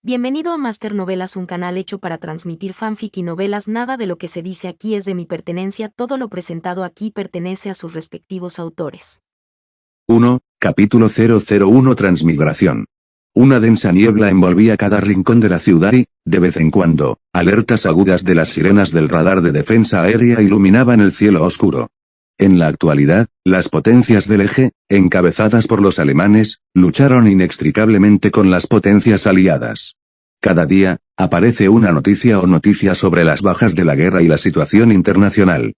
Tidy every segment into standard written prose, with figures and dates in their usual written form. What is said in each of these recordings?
Bienvenido a Master Novelas, un canal hecho para transmitir fanfic y novelas. Nada de lo que se dice aquí es de mi pertenencia, todo lo presentado aquí pertenece a sus respectivos autores. 1. Capítulo 001 Transmigración. Una densa niebla envolvía cada rincón de la ciudad y, de vez en cuando, alertas agudas de las sirenas del radar de defensa aérea iluminaban el cielo oscuro. En la actualidad, las potencias del eje, encabezadas por los alemanes, lucharon inextricablemente con las potencias aliadas. Cada día, aparece una noticia o noticias sobre las bajas de la guerra y la situación internacional.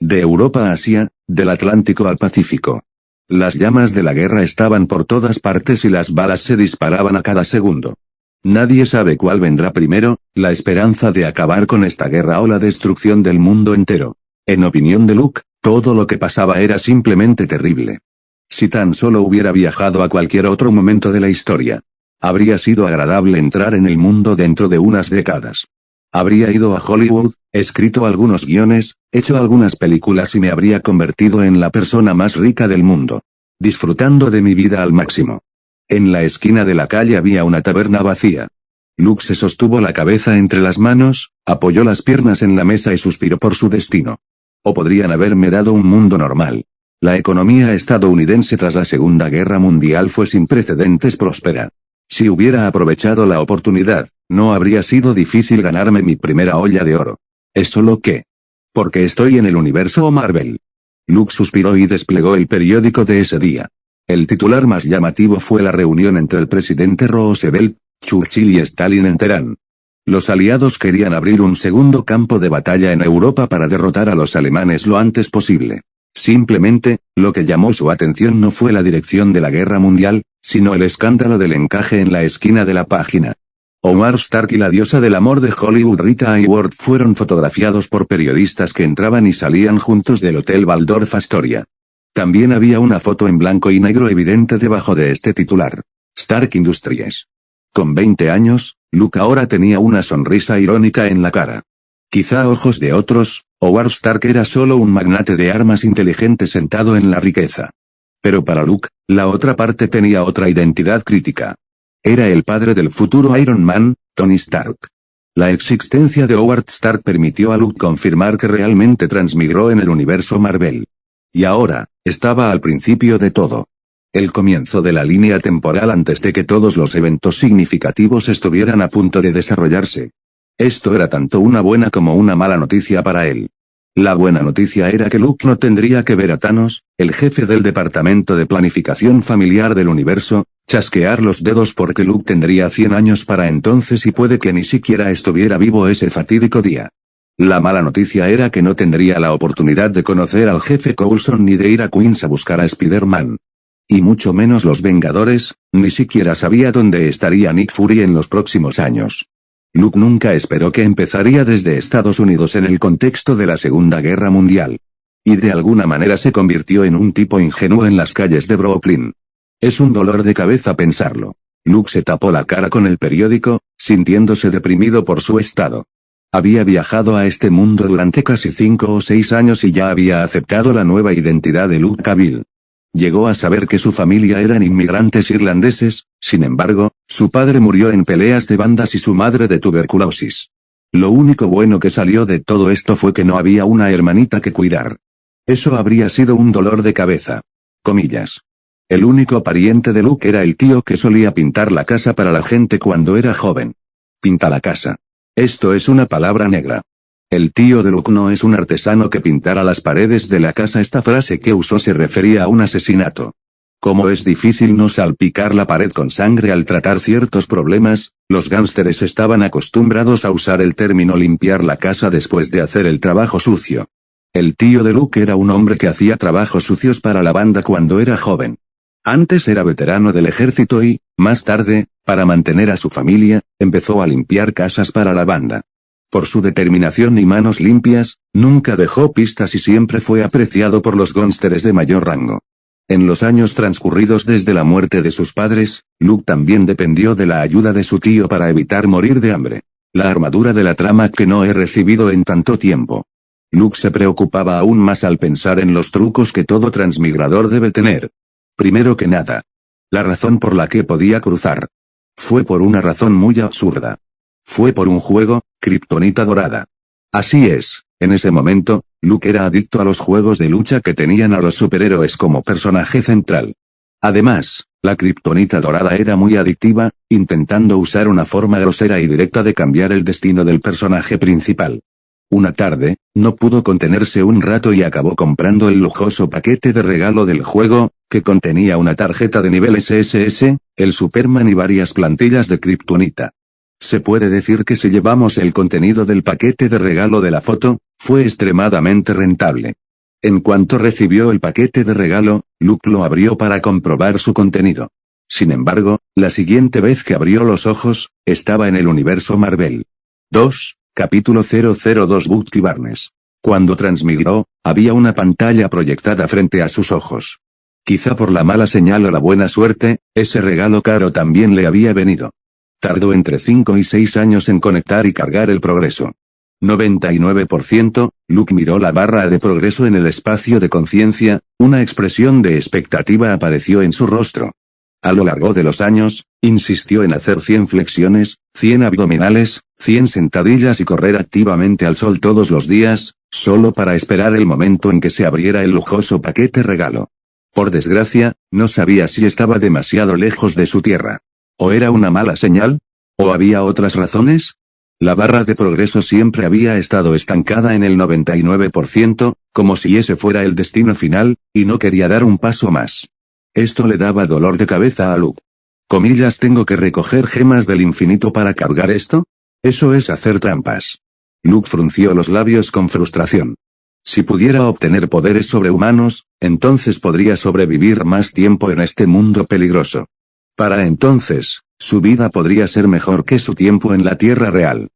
De Europa a Asia, del Atlántico al Pacífico. Las llamas de la guerra estaban por todas partes y las balas se disparaban a cada segundo. Nadie sabe cuál vendrá primero, la esperanza de acabar con esta guerra o la destrucción del mundo entero. En opinión de Luke, todo lo que pasaba era simplemente terrible. Si tan solo hubiera viajado a cualquier otro momento de la historia. Habría sido agradable entrar en el mundo dentro de unas décadas. Habría ido a Hollywood, escrito algunos guiones, hecho algunas películas y me habría convertido en la persona más rica del mundo. Disfrutando de mi vida al máximo. En la esquina de la calle había una taberna vacía. Luke se sostuvo la cabeza entre las manos, apoyó las piernas en la mesa y suspiró por su destino. O podrían haberme dado un mundo normal. La economía estadounidense tras la Segunda Guerra Mundial fue sin precedentes próspera. Si hubiera aprovechado la oportunidad, no habría sido difícil ganarme mi primera olla de oro. Es solo que... porque estoy en el universo Marvel. Luke suspiró y desplegó el periódico de ese día. El titular más llamativo fue la reunión entre el presidente Roosevelt, Churchill y Stalin en Teherán. Los aliados querían abrir un segundo campo de batalla en Europa para derrotar a los alemanes lo antes posible. Simplemente, lo que llamó su atención no fue la dirección de la guerra mundial, sino el escándalo del encaje en la esquina de la página. Howard Stark y la diosa del amor de Hollywood Rita Hayworth fueron fotografiados por periodistas que entraban y salían juntos del Hotel Waldorf Astoria. También había una foto en blanco y negro evidente debajo de este titular. Stark Industries. Con 20 años, Luke ahora tenía una sonrisa irónica en la cara. Quizá a ojos de otros, Howard Stark era solo un magnate de armas inteligente sentado en la riqueza. Pero para Luke, la otra parte tenía otra identidad crítica. Era el padre del futuro Iron Man, Tony Stark. La existencia de Howard Stark permitió a Luke confirmar que realmente transmigró en el universo Marvel. Y ahora, estaba al principio de todo. El comienzo de la línea temporal antes de que todos los eventos significativos estuvieran a punto de desarrollarse. Esto era tanto una buena como una mala noticia para él. La buena noticia era que Luke no tendría que ver a Thanos, el jefe del Departamento de Planificación Familiar del Universo, chasquear los dedos porque Luke tendría 100 años para entonces y puede que ni siquiera estuviera vivo ese fatídico día. La mala noticia era que no tendría la oportunidad de conocer al jefe Coulson ni de ir a Queens a buscar a Spider-Man. Y mucho menos los Vengadores, ni siquiera sabía dónde estaría Nick Fury en los próximos años. Luke nunca esperó que empezaría desde Estados Unidos en el contexto de la Segunda Guerra Mundial. Y de alguna manera se convirtió en un tipo ingenuo en las calles de Brooklyn. Es un dolor de cabeza pensarlo. Luke se tapó la cara con el periódico, sintiéndose deprimido por su estado. Había viajado a este mundo durante casi 5 o 6 años y ya había aceptado la nueva identidad de Luke Cable. Llegó a saber que su familia eran inmigrantes irlandeses, sin embargo, su padre murió en peleas de bandas y su madre de tuberculosis. Lo único bueno que salió de todo esto fue que no había una hermanita que cuidar. Eso habría sido un dolor de cabeza. Comillas. El único pariente de Luke era el tío que solía pintar la casa para la gente cuando era joven. Pinta la casa. Esto es una palabra negra. El tío de Luke no es un artesano que pintara las paredes de la casa. Esta frase que usó se refería a un asesinato. Como es difícil no salpicar la pared con sangre al tratar ciertos problemas, los gángsteres estaban acostumbrados a usar el término limpiar la casa después de hacer el trabajo sucio. El tío de Luke era un hombre que hacía trabajos sucios para la banda cuando era joven. Antes era veterano del ejército y, más tarde, para mantener a su familia, empezó a limpiar casas para la banda. Por su determinación y manos limpias, nunca dejó pistas y siempre fue apreciado por los gángsteres de mayor rango. En los años transcurridos desde la muerte de sus padres, Luke también dependió de la ayuda de su tío para evitar morir de hambre. La armadura de la trama que no he recibido en tanto tiempo. Luke se preocupaba aún más al pensar en los trucos que todo transmigrador debe tener. Primero que nada, la razón por la que podía cruzar. Fue por una razón muy absurda. Fue por un juego, Kriptonita Dorada. Así es, en ese momento, Luke era adicto a los juegos de lucha que tenían a los superhéroes como personaje central. Además, la Kriptonita Dorada era muy adictiva, intentando usar una forma grosera y directa de cambiar el destino del personaje principal. Una tarde, no pudo contenerse un rato y acabó comprando el lujoso paquete de regalo del juego, que contenía una tarjeta de nivel SSS, el Superman y varias plantillas de Kriptonita. Se puede decir que si llevamos el contenido del paquete de regalo de la foto, fue extremadamente rentable. En cuanto recibió el paquete de regalo, Luke lo abrió para comprobar su contenido. Sin embargo, la siguiente vez que abrió los ojos, estaba en el universo Marvel. 2. Capítulo 002 Bucky Barnes. Cuando transmigró, había una pantalla proyectada frente a sus ojos. Quizá por la mala señal o la buena suerte, ese regalo caro también le había venido. Tardó entre 5 y 6 años en conectar y cargar el progreso. 99%, Luke miró la barra de progreso en el espacio de conciencia, una expresión de expectativa apareció en su rostro. A lo largo de los años, insistió en hacer 100 flexiones, 100 abdominales, 100 sentadillas y correr activamente al sol todos los días, solo para esperar el momento en que se abriera el lujoso paquete regalo. Por desgracia, no sabía si estaba demasiado lejos de su tierra. ¿O era una mala señal? ¿O había otras razones? La barra de progreso siempre había estado estancada en el 99%, como si ese fuera el destino final, y no quería dar un paso más. Esto le daba dolor de cabeza a Luke. Comillas, ¿tengo que recoger gemas del infinito para cargar esto? Eso es hacer trampas. Luke frunció los labios con frustración. Si pudiera obtener poderes sobrehumanos, entonces podría sobrevivir más tiempo en este mundo peligroso. Para entonces, su vida podría ser mejor que su tiempo en la Tierra real.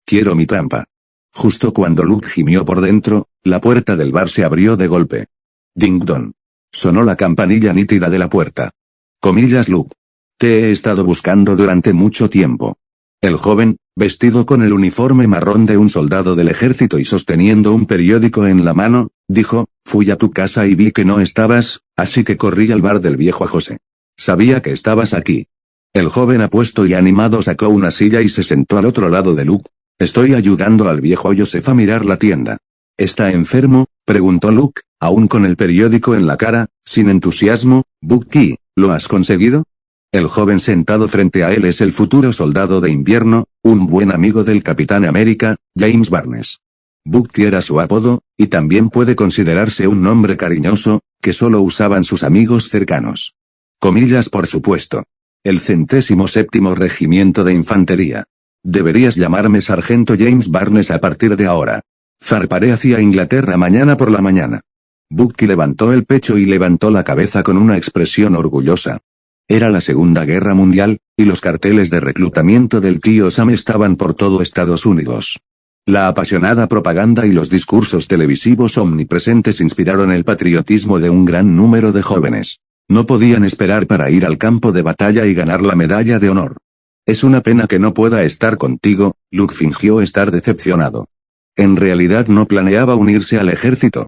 Quiero mi trampa. Justo cuando Luke gimió por dentro, la puerta del bar se abrió de golpe. Ding dong. Sonó la campanilla nítida de la puerta. Comillas, Luke. Te he estado buscando durante mucho tiempo. El joven, vestido con el uniforme marrón de un soldado del ejército y sosteniendo un periódico en la mano, dijo, fui a tu casa y vi que no estabas, así que corrí al bar del viejo José. Sabía que estabas aquí. El joven apuesto y animado sacó una silla y se sentó al otro lado de Luke. Estoy ayudando al viejo Joseph a mirar la tienda. ¿Está enfermo?, preguntó Luke, aún con el periódico en la cara, sin entusiasmo. Bucky, ¿lo has conseguido? El joven sentado frente a él es el futuro soldado de invierno, un buen amigo del Capitán América, James Barnes. Bucky era su apodo, y también puede considerarse un nombre cariñoso, que solo usaban sus amigos cercanos. Comillas, por supuesto. El 107º Regimiento de Infantería. Deberías llamarme Sargento James Barnes a partir de ahora. Zarparé hacia Inglaterra mañana por la mañana. Bucky levantó el pecho y levantó la cabeza con una expresión orgullosa. Era la Segunda Guerra Mundial, y los carteles de reclutamiento del tío Sam estaban por todo Estados Unidos. La apasionada propaganda y los discursos televisivos omnipresentes inspiraron el patriotismo de un gran número de jóvenes. No podían esperar para ir al campo de batalla y ganar la medalla de honor. Es una pena que no pueda estar contigo, Luke fingió estar decepcionado. En realidad no planeaba unirse al ejército.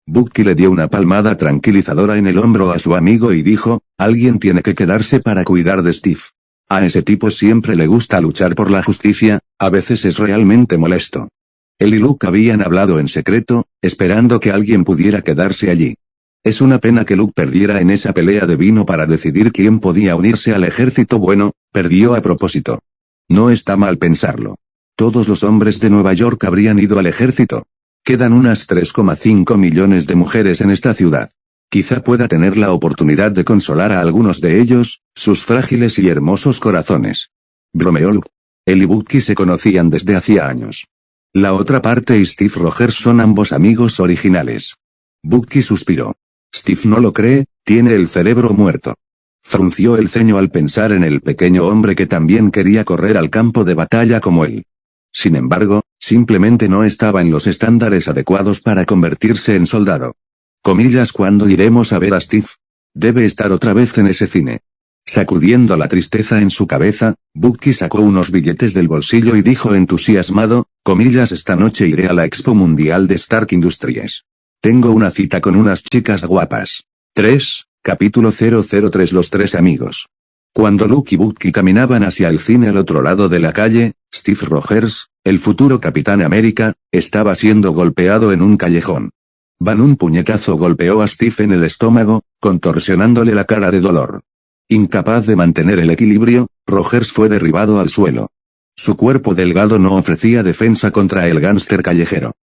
Bucky le dio una palmada tranquilizadora en el hombro a su amigo y dijo, alguien tiene que quedarse para cuidar de Steve. A ese tipo siempre le gusta luchar por la justicia, a veces es realmente molesto. Él y Luke habían hablado en secreto, esperando que alguien pudiera quedarse allí. Es una pena que Luke perdiera en esa pelea de vino para decidir quién podía unirse al ejército. Bueno, perdió a propósito. No está mal pensarlo. Todos los hombres de Nueva York habrían ido al ejército. Quedan unas 3,5 millones de mujeres en esta ciudad. Quizá pueda tener la oportunidad de consolar a algunos de ellos, sus frágiles y hermosos corazones. Bromeó Luke. Él y Bucky se conocían desde hacía años. La otra parte y Steve Rogers son ambos amigos originales. Bucky suspiró. Steve no lo cree, tiene el cerebro muerto. Frunció el ceño al pensar en el pequeño hombre que también quería correr al campo de batalla como él. Sin embargo, simplemente no estaba en los estándares adecuados para convertirse en soldado. Comillas, ¿cuándo iremos a ver a Steve? Debe estar otra vez en ese cine. Sacudiendo la tristeza en su cabeza, Bucky sacó unos billetes del bolsillo y dijo entusiasmado, comillas, esta noche iré a la Expo Mundial de Stark Industries. Tengo una cita con unas chicas guapas. 3. Capítulo 003 Los tres amigos. Cuando Luke y Bucky caminaban hacia el cine al otro lado de la calle, Steve Rogers, el futuro Capitán América, estaba siendo golpeado en un callejón. Un puñetazo golpeó a Steve en el estómago, contorsionándole la cara de dolor. Incapaz de mantener el equilibrio, Rogers fue derribado al suelo. Su cuerpo delgado no ofrecía defensa contra el gánster callejero.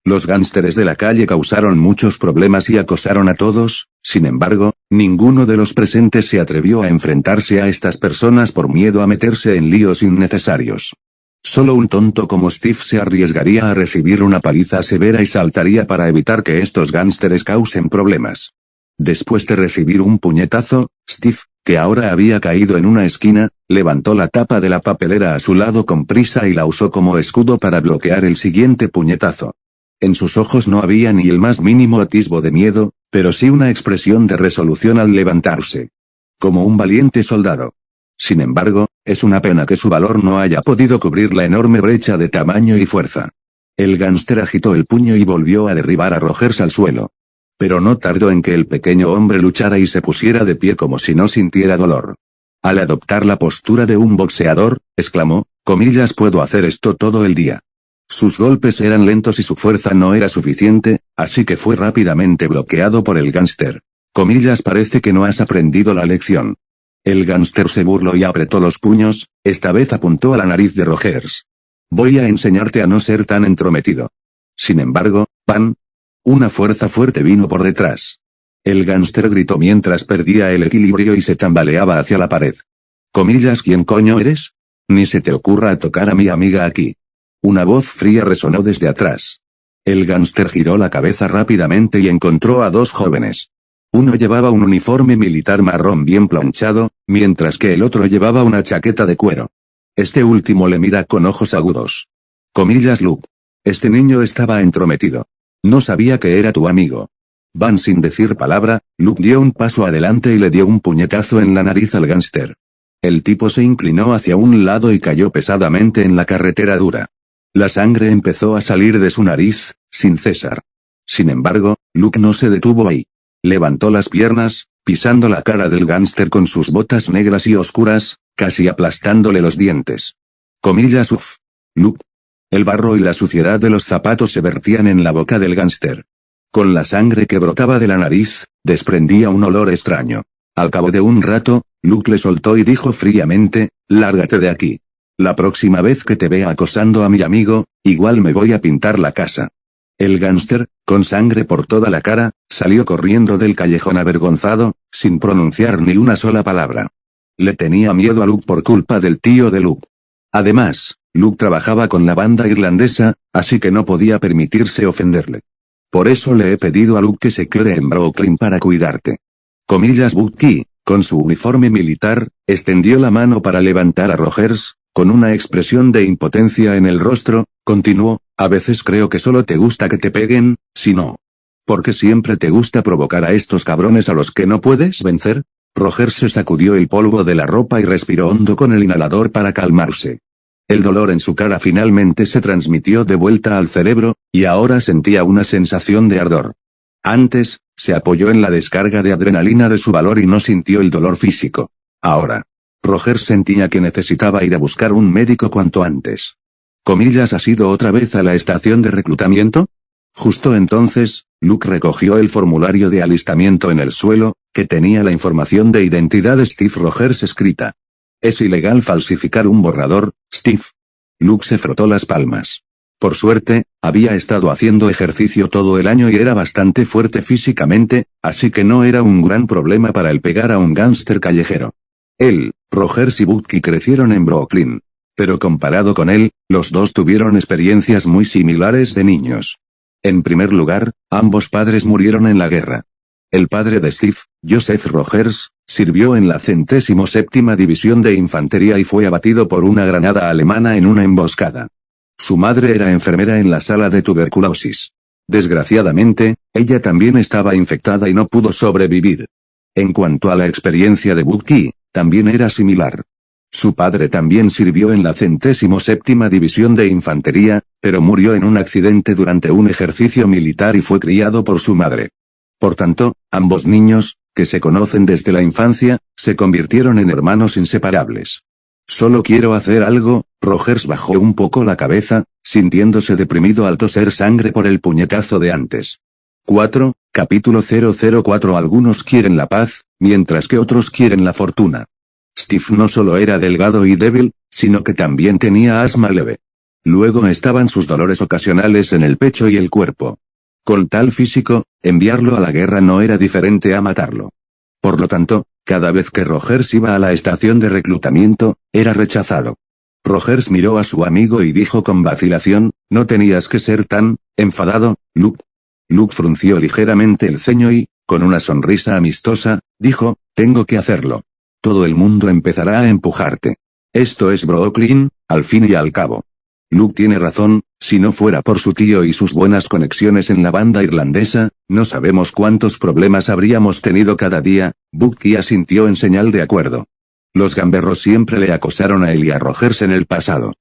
Los gánsteres de la calle causaron muchos problemas y acosaron a todos, sin embargo, ninguno de los presentes se atrevió a enfrentarse a estas personas por miedo a meterse en líos innecesarios. Solo un tonto como Steve se arriesgaría a recibir una paliza severa y saltaría para evitar que estos gánsteres causen problemas. Después de recibir un puñetazo, Steve, que ahora había caído en una esquina, levantó la tapa de la papelera a su lado con prisa y la usó como escudo para bloquear el siguiente puñetazo. En sus ojos no había ni el más mínimo atisbo de miedo, pero sí una expresión de resolución al levantarse. Como un valiente soldado. Sin embargo, es una pena que su valor no haya podido cubrir la enorme brecha de tamaño y fuerza. El gánster agitó el puño y volvió a derribar a Rogers al suelo. Pero no tardó en que el pequeño hombre luchara y se pusiera de pie como si no sintiera dolor. Al adoptar la postura de un boxeador, exclamó, puedo hacer esto todo el día. Sus golpes eran lentos y su fuerza no era suficiente, así que fue rápidamente bloqueado por el gánster. Parece que no has aprendido la lección. El gánster se burló y apretó los puños, esta vez apuntó a la nariz de Rogers. Voy a enseñarte a no ser tan entrometido. Sin embargo, una fuerza fuerte vino por detrás. El gánster gritó mientras perdía el equilibrio y se tambaleaba hacia la pared. ¿Quién coño eres? Ni se te ocurra tocar a mi amiga aquí. Una voz fría resonó desde atrás. El gánster giró la cabeza rápidamente y encontró a dos jóvenes. Uno llevaba un uniforme militar marrón bien planchado, mientras que el otro llevaba una chaqueta de cuero. Este último le mira con ojos agudos. Luke. Este niño estaba entrometido. No sabía que era tu amigo. Sin decir palabra, Luke dio un paso adelante y le dio un puñetazo en la nariz al gánster. El tipo se inclinó hacia un lado y cayó pesadamente en la carretera dura. La sangre empezó a salir de su nariz, sin cesar. Sin embargo, Luke no se detuvo ahí. Levantó las piernas, pisando la cara del gánster con sus botas negras y oscuras, casi aplastándole los dientes. Luke. El barro y la suciedad de los zapatos se vertían en la boca del gánster. Con la sangre que brotaba de la nariz, desprendía un olor extraño. Al cabo de un rato, Luke le soltó y dijo fríamente, lárgate de aquí. La próxima vez que te vea acosando a mi amigo, igual me voy a pintar la casa. El gánster, con sangre por toda la cara, salió corriendo del callejón avergonzado, sin pronunciar ni una sola palabra. Le tenía miedo a Luke por culpa del tío de Luke. Además, Luke trabajaba con la banda irlandesa, así que no podía permitirse ofenderle. Por eso le he pedido a Luke que se quede en Brooklyn para cuidarte. Bucky, con su uniforme militar, extendió la mano para levantar a Rogers, con una expresión de impotencia en el rostro, continuó, a veces creo que solo te gusta que te peguen, si no. ¿Por qué siempre te gusta provocar a estos cabrones a los que no puedes vencer? Rogers se sacudió el polvo de la ropa y respiró hondo con el inhalador para calmarse. El dolor en su cara finalmente se transmitió de vuelta al cerebro, y ahora sentía una sensación de ardor. Antes, se apoyó en la descarga de adrenalina de su valor y no sintió el dolor físico. Ahora, Rogers sentía que necesitaba ir a buscar un médico cuanto antes. ¿Has ido otra vez a la estación de reclutamiento? Justo entonces, Luke recogió el formulario de alistamiento en el suelo, que tenía la información de identidad de Steve Rogers escrita. Es ilegal falsificar un borrador, Steve. Luke se frotó las palmas. Por suerte, había estado haciendo ejercicio todo el año y era bastante fuerte físicamente, así que no era un gran problema para él pegar a un gánster callejero. Él, Rogers y Bucky crecieron en Brooklyn. Pero comparado con él, los dos tuvieron experiencias muy similares de niños. En primer lugar, ambos padres murieron en la guerra. El padre de Steve, Joseph Rogers, sirvió en la 107ª División de Infantería y fue abatido por una granada alemana en una emboscada. Su madre era enfermera en la sala de tuberculosis. Desgraciadamente, ella también estaba infectada y no pudo sobrevivir. En cuanto a la experiencia de Bucky, también era similar. Su padre también sirvió en la 107ª División de Infantería, pero murió en un accidente durante un ejercicio militar y fue criado por su madre. Por tanto, ambos niños, que se conocen desde la infancia, se convirtieron en hermanos inseparables. Solo quiero hacer algo. Rogers bajó un poco la cabeza, sintiéndose deprimido al toser sangre por el puñetazo de antes. 4. Capítulo 004. Algunos quieren la paz, mientras que otros quieren la fortuna. Steve no solo era delgado y débil, sino que también tenía asma leve. Luego estaban sus dolores ocasionales en el pecho y el cuerpo. Con tal físico, enviarlo a la guerra no era diferente a matarlo. Por lo tanto, cada vez que Rogers iba a la estación de reclutamiento, era rechazado. Rogers miró a su amigo y dijo con vacilación, «No tenías que ser tan enfadado, Luke». Luke frunció ligeramente el ceño y, con una sonrisa amistosa, dijo, «Tengo que hacerlo. Todo el mundo empezará a empujarte. Esto es Brooklyn, al fin y al cabo». Luke tiene razón, si no fuera por su tío y sus buenas conexiones en la banda irlandesa, no sabemos cuántos problemas habríamos tenido cada día. Bucky asintió en señal de acuerdo. Los gamberros siempre le acosaron a él y a Rogers en el pasado.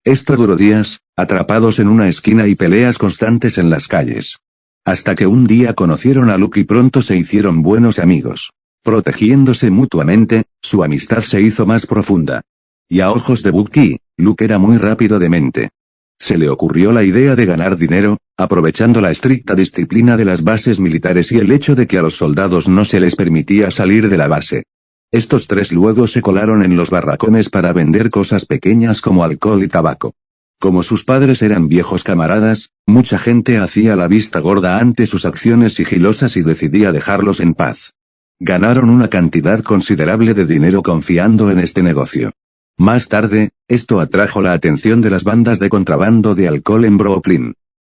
Esto duró días, atrapados en una esquina y peleas constantes en las calles. Hasta que un día conocieron a Luke y pronto se hicieron buenos amigos. Protegiéndose mutuamente, su amistad se hizo más profunda. Y a ojos de Bucky, Luke era muy rápido de mente. Se le ocurrió la idea de ganar dinero, aprovechando la estricta disciplina de las bases militares y el hecho de que a los soldados no se les permitía salir de la base. Estos tres luego se colaron en los barracones para vender cosas pequeñas como alcohol y tabaco. Como sus padres eran viejos camaradas, mucha gente hacía la vista gorda ante sus acciones sigilosas y decidía dejarlos en paz. Ganaron una cantidad considerable de dinero confiando en este negocio. Más tarde, esto atrajo la atención de las bandas de contrabando de alcohol en Brooklyn.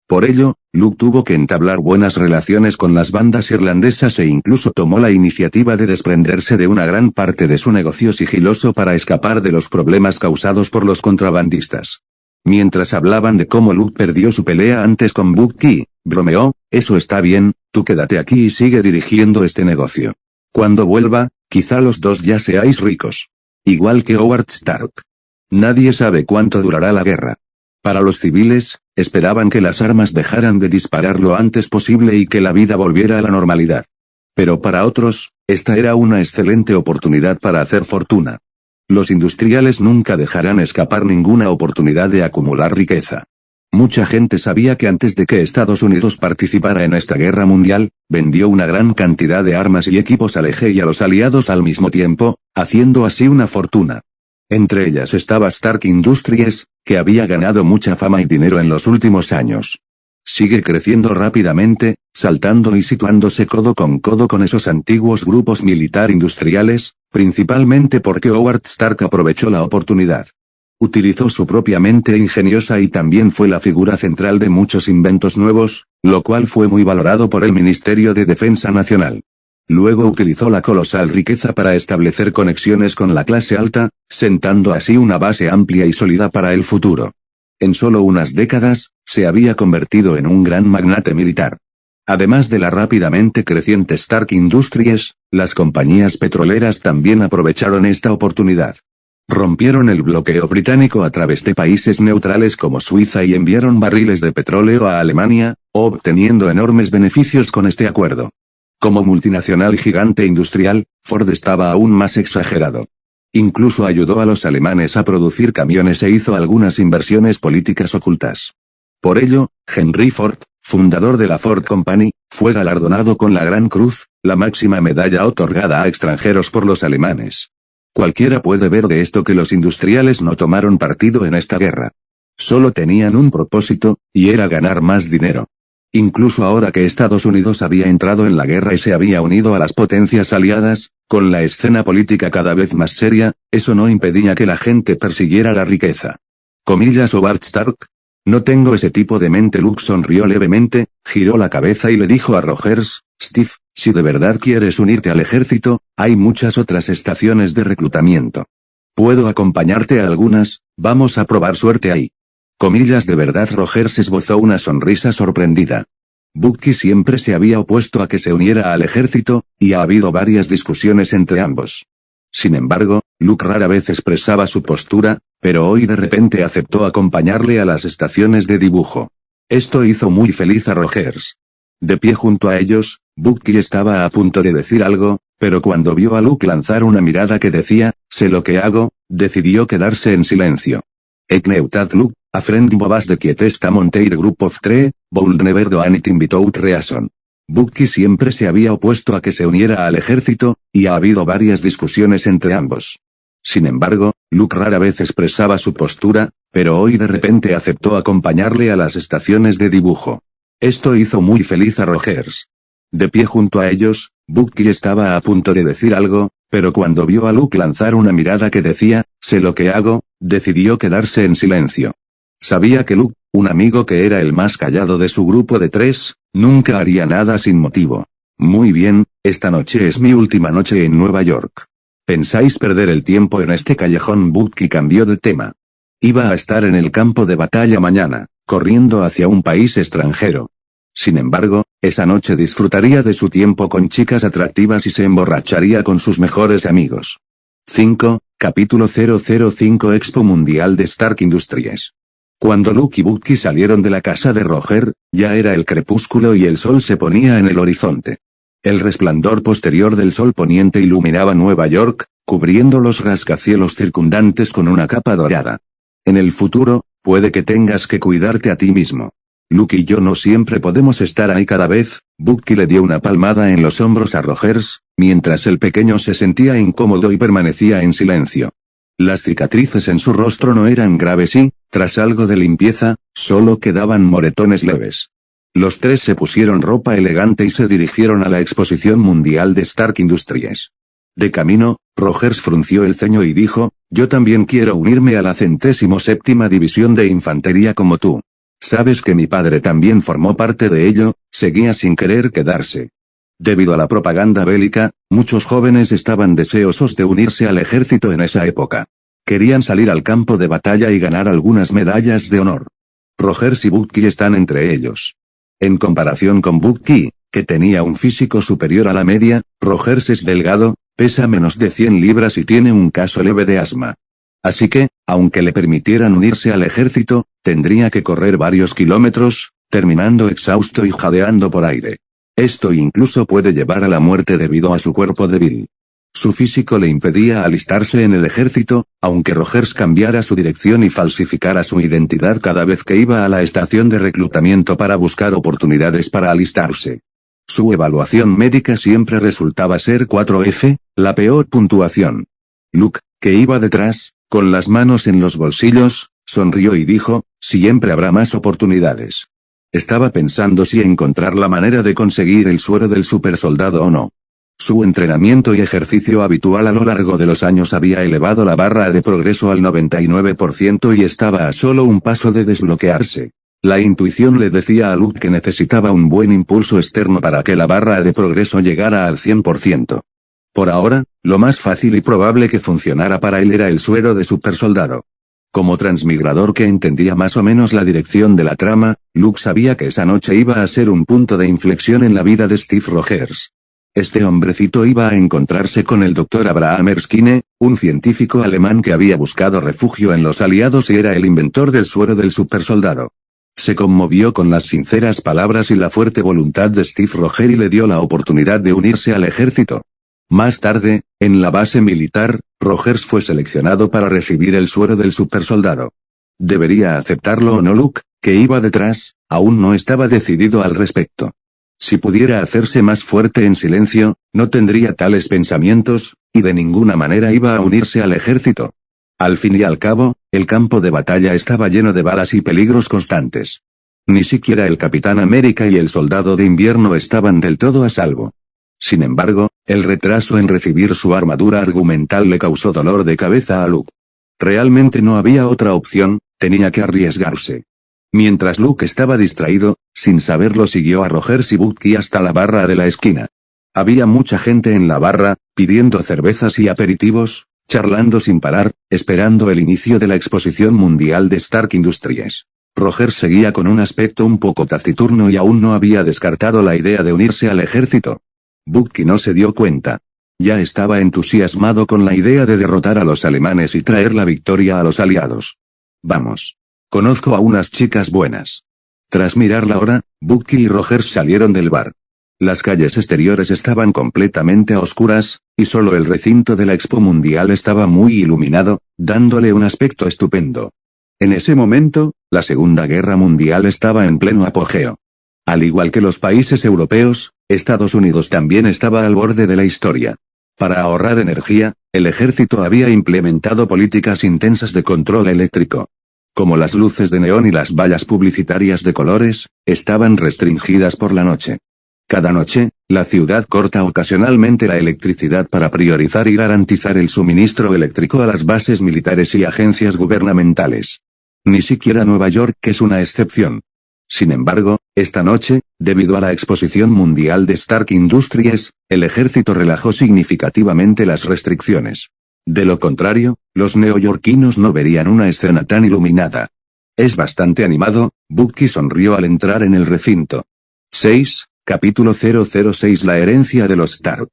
Por ello, Luke tuvo que entablar buenas relaciones con las bandas irlandesas e incluso tomó la iniciativa de desprenderse de una gran parte de su negocio sigiloso para escapar de los problemas causados por los contrabandistas. Mientras hablaban de cómo Luke perdió su pelea antes con Bucky, bromeó, «Eso está bien, tú quédate aquí y sigue dirigiendo este negocio. Cuando vuelva, quizá los dos ya seáis ricos. Igual que Howard Stark. Nadie sabe cuánto durará la guerra». Para los civiles, esperaban que las armas dejaran de disparar lo antes posible y que la vida volviera a la normalidad. Pero para otros, esta era una excelente oportunidad para hacer fortuna. Los industriales nunca dejarán escapar ninguna oportunidad de acumular riqueza. Mucha gente sabía que antes de que Estados Unidos participara en esta guerra mundial, vendió una gran cantidad de armas y equipos al eje y a los aliados al mismo tiempo, haciendo así una fortuna. Entre ellas estaba Stark Industries, que había ganado mucha fama y dinero en los últimos años. Sigue creciendo rápidamente, saltando y situándose codo con esos antiguos grupos militar-industriales, principalmente porque Howard Stark aprovechó la oportunidad. Utilizó su propia mente ingeniosa y también fue la figura central de muchos inventos nuevos, lo cual fue muy valorado por el Ministerio de Defensa Nacional. Luego utilizó la colosal riqueza para establecer conexiones con la clase alta, sentando así una base amplia y sólida para el futuro. En solo unas décadas, se había convertido en un gran magnate militar. Además de la rápidamente creciente Stark Industries, las compañías petroleras también aprovecharon esta oportunidad. Rompieron el bloqueo británico a través de países neutrales como Suiza y enviaron barriles de petróleo a Alemania, obteniendo enormes beneficios con este acuerdo. Como multinacional y gigante industrial, Ford estaba aún más exagerado. Incluso ayudó a los alemanes a producir camiones e hizo algunas inversiones políticas ocultas. Por ello, Henry Ford, fundador de la Ford Company, fue galardonado con la Gran Cruz, la máxima medalla otorgada a extranjeros por los alemanes. Cualquiera puede ver de esto que los industriales no tomaron partido en esta guerra. Solo tenían un propósito, y era ganar más dinero. Incluso ahora que Estados Unidos había entrado en la guerra y se había unido a las potencias aliadas, con la escena política cada vez más seria, eso no impedía que la gente persiguiera la riqueza. Comillas Howard Stark. No tengo ese tipo de mente. Luke sonrió levemente, giró la cabeza y le dijo a Rogers, Steve, si de verdad quieres unirte al ejército, hay muchas otras estaciones de reclutamiento. Puedo acompañarte a algunas, vamos a probar suerte ahí. Comillas de verdad. Rogers esbozó una sonrisa sorprendida. Bucky siempre se había opuesto a que se uniera al ejército, y ha habido varias discusiones entre ambos. Sin embargo, Luke rara vez expresaba su postura, pero hoy de repente aceptó acompañarle a las estaciones de dibujo. Esto hizo muy feliz a Rogers. De pie junto a ellos, Bucky estaba a punto de decir algo, pero cuando vio a Luke lanzar una mirada que decía, sé lo que hago, decidió quedarse en silencio. Ekneutat Luke, a friend bobas de quietesta monteir group of three, bold never do anything without reason. Bucky siempre se había opuesto a que se uniera al ejército, y ha habido varias discusiones entre ambos. Sin embargo, Luke rara vez expresaba su postura, pero hoy de repente aceptó acompañarle a las estaciones de dibujo. Esto hizo muy feliz a Rogers. De pie junto a ellos, Bucky estaba a punto de decir algo, pero cuando vio a Luke lanzar una mirada que decía, sé lo que hago, decidió quedarse en silencio. Sabía que Luke, un amigo que era el más callado de su grupo de tres, nunca haría nada sin motivo. Muy bien, esta noche es mi última noche en Nueva York. ¿Pensáis perder el tiempo en este callejón? Bucky cambió de tema. Iba a estar en el campo de batalla mañana, corriendo hacia un país extranjero. Sin embargo, esa noche disfrutaría de su tiempo con chicas atractivas y se emborracharía con sus mejores amigos. 5. Capítulo 005 Expo Mundial de Stark Industries. Cuando Luke y Bucky salieron de la casa de Roger, ya era el crepúsculo y el sol se ponía en el horizonte. El resplandor posterior del sol poniente iluminaba Nueva York, cubriendo los rascacielos circundantes con una capa dorada. En el futuro, puede que tengas que cuidarte a ti mismo. Luke y yo no siempre podemos estar ahí cada vez. Bucky le dio una palmada en los hombros a Rogers, mientras el pequeño se sentía incómodo y permanecía en silencio. Las cicatrices en su rostro no eran graves y, tras algo de limpieza, solo quedaban moretones leves. Los tres se pusieron ropa elegante y se dirigieron a la Exposición Mundial de Stark Industries. De camino, Rogers frunció el ceño y dijo, yo también quiero unirme a la 107ª División de Infantería como tú. Sabes que mi padre también formó parte de ello, seguía sin querer quedarse. Debido a la propaganda bélica, muchos jóvenes estaban deseosos de unirse al ejército en esa época. Querían salir al campo de batalla y ganar algunas medallas de honor. Rogers y Bucky están entre ellos. En comparación con Bucky, que tenía un físico superior a la media, Rogers es delgado, pesa menos de 100 libras y tiene un caso leve de asma. Así que, aunque le permitieran unirse al ejército, tendría que correr varios kilómetros, terminando exhausto y jadeando por aire. Esto incluso puede llevar a la muerte debido a su cuerpo débil. Su físico le impedía alistarse en el ejército, aunque Rogers cambiara su dirección y falsificara su identidad cada vez que iba a la estación de reclutamiento para buscar oportunidades para alistarse. Su evaluación médica siempre resultaba ser 4F, la peor puntuación. Luke, que iba detrás, con las manos en los bolsillos, sonrió y dijo, siempre habrá más oportunidades. Estaba pensando si encontrar la manera de conseguir el suero del supersoldado o no. Su entrenamiento y ejercicio habitual a lo largo de los años había elevado la barra de progreso al 99% y estaba a solo un paso de desbloquearse. La intuición le decía a Luke que necesitaba un buen impulso externo para que la barra de progreso llegara al 100%. Por ahora, lo más fácil y probable que funcionara para él era el suero de supersoldado. Como transmigrador que entendía más o menos la dirección de la trama, Luke sabía que esa noche iba a ser un punto de inflexión en la vida de Steve Rogers. Este hombrecito iba a encontrarse con el Dr. Abraham Erskine, un científico alemán que había buscado refugio en los aliados y era el inventor del suero del supersoldado. Se conmovió con las sinceras palabras y la fuerte voluntad de Steve Rogers y le dio la oportunidad de unirse al ejército. Más tarde, en la base militar, Rogers fue seleccionado para recibir el suero del supersoldado. ¿Debería aceptarlo o no? Luke, que iba detrás, aún no estaba decidido al respecto. Si pudiera hacerse más fuerte en silencio, no tendría tales pensamientos, y de ninguna manera iba a unirse al ejército. Al fin y al cabo, el campo de batalla estaba lleno de balas y peligros constantes. Ni siquiera el Capitán América y el Soldado de Invierno estaban del todo a salvo. Sin embargo, el retraso en recibir su armadura argumental le causó dolor de cabeza a Luke. Realmente no había otra opción, tenía que arriesgarse. Mientras Luke estaba distraído, sin saberlo siguió a Rogers y Bucky hasta la barra de la esquina. Había mucha gente en la barra, pidiendo cervezas y aperitivos, charlando sin parar, esperando el inicio de la Exposición Mundial de Stark Industries. Rogers seguía con un aspecto un poco taciturno y aún no había descartado la idea de unirse al ejército. Bucky no se dio cuenta. Ya estaba entusiasmado con la idea de derrotar a los alemanes y traer la victoria a los aliados. Vamos. Conozco a unas chicas buenas. Tras mirar la hora, Bucky y Rogers salieron del bar. Las calles exteriores estaban completamente a oscuras, y solo el recinto de la Expo Mundial estaba muy iluminado, dándole un aspecto estupendo. En ese momento, la Segunda Guerra Mundial estaba en pleno apogeo. Al igual que los países europeos, Estados Unidos también estaba al borde de la historia. Para ahorrar energía, el ejército había implementado políticas intensas de control eléctrico. Como las luces de neón y las vallas publicitarias de colores, estaban restringidas por la noche. Cada noche, la ciudad corta ocasionalmente la electricidad para priorizar y garantizar el suministro eléctrico a las bases militares y agencias gubernamentales. Ni siquiera Nueva York es una excepción. Sin embargo, esta noche, debido a la exposición mundial de Stark Industries, el ejército relajó significativamente las restricciones. De lo contrario, los neoyorquinos no verían una escena tan iluminada. Es bastante animado, Bucky sonrió al entrar en el recinto. 6. Capítulo 006 La herencia de los Stark.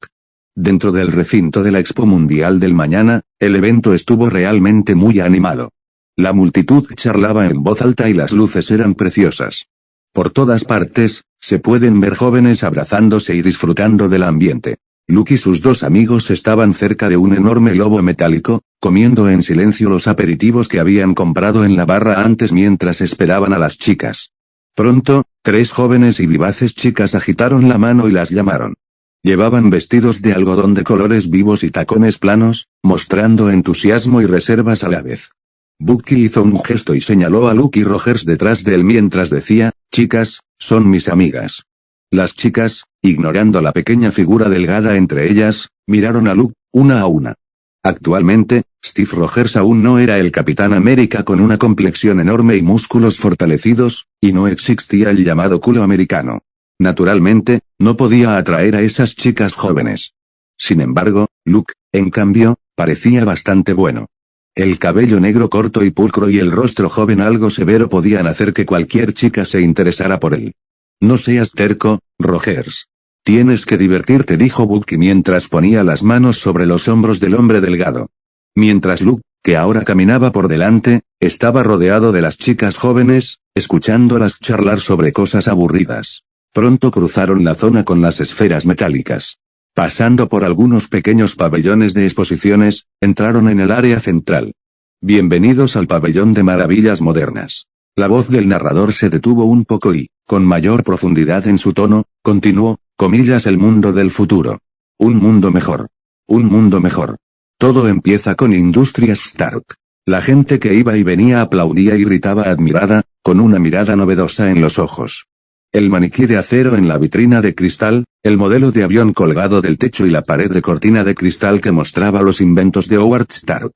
Dentro del recinto de la Expo Mundial del mañana, el evento estuvo realmente muy animado. La multitud charlaba en voz alta y las luces eran preciosas. Por todas partes, se pueden ver jóvenes abrazándose y disfrutando del ambiente. Luke y sus dos amigos estaban cerca de un enorme globo metálico, comiendo en silencio los aperitivos que habían comprado en la barra antes mientras esperaban a las chicas. Pronto, 3 jóvenes y vivaces chicas agitaron la mano y las llamaron. Llevaban vestidos de algodón de colores vivos y tacones planos, mostrando entusiasmo y reservas a la vez. Bucky hizo un gesto y señaló a Luke y Rogers detrás de él mientras decía, «Chicas, son mis amigas». Las chicas, ignorando la pequeña figura delgada entre ellas, miraron a Luke, una a una. Actualmente, Steve Rogers aún no era el Capitán América con una complexión enorme y músculos fortalecidos, y no existía el llamado culo americano. Naturalmente, no podía atraer a esas chicas jóvenes. Sin embargo, Luke, en cambio, parecía bastante bueno. El cabello negro corto y pulcro y el rostro joven algo severo podían hacer que cualquier chica se interesara por él. «No seas terco, Rogers. Tienes que divertirte», dijo Bucky mientras ponía las manos sobre los hombros del hombre delgado. Mientras Luke, que ahora caminaba por delante, estaba rodeado de las chicas jóvenes, escuchándolas charlar sobre cosas aburridas. Pronto cruzaron la zona con las esferas metálicas. Pasando por algunos pequeños pabellones de exposiciones, entraron en el área central. «Bienvenidos al pabellón de maravillas modernas». La voz del narrador se detuvo un poco y, con mayor profundidad en su tono, continuó, comillas, «el mundo del futuro. Un mundo mejor. Un mundo mejor. Todo empieza con Industrias Stark». La gente que iba y venía aplaudía y gritaba admirada, con una mirada novedosa en los ojos. El maniquí de acero en la vitrina de cristal, el modelo de avión colgado del techo y la pared de cortina de cristal que mostraba los inventos de Howard Stark.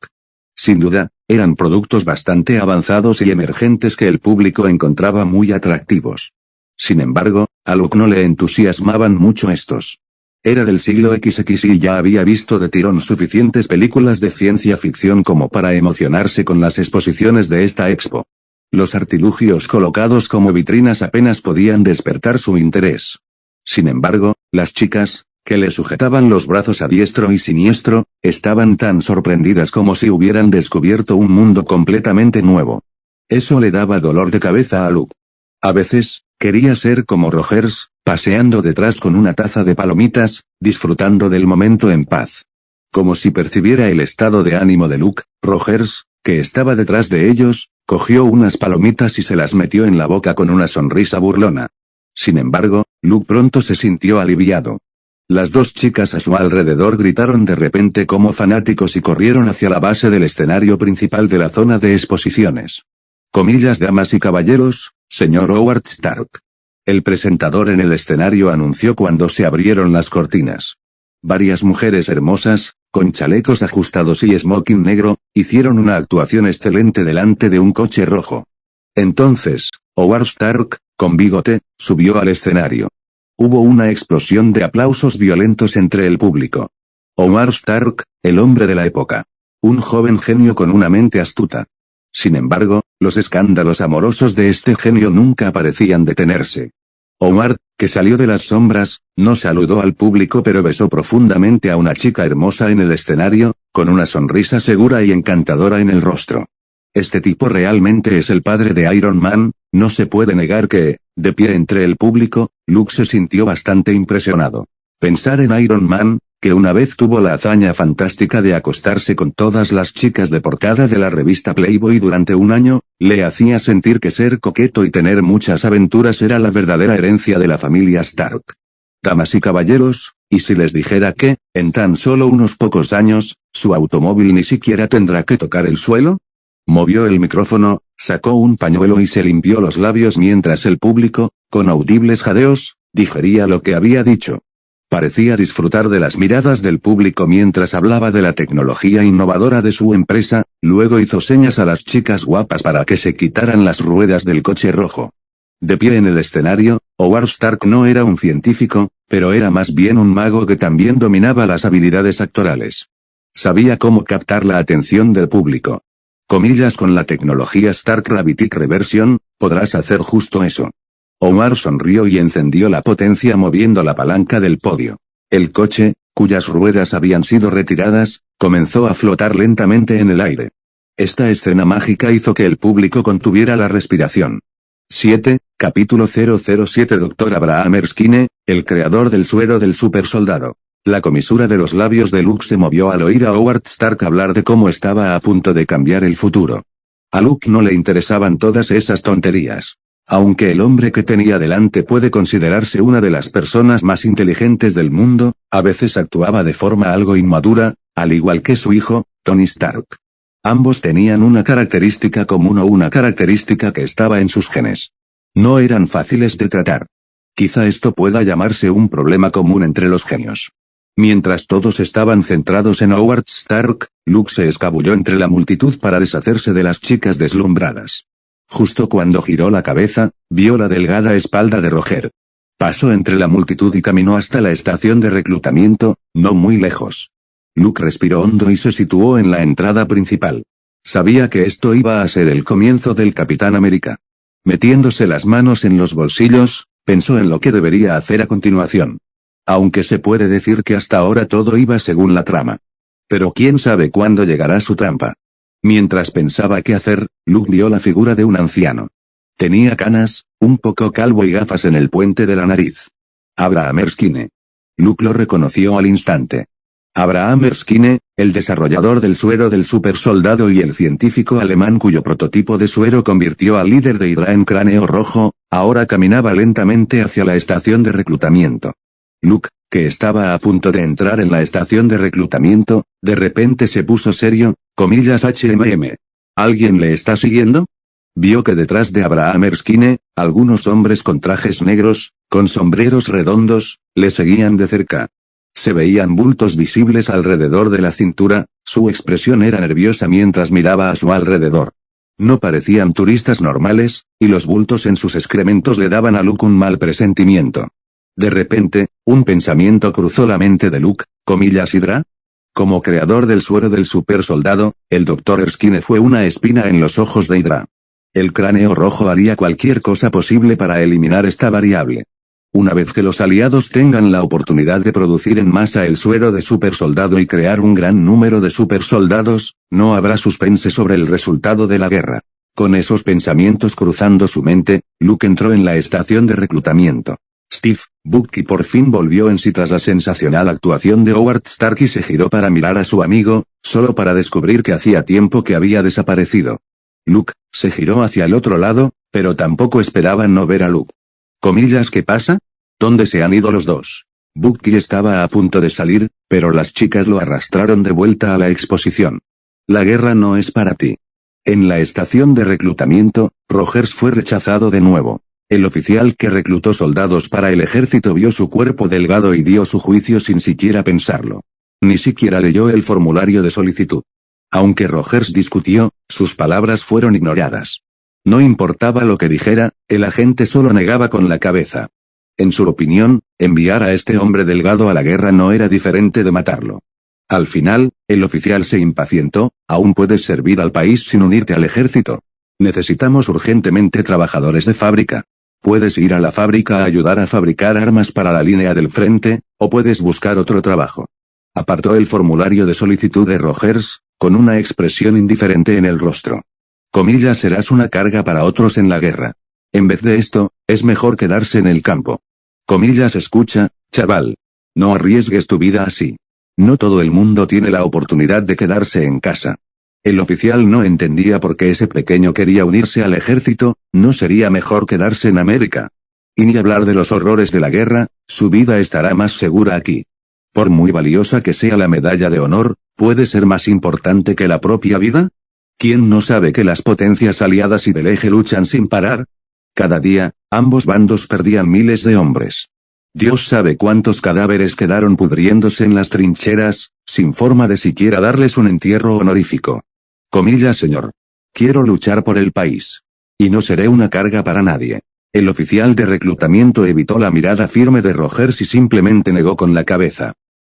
Sin duda, eran productos bastante avanzados y emergentes que el público encontraba muy atractivos. Sin embargo, a Luke no le entusiasmaban mucho estos. Era del siglo XX y ya había visto de tirón suficientes películas de ciencia ficción como para emocionarse con las exposiciones de esta expo. Los artilugios colocados como vitrinas apenas podían despertar su interés. Sin embargo, las chicas, que le sujetaban los brazos a diestro y siniestro, estaban tan sorprendidas como si hubieran descubierto un mundo completamente nuevo. Eso le daba dolor de cabeza a Luke. A veces, quería ser como Rogers, paseando detrás con una taza de palomitas, disfrutando del momento en paz. Como si percibiera el estado de ánimo de Luke, Rogers, que estaba detrás de ellos, cogió unas palomitas y se las metió en la boca con una sonrisa burlona. Sin embargo, Luke pronto se sintió aliviado. Las dos chicas a su alrededor gritaron de repente como fanáticos y corrieron hacia la base del escenario principal de la zona de exposiciones. Comillas, damas y caballeros, señor Howard Stark. El presentador en el escenario anunció cuando se abrieron las cortinas. Varias mujeres hermosas, con chalecos ajustados y smoking negro, hicieron una actuación excelente delante de un coche rojo. Entonces, Howard Stark, con bigote, subió al escenario. Hubo una explosión de aplausos violentos entre el público. Howard Stark, el hombre de la época. Un joven genio con una mente astuta. Sin embargo, los escándalos amorosos de este genio nunca parecían detenerse. Howard, que salió de las sombras, no saludó al público pero besó profundamente a una chica hermosa en el escenario, con una sonrisa segura y encantadora en el rostro. Este tipo realmente es el padre de Iron Man, No se puede negar que, de pie entre el público, Luke se sintió bastante impresionado. Pensar en Iron Man, que una vez tuvo la hazaña fantástica de acostarse con todas las chicas de portada de la revista Playboy durante un año, le hacía sentir que ser coqueto y tener muchas aventuras era la verdadera herencia de la familia Stark. Damas y caballeros, ¿y si les dijera que, en tan solo unos pocos años, su automóvil ni siquiera tendrá que tocar el suelo? Movió el micrófono, sacó un pañuelo y se limpió los labios mientras el público, con audibles jadeos, digería lo que había dicho. Parecía disfrutar de las miradas del público mientras hablaba de la tecnología innovadora de su empresa, luego hizo señas a las chicas guapas para que se quitaran las ruedas del coche rojo. De pie en el escenario, Howard Stark no era un científico, pero era más bien un mago que también dominaba las habilidades actorales. Sabía cómo captar la atención del público. Comillas, con la tecnología Stark Gravity Reversion, podrás hacer justo eso. Howard sonrió y encendió la potencia moviendo la palanca del podio. El coche, cuyas ruedas habían sido retiradas, comenzó a flotar lentamente en el aire. Esta escena mágica hizo que el público contuviera la respiración. 7. Capítulo 007. Dr. Abraham Erskine, el creador del suero del supersoldado. La comisura de los labios de Luke se movió al oír a Howard Stark hablar de cómo estaba a punto de cambiar el futuro. A Luke no le interesaban todas esas tonterías. Aunque el hombre que tenía delante puede considerarse una de las personas más inteligentes del mundo, a veces actuaba de forma algo inmadura, al igual que su hijo, Tony Stark. Ambos tenían una característica común o una característica que estaba en sus genes. No eran fáciles de tratar. Quizá esto pueda llamarse un problema común entre los genios. Mientras todos estaban centrados en Howard Stark, Luke se escabulló entre la multitud para deshacerse de las chicas deslumbradas. Justo cuando giró la cabeza, vio la delgada espalda de Roger. Pasó entre la multitud y caminó hasta la estación de reclutamiento, no muy lejos. Luke respiró hondo y se situó en la entrada principal. Sabía que esto iba a ser el comienzo del Capitán América. Metiéndose las manos en los bolsillos, pensó en lo que debería hacer a continuación. Aunque se puede decir que hasta ahora todo iba según la trama. Pero quién sabe cuándo llegará su trampa. Mientras pensaba qué hacer, Luke vio la figura de un anciano. Tenía canas, un poco calvo y gafas en el puente de la nariz. Abraham Erskine. Luke lo reconoció al instante. Abraham Erskine, el desarrollador del suero del supersoldado y el científico alemán cuyo prototipo de suero convirtió al líder de Hydra en Cráneo Rojo, ahora caminaba lentamente hacia la estación de reclutamiento. Luke, que estaba a punto de entrar en la estación de reclutamiento, de repente se puso serio, comillas HMM. ¿Alguien le está siguiendo? Vio que detrás de Abraham Erskine, algunos hombres con trajes negros, con sombreros redondos, le seguían de cerca. Se veían bultos visibles alrededor de la cintura, su expresión era nerviosa mientras miraba a su alrededor. No parecían turistas normales, y los bultos en sus excrementos le daban a Luke un mal presentimiento. De repente, un pensamiento cruzó la mente de Luke, comillas Hydra. Como creador del suero del supersoldado, el Dr. Erskine fue una espina en los ojos de Hydra. El Cráneo Rojo haría cualquier cosa posible para eliminar esta variable. Una vez que los aliados tengan la oportunidad de producir en masa el suero de supersoldado y crear un gran número de supersoldados, no habrá suspense sobre el resultado de la guerra. Con esos pensamientos cruzando su mente, Luke entró en la estación de reclutamiento. Steve, Bucky por fin volvió en sí tras la sensacional actuación de Howard Stark y se giró para mirar a su amigo, solo para descubrir que hacía tiempo que había desaparecido. Luke, se giró hacia el otro lado, pero tampoco esperaba no ver a Luke. Comillas, ¿qué pasa? ¿Dónde se han ido los dos? Bucky estaba a punto de salir, pero las chicas lo arrastraron de vuelta a la exposición. La guerra no es para ti. En la estación de reclutamiento, Rogers fue rechazado de nuevo. El oficial que reclutó soldados para el ejército vio su cuerpo delgado y dio su juicio sin siquiera pensarlo. Ni siquiera leyó el formulario de solicitud. Aunque Rogers discutió, sus palabras fueron ignoradas. No importaba lo que dijera, el agente solo negaba con la cabeza. En su opinión, enviar a este hombre delgado a la guerra no era diferente de matarlo. Al final, el oficial se impacientó, ¿aún puedes servir al país sin unirte al ejército? Necesitamos urgentemente trabajadores de fábrica. Puedes ir a la fábrica a ayudar a fabricar armas para la línea del frente, o puedes buscar otro trabajo. Apartó el formulario de solicitud de Rogers, con una expresión indiferente en el rostro. Comillas, serás una carga para otros en la guerra. En vez de esto, es mejor quedarse en el campo. Comillas, escucha, chaval. No arriesgues tu vida así. No todo el mundo tiene la oportunidad de quedarse en casa. El oficial no entendía por qué ese pequeño quería unirse al ejército. ¿No sería mejor quedarse en América? Y ni hablar de los horrores de la guerra, su vida estará más segura aquí. Por muy valiosa que sea la medalla de honor, ¿puede ser más importante que la propia vida? ¿Quién no sabe que las potencias aliadas y del eje luchan sin parar? Cada día, ambos bandos perdían miles de hombres. Dios sabe cuántos cadáveres quedaron pudriéndose en las trincheras, sin forma de siquiera darles un entierro honorífico. Comillas, señor. Quiero luchar por el país. Y no seré una carga para nadie. El oficial de reclutamiento evitó la mirada firme de Rogers y simplemente negó con la cabeza.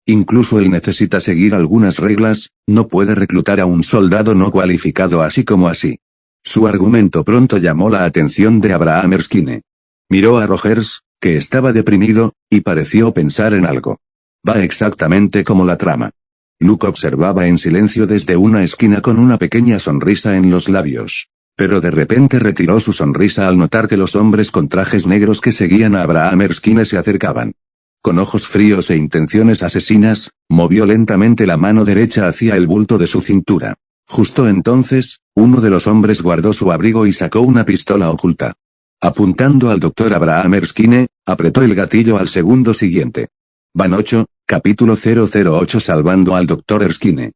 Incluso él necesita seguir algunas reglas, no puede reclutar a un soldado no cualificado así como así. Su argumento pronto llamó la atención de Abraham Erskine. Miró a Rogers, que estaba deprimido, y pareció pensar en algo. Va exactamente como la trama. Luke observaba en silencio desde una esquina con una pequeña sonrisa en los labios. Pero de repente retiró su sonrisa al notar que los hombres con trajes negros que seguían a Abraham Erskine se acercaban. Con ojos fríos e intenciones asesinas, movió lentamente la mano derecha hacia el bulto de su cintura. Justo entonces, uno de los hombres guardó su abrigo y sacó una pistola oculta. Apuntando al Dr. Abraham Erskine, apretó el gatillo al segundo siguiente. Van 8, capítulo 008 salvando al Dr. Erskine.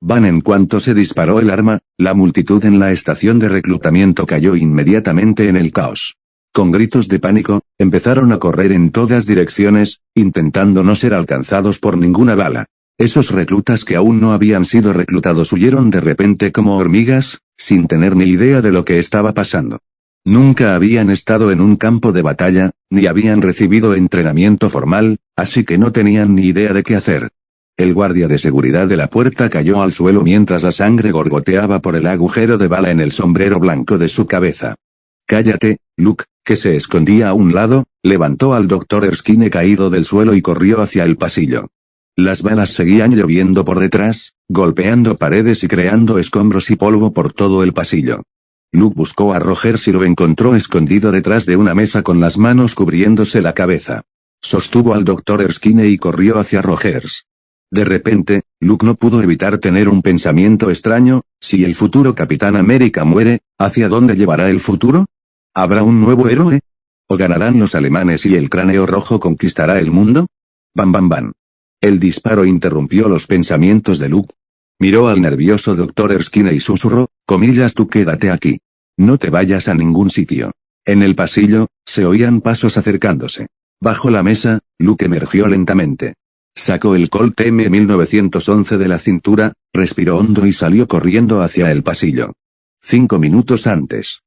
Van en cuanto se disparó el arma, la multitud en la estación de reclutamiento cayó inmediatamente en el caos. Con gritos de pánico, empezaron a correr en todas direcciones, intentando no ser alcanzados por ninguna bala. Esos reclutas que aún no habían sido reclutados huyeron de repente como hormigas, sin tener ni idea de lo que estaba pasando. Nunca habían estado en un campo de batalla, ni habían recibido entrenamiento formal, así que no tenían ni idea de qué hacer. El guardia de seguridad de la puerta cayó al suelo mientras la sangre gorgoteaba por el agujero de bala en el sombrero blanco de su cabeza. Cállate, Luke, que se escondía a un lado, levantó al Dr. Erskine caído del suelo y corrió hacia el pasillo. Las balas seguían lloviendo por detrás, golpeando paredes y creando escombros y polvo por todo el pasillo. Luke buscó a Rogers y lo encontró escondido detrás de una mesa con las manos cubriéndose la cabeza. Sostuvo al Dr. Erskine y corrió hacia Rogers. De repente, Luke no pudo evitar tener un pensamiento extraño: si el futuro Capitán América muere, ¿hacia dónde llevará el futuro? ¿Habrá un nuevo héroe? ¿O ganarán los alemanes y el cráneo rojo conquistará el mundo? Bam bam bam. El disparo interrumpió los pensamientos de Luke. Miró al nervioso Dr. Erskine y susurró: comillas, tú quédate aquí. No te vayas a ningún sitio. En el pasillo, se oían pasos acercándose. Bajo la mesa, Luke emergió lentamente. Sacó el Colt M1911 de la cintura, respiró hondo y salió corriendo hacia el pasillo. 5 minutos antes.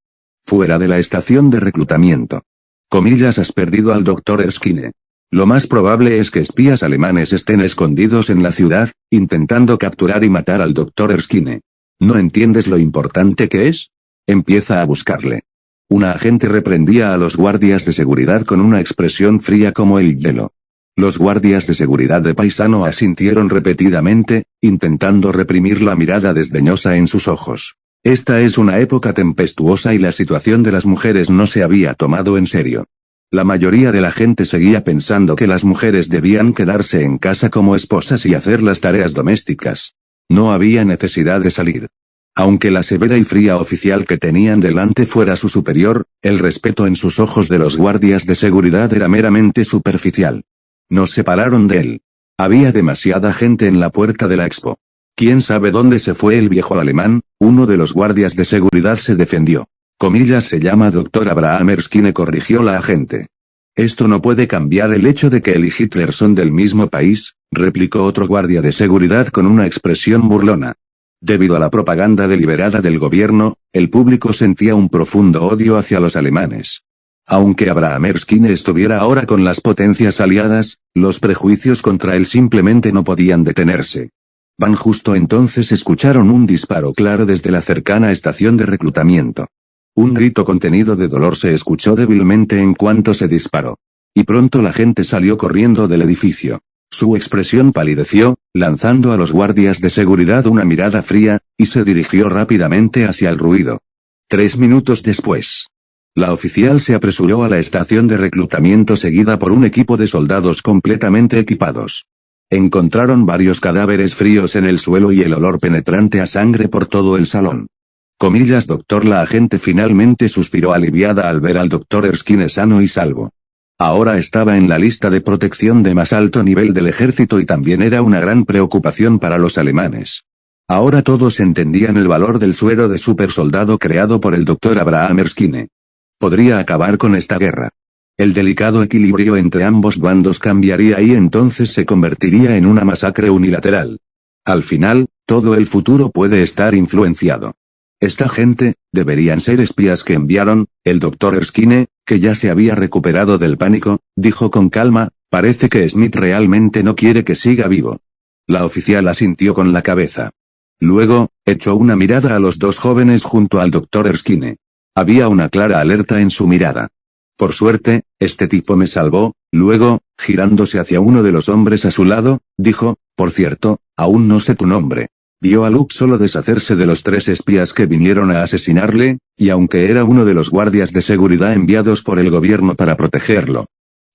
Fuera de la estación de reclutamiento. Comillas, has perdido al Dr. Erskine. Lo más probable es que espías alemanes estén escondidos en la ciudad, intentando capturar y matar al Dr. Erskine. ¿No entiendes lo importante que es? Empieza a buscarle. Una agente reprendía a los guardias de seguridad con una expresión fría como el hielo. Los guardias de seguridad de paisano asintieron repetidamente, intentando reprimir la mirada desdeñosa en sus ojos. Esta es una época tempestuosa y la situación de las mujeres no se había tomado en serio. La mayoría de la gente seguía pensando que las mujeres debían quedarse en casa como esposas y hacer las tareas domésticas. No había necesidad de salir. Aunque la severa y fría oficial que tenían delante fuera su superior, el respeto en sus ojos de los guardias de seguridad era meramente superficial. Nos separaron de él. Había demasiada gente en la puerta de la expo. ¿Quién sabe dónde se fue el viejo alemán? Uno de los guardias de seguridad se defendió. Comillas, se llama Dr. Abraham Erskine, corrigió la agente. Esto no puede cambiar el hecho de que él y Hitler son del mismo país, replicó otro guardia de seguridad con una expresión burlona. Debido a la propaganda deliberada del gobierno, el público sentía un profundo odio hacia los alemanes. Aunque Abraham Erskine estuviera ahora con las potencias aliadas, los prejuicios contra él simplemente no podían detenerse. Van justo entonces escucharon un disparo claro desde la cercana estación de reclutamiento. Un grito contenido de dolor se escuchó débilmente en cuanto se disparó. Y pronto la gente salió corriendo del edificio. Su expresión palideció, lanzando a los guardias de seguridad una mirada fría, y se dirigió rápidamente hacia el ruido. 3 minutos después. La oficial se apresuró a la estación de reclutamiento seguida por un equipo de soldados completamente equipados. Encontraron varios cadáveres fríos en el suelo y el olor penetrante a sangre por todo el salón. Comillas, doctor. La agente finalmente suspiró aliviada al ver al doctor Erskine sano y salvo. Ahora estaba en la lista de protección de más alto nivel del ejército y también era una gran preocupación para los alemanes. Ahora todos entendían el valor del suero de supersoldado creado por el doctor Abraham Erskine. Podría acabar con esta guerra. El delicado equilibrio entre ambos bandos cambiaría y entonces se convertiría en una masacre unilateral. Al final, todo el futuro puede estar influenciado. Esta gente, deberían ser espías que enviaron. El doctor Erskine, que ya se había recuperado del pánico, dijo con calma, parece que Smith realmente no quiere que siga vivo. La oficial asintió con la cabeza. Luego, echó una mirada a los dos jóvenes junto al doctor Erskine. Había una clara alerta en su mirada. Por suerte, este tipo me salvó. Luego, girándose hacia uno de los hombres a su lado, dijo, por cierto, aún no sé tu nombre. Vio a Luke solo deshacerse de los 3 espías que vinieron a asesinarle, y aunque era uno de los guardias de seguridad enviados por el gobierno para protegerlo.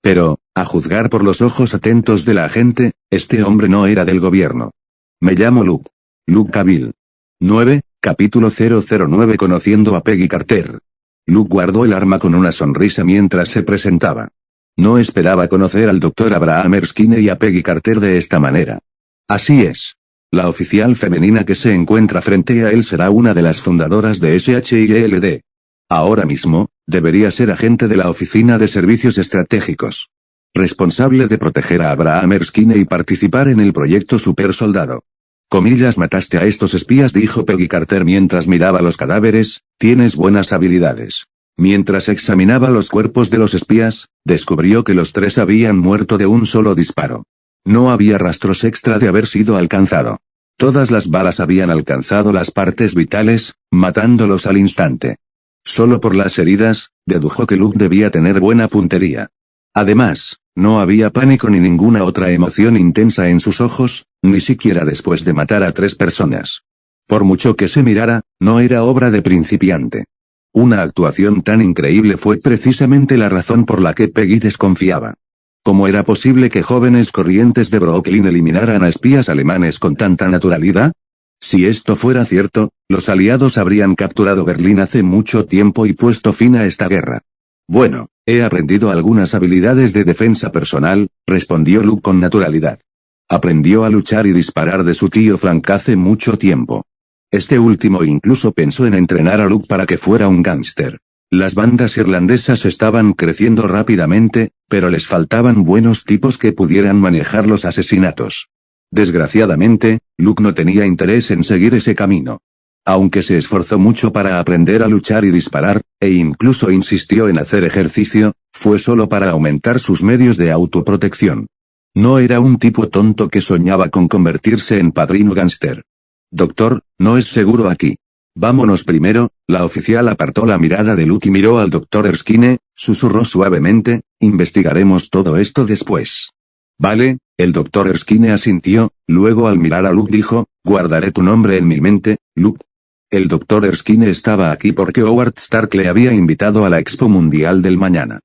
Pero, a juzgar por los ojos atentos de la agente, este hombre no era del gobierno. Me llamo Luke. Luke Cavill. 9, capítulo 009. Conociendo a Peggy Carter. Luke guardó el arma con una sonrisa mientras se presentaba. No esperaba conocer al doctor Abraham Erskine y a Peggy Carter de esta manera. Así es. La oficial femenina que se encuentra frente a él será una de las fundadoras de SHIELD. Ahora mismo, debería ser agente de la Oficina de Servicios Estratégicos. Responsable de proteger a Abraham Erskine y participar en el proyecto Super Soldado. Comillas, mataste a estos espías, dijo Peggy Carter mientras miraba los cadáveres, tienes buenas habilidades. Mientras examinaba los cuerpos de los espías, descubrió que los 3 habían muerto de un solo disparo. No había rastros extra de haber sido alcanzado. Todas las balas habían alcanzado las partes vitales, matándolos al instante. Solo por las heridas, dedujo que Luke debía tener buena puntería. Además, no había pánico ni ninguna otra emoción intensa en sus ojos, ni siquiera después de matar a 3 personas. Por mucho que se mirara, no era obra de principiante. Una actuación tan increíble fue precisamente la razón por la que Peggy desconfiaba. ¿Cómo era posible que jóvenes corrientes de Brooklyn eliminaran a espías alemanes con tanta naturalidad? Si esto fuera cierto, los aliados habrían capturado Berlín hace mucho tiempo y puesto fin a esta guerra. Bueno, he aprendido algunas habilidades de defensa personal, respondió Luke con naturalidad. Aprendió a luchar y disparar de su tío Frank hace mucho tiempo. Este último incluso pensó en entrenar a Luke para que fuera un gángster. Las bandas irlandesas estaban creciendo rápidamente, pero les faltaban buenos tipos que pudieran manejar los asesinatos. Desgraciadamente, Luke no tenía interés en seguir ese camino. Aunque se esforzó mucho para aprender a luchar y disparar, e incluso insistió en hacer ejercicio, fue solo para aumentar sus medios de autoprotección. No era un tipo tonto que soñaba con convertirse en padrino gángster. Doctor, no es seguro aquí. Vámonos primero. La oficial apartó la mirada de Luke y miró al doctor Erskine, susurró suavemente, investigaremos todo esto después. Vale, el doctor Erskine asintió, luego al mirar a Luke dijo, guardaré tu nombre en mi mente, Luke. El doctor Erskine estaba aquí porque Howard Stark le había invitado a la Expo Mundial del mañana.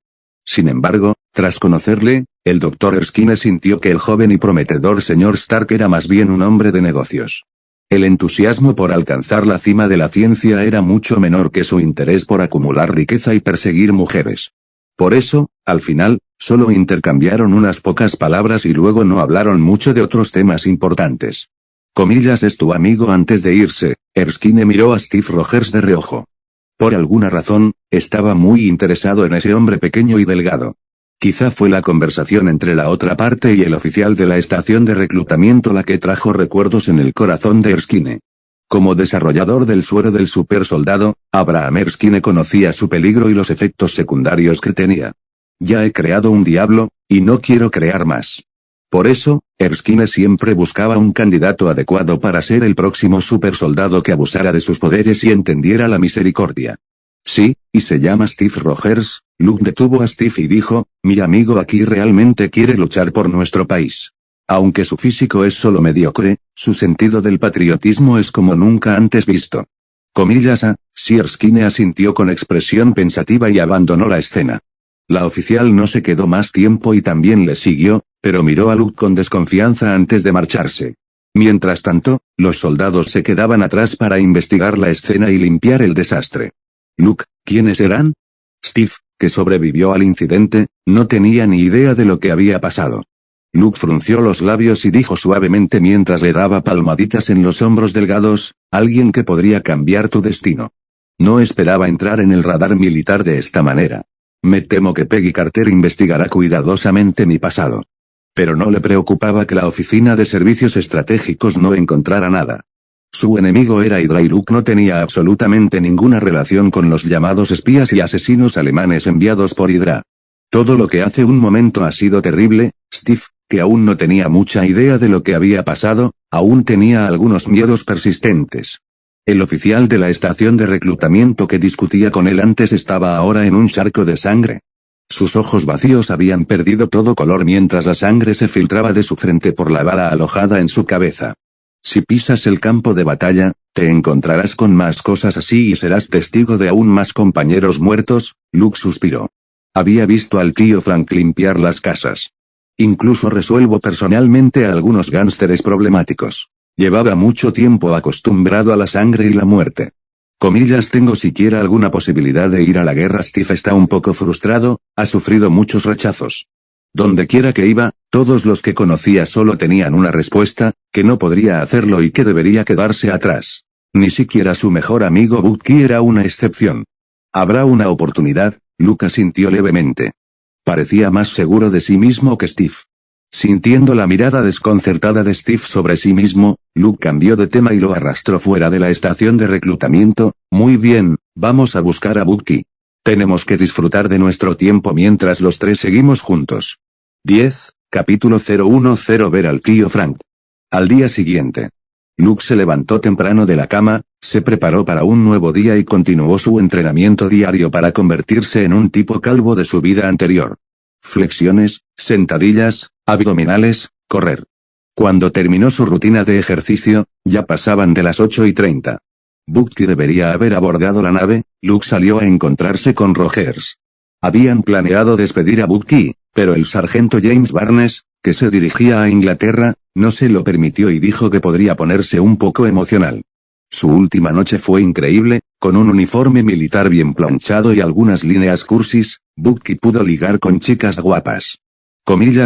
Sin embargo, tras conocerle, el doctor Erskine sintió que el joven y prometedor señor Stark era más bien un hombre de negocios. El entusiasmo por alcanzar la cima de la ciencia era mucho menor que su interés por acumular riqueza y perseguir mujeres. Por eso, al final, solo intercambiaron unas pocas palabras y luego no hablaron mucho de otros temas importantes. Comillas, es tu amigo. Antes de irse, Erskine miró a Steve Rogers de reojo. Por alguna razón, estaba muy interesado en ese hombre pequeño y delgado. Quizá fue la conversación entre la otra parte y el oficial de la estación de reclutamiento la que trajo recuerdos en el corazón de Erskine. Como desarrollador del suero del supersoldado, Abraham Erskine conocía su peligro y los efectos secundarios que tenía. Ya he creado un diablo, y no quiero crear más. Por eso, Erskine siempre buscaba un candidato adecuado para ser el próximo supersoldado que abusara de sus poderes y entendiera la misericordia. Sí, y se llama Steve Rogers. Luke detuvo a Steve y dijo, mi amigo aquí realmente quiere luchar por nuestro país. Aunque su físico es solo mediocre, su sentido del patriotismo es como nunca antes visto. Sir Skinner asintió con expresión pensativa y abandonó la escena. La oficial no se quedó más tiempo y también le siguió, pero miró a Luke con desconfianza antes de marcharse. Mientras tanto, los soldados se quedaban atrás para investigar la escena y limpiar el desastre. Luke, ¿quiénes eran? Steve, que sobrevivió al incidente, no tenía ni idea de lo que había pasado. Luke frunció los labios y dijo suavemente mientras le daba palmaditas en los hombros delgados, alguien que podría cambiar tu destino. No esperaba entrar en el radar militar de esta manera. Me temo que Peggy Carter investigará cuidadosamente mi pasado. Pero no le preocupaba que la Oficina de Servicios Estratégicos no encontrara nada. Su enemigo era Hydra y Luke no tenía absolutamente ninguna relación con los llamados espías y asesinos alemanes enviados por Hydra. Todo lo que hace un momento ha sido terrible. Steve, que aún no tenía mucha idea de lo que había pasado, aún tenía algunos miedos persistentes. El oficial de la estación de reclutamiento que discutía con él antes estaba ahora en un charco de sangre. Sus ojos vacíos habían perdido todo color mientras la sangre se filtraba de su frente por la bala alojada en su cabeza. Si pisas el campo de batalla, te encontrarás con más cosas así y serás testigo de aún más compañeros muertos, Luke suspiró. Había visto al tío Frank limpiar las casas. Incluso resuelvo personalmente a algunos gánsteres problemáticos. Llevaba mucho tiempo acostumbrado a la sangre y la muerte. Tengo siquiera alguna posibilidad de ir a la guerra. Steve está un poco frustrado, ha sufrido muchos rechazos. Donde quiera que iba, todos los que conocía solo tenían una respuesta, que no podría hacerlo y que debería quedarse atrás. Ni siquiera su mejor amigo Bucky era una excepción. Habrá una oportunidad, Luke asintió levemente. Parecía más seguro de sí mismo que Steve. Sintiendo la mirada desconcertada de Steve sobre sí mismo, Luke cambió de tema y lo arrastró fuera de la estación de reclutamiento. Muy bien, vamos a buscar a Bucky. Tenemos que disfrutar de nuestro tiempo mientras los tres seguimos juntos. 10, capítulo 010. Ver al tío Frank. Al día siguiente. Luke se levantó temprano de la cama, se preparó para un nuevo día y continuó su entrenamiento diario para convertirse en un tipo calvo de su vida anterior. Flexiones, sentadillas, abdominales, correr. Cuando terminó su rutina de ejercicio, ya pasaban de las 8:30. Bucky debería haber abordado la nave. Luke salió a encontrarse con Rogers. Habían planeado despedir a Bucky, pero el sargento James Barnes, que se dirigía a Inglaterra, no se lo permitió y dijo que podría ponerse un poco emocional. Su última noche fue increíble, con un uniforme militar bien planchado y algunas líneas cursis, Bucky pudo ligar con chicas guapas.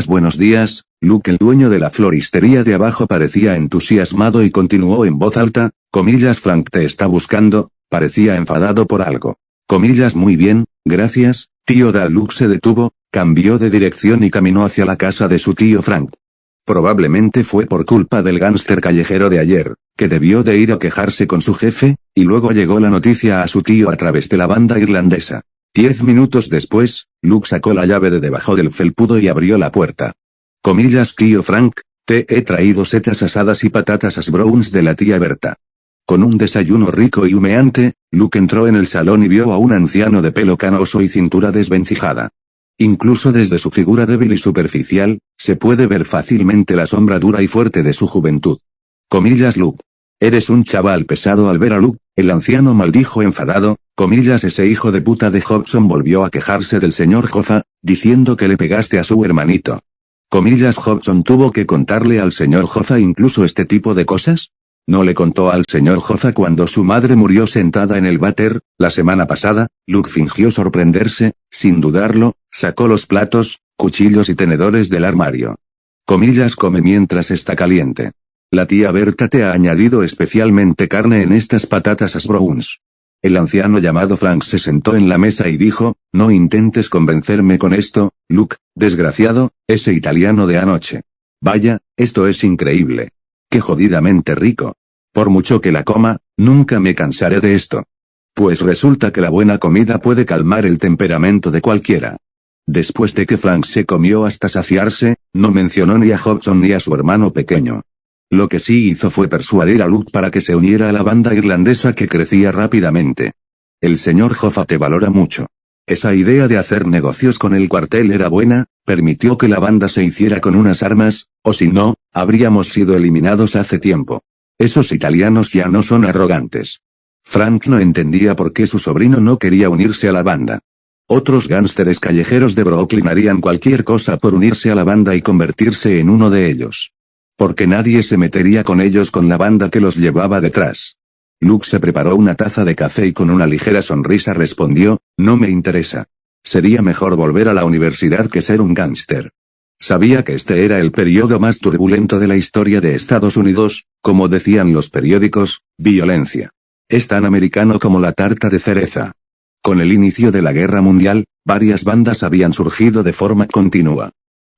Buenos días, Luke. El dueño de la floristería de abajo parecía entusiasmado y continuó en voz alta, Frank te está buscando, parecía enfadado por algo. Muy bien, gracias, tío. Luke se detuvo, cambió de dirección y caminó hacia la casa de su tío Frank. Probablemente fue por culpa del gánster callejero de ayer, que debió de ir a quejarse con su jefe, y luego llegó la noticia a su tío a través de la banda irlandesa. 10 minutos después, Luke sacó la llave de debajo del felpudo y abrió la puerta. Tío Frank, te he traído setas asadas y patatas hash browns de la tía Berta. Con un desayuno rico y humeante, Luke entró en el salón y vio a un anciano de pelo canoso y cintura desvencijada. Incluso desde su figura débil y superficial, se puede ver fácilmente la sombra dura y fuerte de su juventud. Luke. Eres un chaval pesado. Al ver a Luke, el anciano maldijo enfadado. Ese hijo de puta de Hobson volvió a quejarse del señor Hoffa, diciendo que le pegaste a su hermanito. Hobson tuvo que contarle al señor Hoffa incluso este tipo de cosas. ¿No le contó al señor Hoffa cuando su madre murió sentada en el váter, la semana pasada? Luke fingió sorprenderse, sin dudarlo, sacó los platos, cuchillos y tenedores del armario. Come mientras está caliente. La tía Berta te ha añadido especialmente carne en estas patatas hash browns. El anciano llamado Frank se sentó en la mesa y dijo, no intentes convencerme con esto, Luke, desgraciado, ese italiano de anoche. Vaya, esto es increíble. Qué jodidamente rico. Por mucho que la coma, nunca me cansaré de esto. Pues resulta que la buena comida puede calmar el temperamento de cualquiera. Después de que Frank se comió hasta saciarse, no mencionó ni a Hobson ni a su hermano pequeño. Lo que sí hizo fue persuadir a Luke para que se uniera a la banda irlandesa que crecía rápidamente. El señor Hoffa te valora mucho. Esa idea de hacer negocios con el cuartel era buena, permitió que la banda se hiciera con unas armas, o si no, habríamos sido eliminados hace tiempo. Esos italianos ya no son arrogantes. Frank no entendía por qué su sobrino no quería unirse a la banda. Otros gánsteres callejeros de Brooklyn harían cualquier cosa por unirse a la banda y convertirse en uno de ellos. Porque nadie se metería con ellos con la banda que los llevaba detrás. Luke se preparó una taza de café y con una ligera sonrisa respondió, no me interesa. Sería mejor volver a la universidad que ser un gángster. Sabía que este era el periodo más turbulento de la historia de Estados Unidos, como decían los periódicos, violencia. Es tan americano como la tarta de cereza. Con el inicio de la Guerra Mundial, varias bandas habían surgido de forma continua.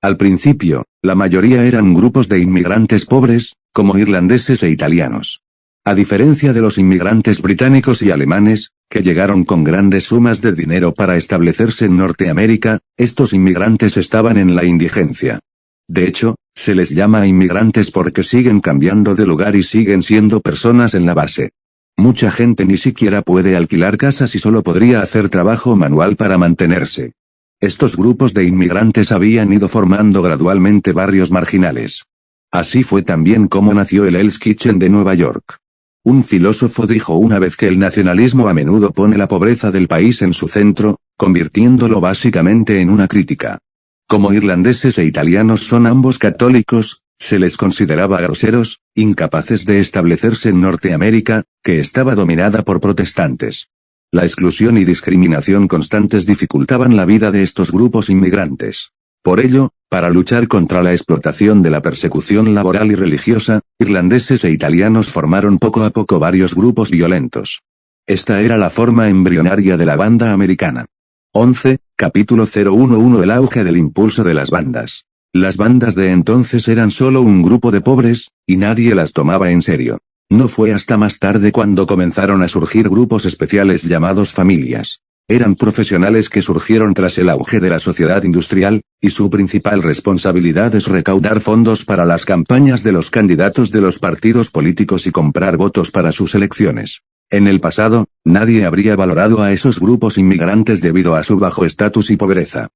Al principio, la mayoría eran grupos de inmigrantes pobres, como irlandeses e italianos. A diferencia de los inmigrantes británicos y alemanes, que llegaron con grandes sumas de dinero para establecerse en Norteamérica, estos inmigrantes estaban en la indigencia. De hecho, se les llama inmigrantes porque siguen cambiando de lugar y siguen siendo personas en la base. Mucha gente ni siquiera puede alquilar casas y solo podría hacer trabajo manual para mantenerse. Estos grupos de inmigrantes habían ido formando gradualmente barrios marginales. Así fue también como nació el Hell's Kitchen de Nueva York. Un filósofo dijo una vez que el nacionalismo a menudo pone la pobreza del país en su centro, convirtiéndolo básicamente en una crítica. Como irlandeses e italianos son ambos católicos, se les consideraba groseros, incapaces de establecerse en Norteamérica, que estaba dominada por protestantes. La exclusión y discriminación constantes dificultaban la vida de estos grupos inmigrantes. Por ello, para luchar contra la explotación de la persecución laboral y religiosa, irlandeses e italianos formaron poco a poco varios grupos violentos. Esta era la forma embrionaria de la banda americana. 11, capítulo 011 El auge del impulso de las bandas. Las bandas de entonces eran solo un grupo de pobres, y nadie las tomaba en serio. No fue hasta más tarde cuando comenzaron a surgir grupos especiales llamados familias. Eran profesionales que surgieron tras el auge de la sociedad industrial, y su principal responsabilidad es recaudar fondos para las campañas de los candidatos de los partidos políticos y comprar votos para sus elecciones. En el pasado, nadie habría valorado a esos grupos inmigrantes debido a su bajo estatus y pobreza.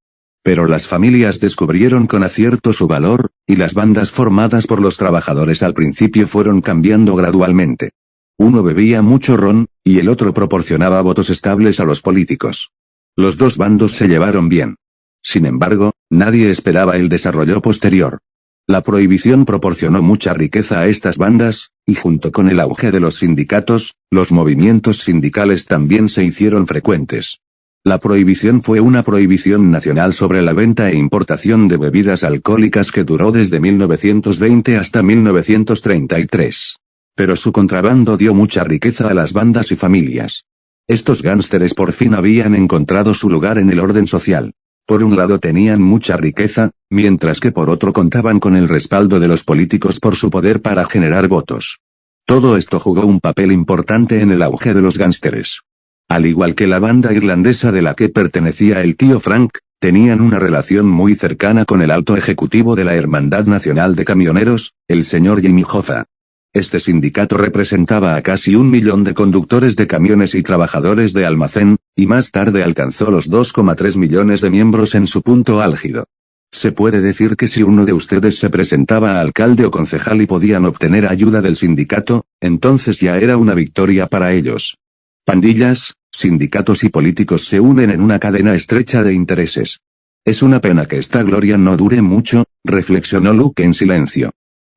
Pero las familias descubrieron con acierto su valor, y las bandas formadas por los trabajadores al principio fueron cambiando gradualmente. Uno bebía mucho ron, y el otro proporcionaba votos estables a los políticos. Los dos bandos se llevaron bien. Sin embargo, nadie esperaba el desarrollo posterior. La prohibición proporcionó mucha riqueza a estas bandas, y junto con el auge de los sindicatos, los movimientos sindicales también se hicieron frecuentes. La prohibición fue una prohibición nacional sobre la venta e importación de bebidas alcohólicas que duró desde 1920 hasta 1933. Pero su contrabando dio mucha riqueza a las bandas y familias. Estos gánsteres por fin habían encontrado su lugar en el orden social. Por un lado tenían mucha riqueza, mientras que por otro contaban con el respaldo de los políticos por su poder para generar votos. Todo esto jugó un papel importante en el auge de los gánsteres. Al igual que la banda irlandesa de la que pertenecía el tío Frank, tenían una relación muy cercana con el alto ejecutivo de la Hermandad Nacional de Camioneros, el señor Jimmy Hoffa. Este sindicato representaba a casi 1 millón de conductores de camiones y trabajadores de almacén, y más tarde alcanzó los 2,3 millones de miembros en su punto álgido. Se puede decir que si uno de ustedes se presentaba a alcalde o concejal y podían obtener ayuda del sindicato, entonces ya era una victoria para ellos. Pandillas, sindicatos y políticos se unen en una cadena estrecha de intereses. Es una pena que esta gloria no dure mucho, reflexionó Luke en silencio.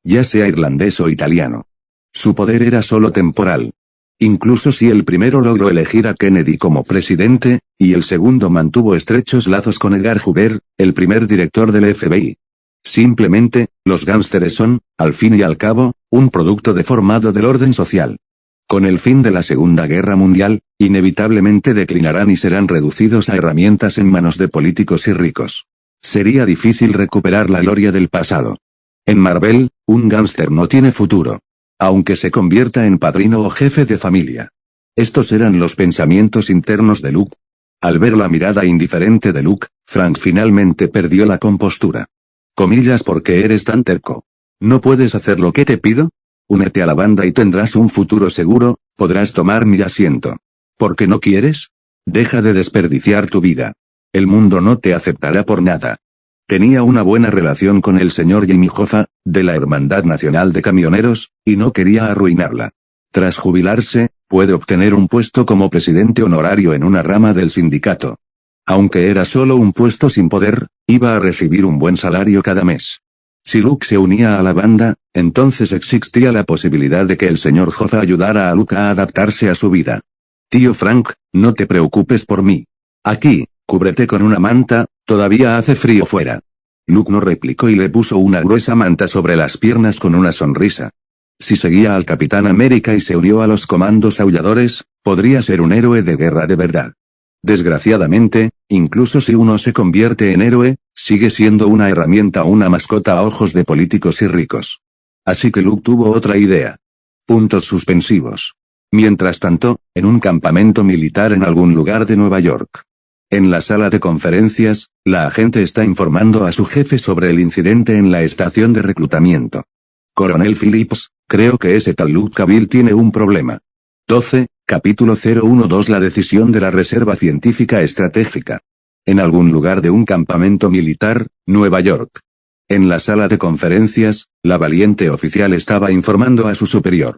Ya sea irlandés o italiano. Su poder era solo temporal. Incluso si el primero logró elegir a Kennedy como presidente, y el segundo mantuvo estrechos lazos con Edgar Hoover, el primer director del FBI. Simplemente, los gánsteres son, al fin y al cabo, un producto deformado del orden social. Con el fin de la Segunda Guerra Mundial, inevitablemente declinarán y serán reducidos a herramientas en manos de políticos y ricos. Sería difícil recuperar la gloria del pasado. En Marvel, un gánster no tiene futuro. Aunque se convierta en padrino o jefe de familia. Estos eran los pensamientos internos de Luke. Al ver la mirada indiferente de Luke, Frank finalmente perdió la compostura. Comillas, ¿porque eres tan terco? ¿No puedes hacer lo que te pido? Únete a la banda y tendrás un futuro seguro, podrás tomar mi asiento. ¿Por qué no quieres? Deja de desperdiciar tu vida. El mundo no te aceptará por nada. Tenía una buena relación con el señor Jimmy Hoffa, de la Hermandad Nacional de Camioneros, y no quería arruinarla. Tras jubilarse, Puede obtener un puesto como presidente honorario en una rama del sindicato. Aunque era solo un puesto sin poder, iba a recibir un buen salario cada mes. Si Luke se unía a la banda, entonces existía la posibilidad de que el señor Joffa ayudara a Luke a adaptarse a su vida. Tío Frank, no te preocupes por mí. Aquí, cúbrete con una manta, todavía hace frío fuera. Luke no replicó y le puso una gruesa manta sobre las piernas con una sonrisa. Si seguía al Capitán América y se unió a los comandos aulladores, podría ser un héroe de guerra de verdad. Desgraciadamente, incluso si uno se convierte en héroe, sigue siendo una herramienta o una mascota a ojos de políticos y ricos. Así que Luke tuvo otra idea. Puntos suspensivos. Mientras tanto, en un campamento militar en algún lugar de Nueva York. En la sala de conferencias, la agente está informando a su jefe sobre el incidente en la estación de reclutamiento. Coronel Phillips, creo que ese tal Luke Cavill tiene un problema. 12, capítulo 012. La decisión de la Reserva Científica Estratégica. En algún lugar de un campamento militar, Nueva York. En la sala de conferencias, la valiente oficial estaba informando a su superior.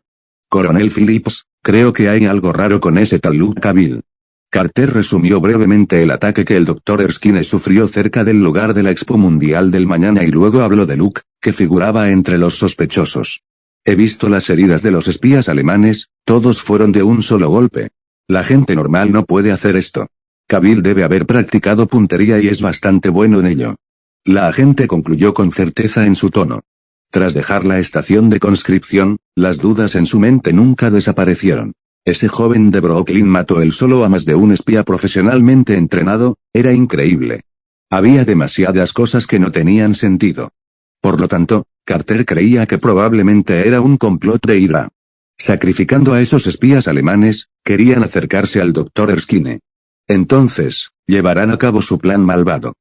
Coronel Phillips, creo que hay algo raro con ese tal Luke Cavill. Carter resumió brevemente el ataque que el Dr. Erskine sufrió cerca del lugar de la Expo Mundial del mañana y luego habló de Luke, que figuraba entre los sospechosos. He visto las heridas de los espías alemanes, todos fueron de un solo golpe. La gente normal no puede hacer esto. Cavill debe haber practicado puntería y es bastante bueno en ello. La agente concluyó con certeza en su tono. Tras dejar la estación de conscripción, las dudas en su mente nunca desaparecieron. Ese joven de Brooklyn mató él solo a más de un espía profesionalmente entrenado, era increíble. Había demasiadas cosas que no tenían sentido. Por lo tanto, Carter creía que probablemente era un complot de Hydra. Sacrificando a esos espías alemanes, querían acercarse al Dr. Erskine. Entonces, llevarán a cabo su plan malvado.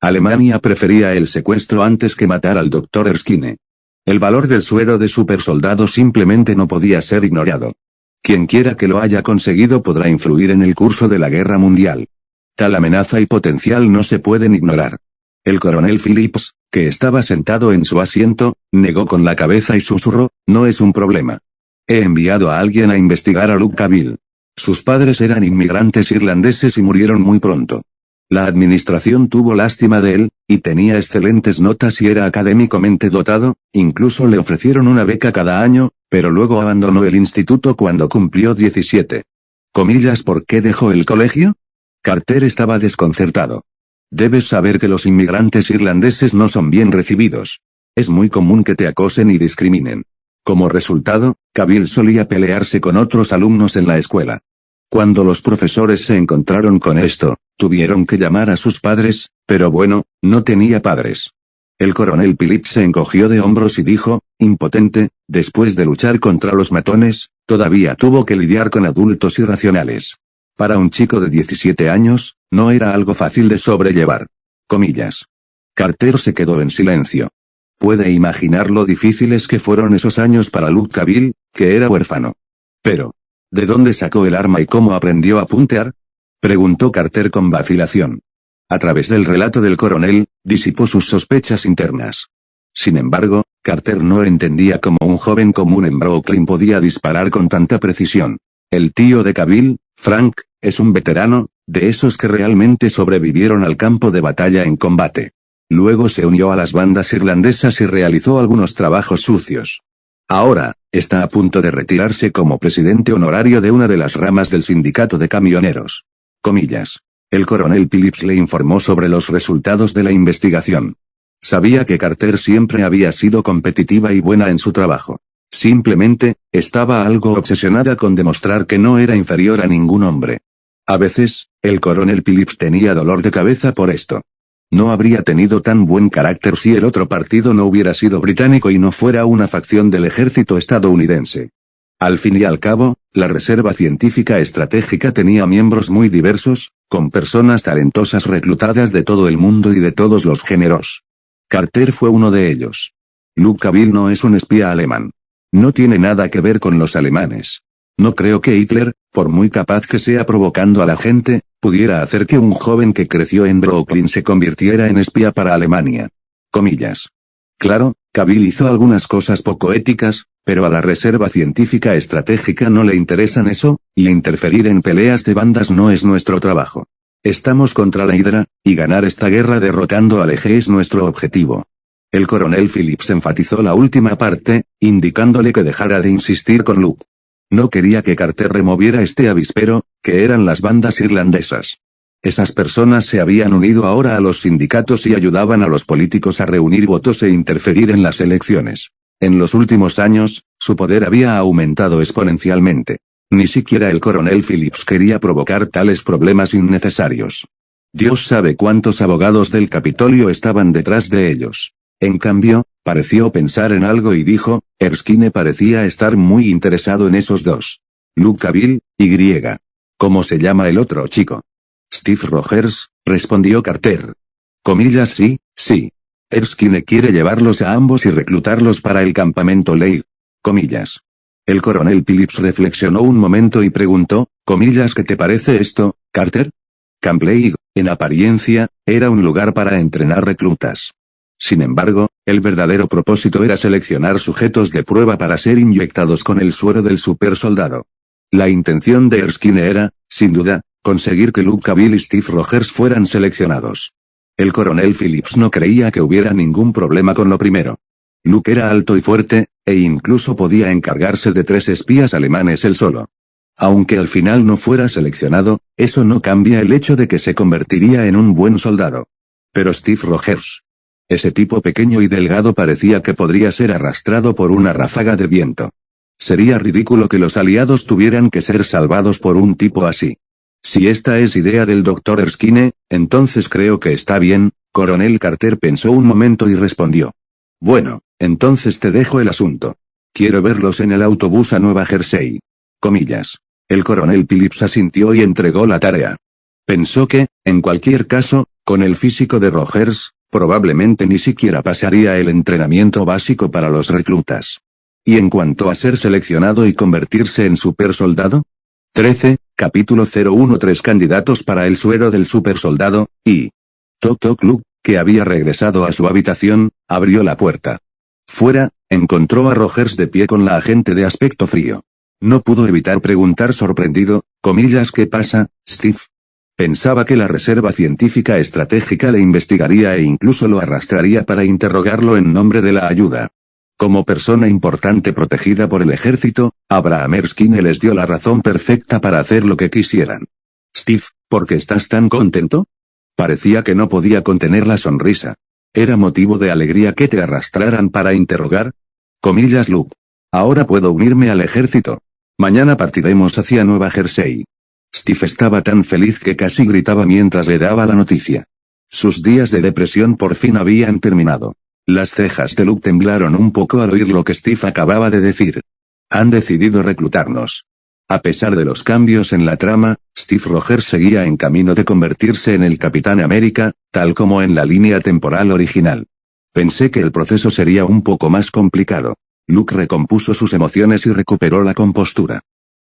Alemania prefería el secuestro antes que matar al Dr. Erskine. El valor del suero de supersoldado simplemente no podía ser ignorado. Quienquiera que lo haya conseguido podrá influir en el curso de la guerra mundial. Tal amenaza y potencial no se pueden ignorar. El coronel Phillips, que estaba sentado en su asiento, negó con la cabeza y susurró, no es un problema. He enviado a alguien a investigar a Luke Cavill. Sus padres eran inmigrantes irlandeses y murieron muy pronto. La administración tuvo lástima de él, y tenía excelentes notas y era académicamente dotado, incluso le ofrecieron una beca cada año, pero luego abandonó el instituto cuando cumplió 17. Comillas, ¿por qué dejó el colegio? Carter estaba desconcertado. Debes saber que los inmigrantes irlandeses no son bien recibidos. Es muy común que te acosen y discriminen. Como resultado, Cavill solía pelearse con otros alumnos en la escuela. Cuando los profesores se encontraron con esto, tuvieron que llamar a sus padres, pero bueno, no tenía padres. El coronel Phillips se encogió de hombros y dijo, impotente, después de luchar contra los matones, todavía tuvo que lidiar con adultos irracionales. Para un chico de 17 años, no era algo fácil de sobrellevar. Comillas. Carter se quedó en silencio. Puede imaginar lo difíciles que fueron esos años para Luke Cavill, que era huérfano. Pero, ¿de dónde sacó el arma y cómo aprendió a puntear? Preguntó Carter con vacilación. A través del relato del coronel, disipó sus sospechas internas. Sin embargo, Carter no entendía cómo un joven común en Brooklyn podía disparar con tanta precisión. El tío de Cavill, Frank, es un veterano, de esos que realmente sobrevivieron al campo de batalla en combate. Luego se unió a las bandas irlandesas y realizó algunos trabajos sucios. Ahora, está a punto de retirarse como presidente honorario de una de las ramas del sindicato de camioneros. Comillas. El coronel Phillips le informó sobre los resultados de la investigación. Sabía que Carter siempre había sido competitiva y buena en su trabajo. Simplemente, estaba algo obsesionada con demostrar que no era inferior a ningún hombre. A veces, el coronel Phillips tenía dolor de cabeza por esto. No habría tenido tan buen carácter si el otro partido no hubiera sido británico y no fuera una facción del ejército estadounidense. Al fin y al cabo, la Reserva Científica Estratégica tenía miembros muy diversos, con personas talentosas reclutadas de todo el mundo y de todos los géneros. Carter fue uno de ellos. Luke Cavill no es un espía alemán. No tiene nada que ver con los alemanes. No creo que Hitler, por muy capaz que sea provocando a la gente, pudiera hacer que un joven que creció en Brooklyn se convirtiera en espía para Alemania. Comillas. Claro, Cavill hizo algunas cosas poco éticas, Pero a la Reserva Científica Estratégica no le interesan eso, y interferir en peleas de bandas no es nuestro trabajo. Estamos contra la Hydra, y ganar esta guerra derrotando al Eje es nuestro objetivo. El coronel Phillips enfatizó la última parte, indicándole que dejara de insistir con Luke. No quería que Carter removiera este avispero, que eran las bandas irlandesas. Esas personas se habían unido ahora a los sindicatos y ayudaban a los políticos a reunir votos e interferir en las elecciones. En los últimos años, su poder había aumentado exponencialmente. Ni siquiera el coronel Phillips quería provocar tales problemas innecesarios. Dios sabe cuántos abogados del Capitolio estaban detrás de ellos. En cambio, pareció pensar en algo y dijo, Erskine parecía estar muy interesado en esos dos. Luke Cavil, y. ¿Cómo se llama el otro chico? Steve Rogers, respondió Carter. Comillas sí. Erskine quiere llevarlos a ambos y reclutarlos para el campamento Leigh. Comillas. El coronel Phillips reflexionó un momento y preguntó, comillas, ¿qué te parece esto, Carter? Camp Leigh, en apariencia, era un lugar para entrenar reclutas. Sin embargo, el verdadero propósito era seleccionar sujetos de prueba para ser inyectados con el suero del supersoldado. La intención de Erskine era, sin duda, conseguir que Luke Cavil y Steve Rogers fueran seleccionados. El coronel Phillips no creía que hubiera ningún problema con lo primero. Luke era alto y fuerte, e incluso podía encargarse de 3 espías alemanes él solo. Aunque al final no fuera seleccionado, eso no cambia el hecho de que se convertiría en un buen soldado. Pero Steve Rogers. Ese tipo pequeño y delgado parecía que podría ser arrastrado por una ráfaga de viento. Sería ridículo que los aliados tuvieran que ser salvados por un tipo así. Si esta es idea del Dr. Erskine, entonces creo que está bien, coronel Carter pensó un momento y respondió. Bueno, entonces te dejo el asunto. Quiero verlos en el autobús a Nueva Jersey. Comillas. El coronel Phillips asintió y entregó la tarea. Pensó que, en cualquier caso, con el físico de Rogers, probablemente ni siquiera pasaría el entrenamiento básico para los reclutas. ¿Y en cuanto a ser seleccionado y convertirse en supersoldado? 13, capítulo 013 candidatos para el suero del supersoldado, y... Toc Luke, que había regresado a su habitación, abrió la puerta. Fuera, encontró a Rogers de pie con la agente de aspecto frío. No pudo evitar preguntar sorprendido, comillas, ¿qué pasa, Steve? Pensaba que la Reserva Científica Estratégica le investigaría e incluso lo arrastraría para interrogarlo en nombre de la ayuda. Como persona importante protegida por el ejército, Abraham Erskine les dio la razón perfecta para hacer lo que quisieran. Steve, ¿por qué estás tan contento? Parecía que no podía contener la sonrisa. ¿Era motivo de alegría que te arrastraran para interrogar? Comillas, Luke. Ahora puedo unirme al ejército. Mañana partiremos hacia Nueva Jersey. Steve estaba tan feliz que casi gritaba mientras le daba la noticia. Sus días de depresión por fin habían terminado. Las cejas de Luke temblaron un poco al oír lo que Steve acababa de decir. Han decidido reclutarnos. A pesar de los cambios en la trama, Steve Rogers seguía en camino de convertirse en el Capitán América, tal como en la línea temporal original. Pensé que el proceso sería un poco más complicado. Luke recompuso sus emociones y recuperó la compostura.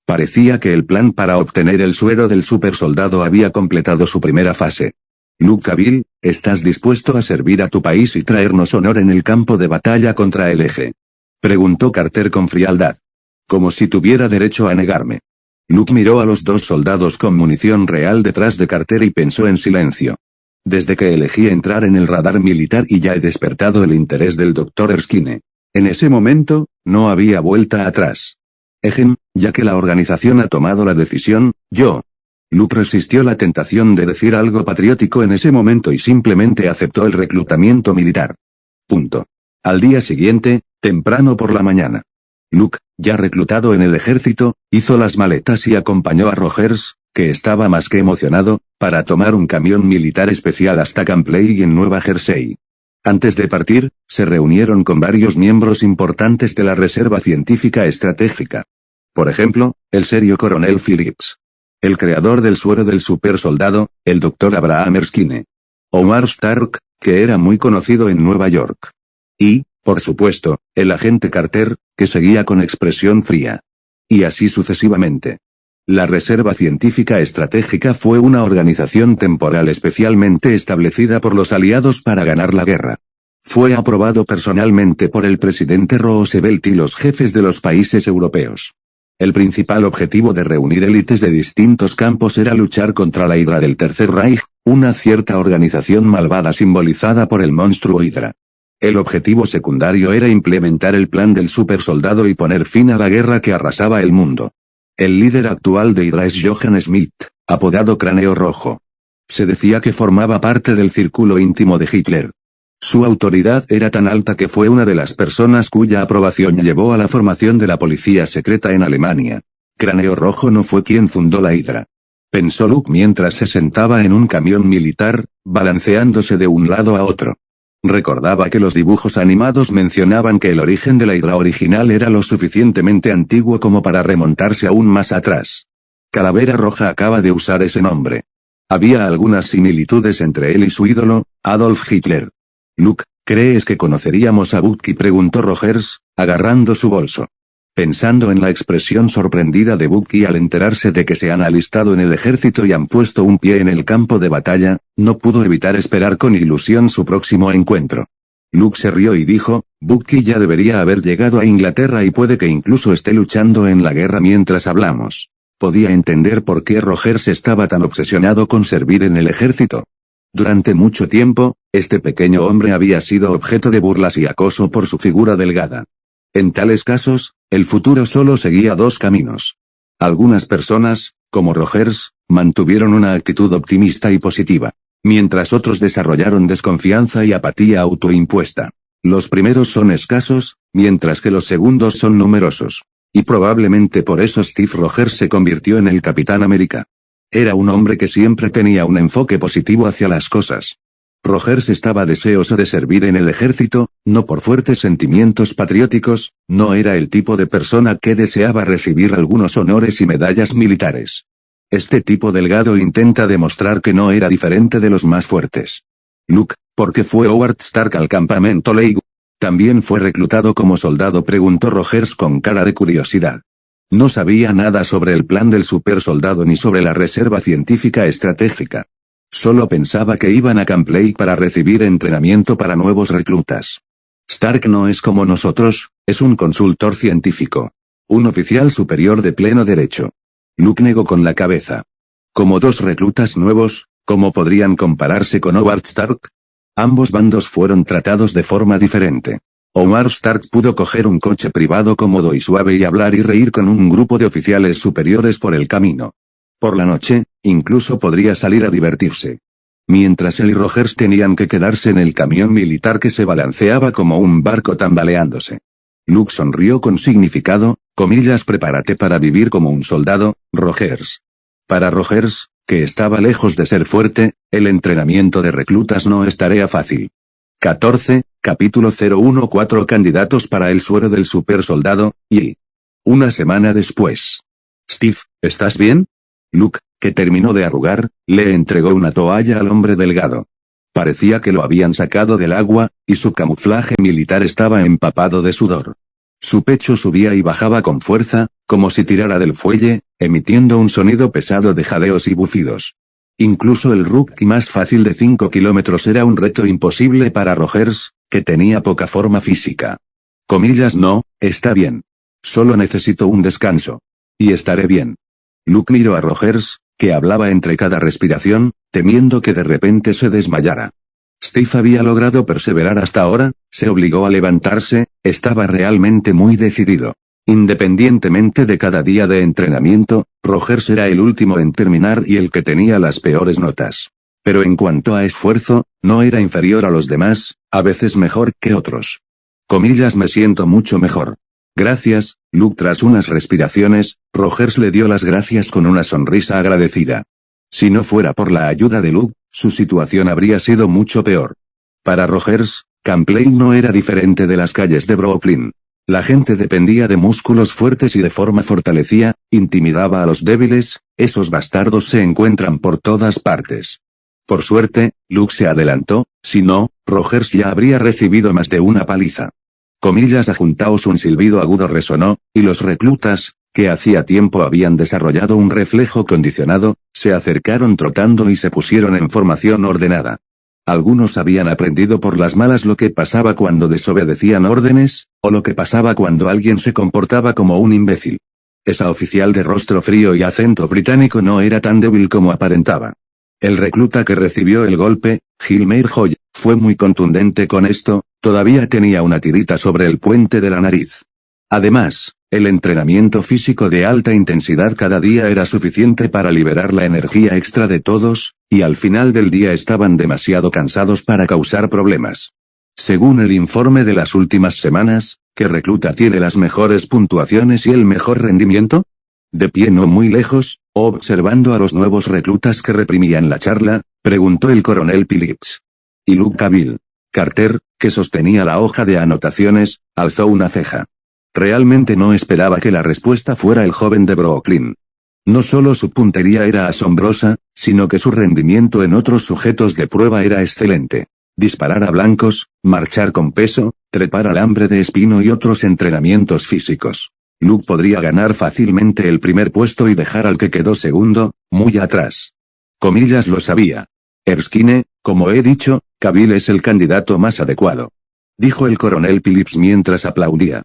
Parecía que el plan para obtener el suero del supersoldado había completado su primera fase. Luke Cavil, ¿estás dispuesto a servir a tu país y traernos honor en el campo de batalla contra el Eje? Preguntó Carter con frialdad. Como si tuviera derecho a negarme. Luke miró a los 2 soldados con munición real detrás de Carter y pensó en silencio. Desde que elegí entrar en el radar militar y ya he despertado el interés del Dr. Erskine. En ese momento, no había vuelta atrás. Ya que la organización ha tomado la decisión, yo. Luke resistió la tentación de decir algo patriótico en ese momento y simplemente aceptó el reclutamiento militar. Punto. Al día siguiente, temprano por la mañana. Luke, ya reclutado en el ejército, hizo las maletas y acompañó a Rogers, que estaba más que emocionado, para tomar un camión militar especial hasta Camp Leigh en Nueva Jersey. Antes de partir, se reunieron con varios miembros importantes de la Reserva Científica Estratégica. Por ejemplo, el serio coronel Phillips. El creador del suero del supersoldado, el Dr. Abraham Erskine. Omar Stark, que era muy conocido en Nueva York. Y, por supuesto, el agente Carter, que seguía con expresión fría. Y así sucesivamente. La Reserva Científica Estratégica fue una organización temporal especialmente establecida por los aliados para ganar la guerra. Fue aprobado personalmente por el presidente Roosevelt y los jefes de los países europeos. El principal objetivo de reunir élites de distintos campos era luchar contra la Hydra del Tercer Reich, una cierta organización malvada simbolizada por el monstruo Hydra. El objetivo secundario era implementar el plan del supersoldado y poner fin a la guerra que arrasaba el mundo. El líder actual de Hydra es Johann Schmidt, apodado Cráneo Rojo. Se decía que formaba parte del círculo íntimo de Hitler. Su autoridad era tan alta que fue una de las personas cuya aprobación llevó a la formación de la policía secreta en Alemania. Cráneo Rojo no fue quien fundó la Hydra. Pensó Luke mientras se sentaba en un camión militar, balanceándose de un lado a otro. Recordaba que los dibujos animados mencionaban que el origen de la Hydra original era lo suficientemente antiguo como para remontarse aún más atrás. Calavera Roja acaba de usar ese nombre. Había algunas similitudes entre él y su ídolo, Adolf Hitler. Luke, ¿crees que conoceríamos a Bucky?, preguntó Rogers, agarrando su bolso. Pensando en la expresión sorprendida de Bucky al enterarse de que se han alistado en el ejército y han puesto un pie en el campo de batalla, no pudo evitar esperar con ilusión su próximo encuentro. Luke se rió y dijo, Bucky ya debería haber llegado a Inglaterra y puede que incluso esté luchando en la guerra mientras hablamos. Podía entender por qué Rogers estaba tan obsesionado con servir en el ejército. Durante mucho tiempo, este pequeño hombre había sido objeto de burlas y acoso por su figura delgada. En tales casos, el futuro solo seguía dos caminos. Algunas personas, como Rogers, mantuvieron una actitud optimista y positiva, mientras otros desarrollaron desconfianza y apatía autoimpuesta. Los primeros son escasos, mientras que los segundos son numerosos. Y probablemente por eso Steve Rogers se convirtió en el Capitán América. Era un hombre que siempre tenía un enfoque positivo hacia las cosas. Rogers estaba deseoso de servir en el ejército, no por fuertes sentimientos patrióticos, no era el tipo de persona que deseaba recibir algunos honores y medallas militares. Este tipo delgado intenta demostrar que no era diferente de los más fuertes. Luke, ¿por qué fue Howard Stark al campamento Leywood? ¿También fue reclutado como soldado?, preguntó Rogers con cara de curiosidad. No sabía nada sobre el plan del supersoldado ni sobre la reserva científica estratégica. Solo pensaba que iban a Camp Lake para recibir entrenamiento para nuevos reclutas. Stark no es como nosotros, es un consultor científico. Un oficial superior de pleno derecho. Luke negó con la cabeza. Como dos reclutas nuevos, ¿cómo podrían compararse con Howard Stark? Ambos bandos fueron tratados de forma diferente. Howard Stark pudo coger un coche privado cómodo y suave y hablar y reír con un grupo de oficiales superiores por el camino. Por la noche, incluso podría salir a divertirse. Mientras él y Rogers tenían que quedarse en el camión militar que se balanceaba como un barco tambaleándose. Luke sonrió con significado, comillas, prepárate para vivir como un soldado, Rogers. Para Rogers, que estaba lejos de ser fuerte, el entrenamiento de reclutas no es tarea fácil. 14, capítulo 014 Candidatos para el suero del supersoldado, y... Una semana después. Steve, ¿estás bien? Luke, que terminó de arrugar, le entregó una toalla al hombre delgado. Parecía que lo habían sacado del agua, y su camuflaje militar estaba empapado de sudor. Su pecho subía y bajaba con fuerza, como si tirara del fuelle, emitiendo un sonido pesado de jadeos y bufidos. Incluso el rookie más fácil de 5 kilómetros era un reto imposible para Rogers, que tenía poca forma física. Comillas, no, está bien. Solo necesito un descanso. Y estaré bien. Luke miró a Rogers, que hablaba entre cada respiración, temiendo que de repente se desmayara. Steve había logrado perseverar hasta ahora, se obligó a levantarse, estaba realmente muy decidido. Independientemente de cada día de entrenamiento, Rogers era el último en terminar y el que tenía las peores notas. Pero en cuanto a esfuerzo, no era inferior a los demás, a veces mejor que otros. Comillas, me siento mucho mejor. Gracias, Luke. Tras unas respiraciones, Rogers le dio las gracias con una sonrisa agradecida. Si no fuera por la ayuda de Luke, su situación habría sido mucho peor. Para Rogers, Camp Lake no era diferente de las calles de Brooklyn. La gente dependía de músculos fuertes y de forma fortalecida, intimidaba a los débiles, esos bastardos se encuentran por todas partes. Por suerte, Luke se adelantó, si no, Rogers ya habría recibido más de una paliza. Comillas, ajuntaos, un silbido agudo resonó, y los reclutas, que hacía tiempo habían desarrollado un reflejo condicionado, se acercaron trotando y se pusieron en formación ordenada. Algunos habían aprendido por las malas lo que pasaba cuando desobedecían órdenes, o lo que pasaba cuando alguien se comportaba como un imbécil. Esa oficial de rostro frío y acento británico no era tan débil como aparentaba. El recluta que recibió el golpe, Gilmer Hoy, fue muy contundente con esto, todavía tenía una tirita sobre el puente de la nariz. Además, el entrenamiento físico de alta intensidad cada día era suficiente para liberar la energía extra de todos, y al final del día estaban demasiado cansados para causar problemas. Según el informe de las últimas semanas, ¿qué recluta tiene las mejores puntuaciones y el mejor rendimiento? De pie no muy lejos, observando a los nuevos reclutas que reprimían la charla, preguntó el coronel Phillips. Y Luke Cavill. Carter, que sostenía la hoja de anotaciones, alzó una ceja. Realmente no esperaba que la respuesta fuera el joven de Brooklyn. No solo su puntería era asombrosa, sino que su rendimiento en otros sujetos de prueba era excelente. Disparar a blancos, marchar con peso, trepar alambre de espino y otros entrenamientos físicos. Luke podría ganar fácilmente el primer puesto y dejar al que quedó segundo, muy atrás. Comillas lo sabía. Erskine, como he dicho, Cavill es el candidato más adecuado. Dijo el coronel Phillips mientras aplaudía.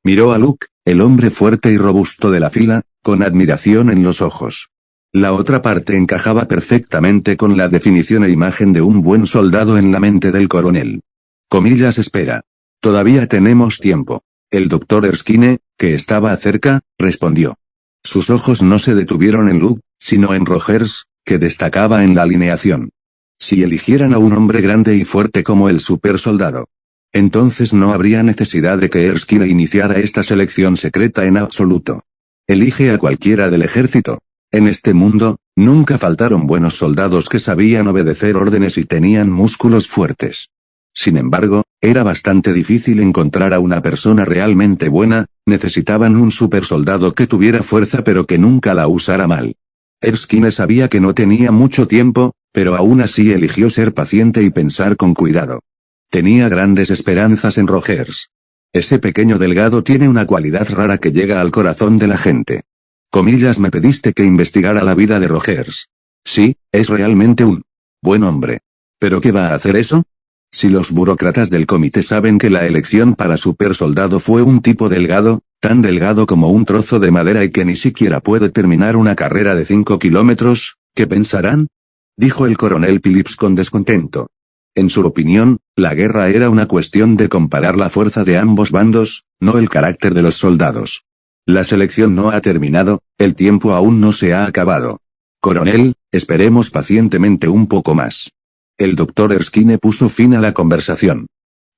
Miró a Luke, el hombre fuerte y robusto de la fila, con admiración en los ojos. La otra parte encajaba perfectamente con la definición e imagen de un buen soldado en la mente del coronel. Comillas espera. Todavía tenemos tiempo. El doctor Erskine, que estaba cerca, respondió. Sus ojos no se detuvieron en Luke, sino en Rogers, que destacaba en la alineación. Si eligieran a un hombre grande y fuerte como el supersoldado, entonces no habría necesidad de que Erskine iniciara esta selección secreta en absoluto. Elige a cualquiera del ejército. En este mundo, nunca faltaron buenos soldados que sabían obedecer órdenes y tenían músculos fuertes. Sin embargo, era bastante difícil encontrar a una persona realmente buena, necesitaban un supersoldado que tuviera fuerza pero que nunca la usara mal. Erskine sabía que no tenía mucho tiempo, pero aún así eligió ser paciente y pensar con cuidado. Tenía grandes esperanzas en Rogers. Ese pequeño delgado tiene una cualidad rara que llega al corazón de la gente. Comillas me pediste que investigara la vida de Rogers. Sí, es realmente un buen hombre. ¿Pero qué va a hacer eso? Si los burócratas del comité saben que la elección para supersoldado fue un tipo delgado, tan delgado como un trozo de madera y que ni siquiera puede terminar una carrera de 5 kilómetros, ¿qué pensarán? Dijo el coronel Phillips con descontento. En su opinión, la guerra era una cuestión de comparar la fuerza de ambos bandos, no el carácter de los soldados. La selección no ha terminado, el tiempo aún no se ha acabado. Coronel, esperemos pacientemente un poco más. El doctor Erskine puso fin a la conversación.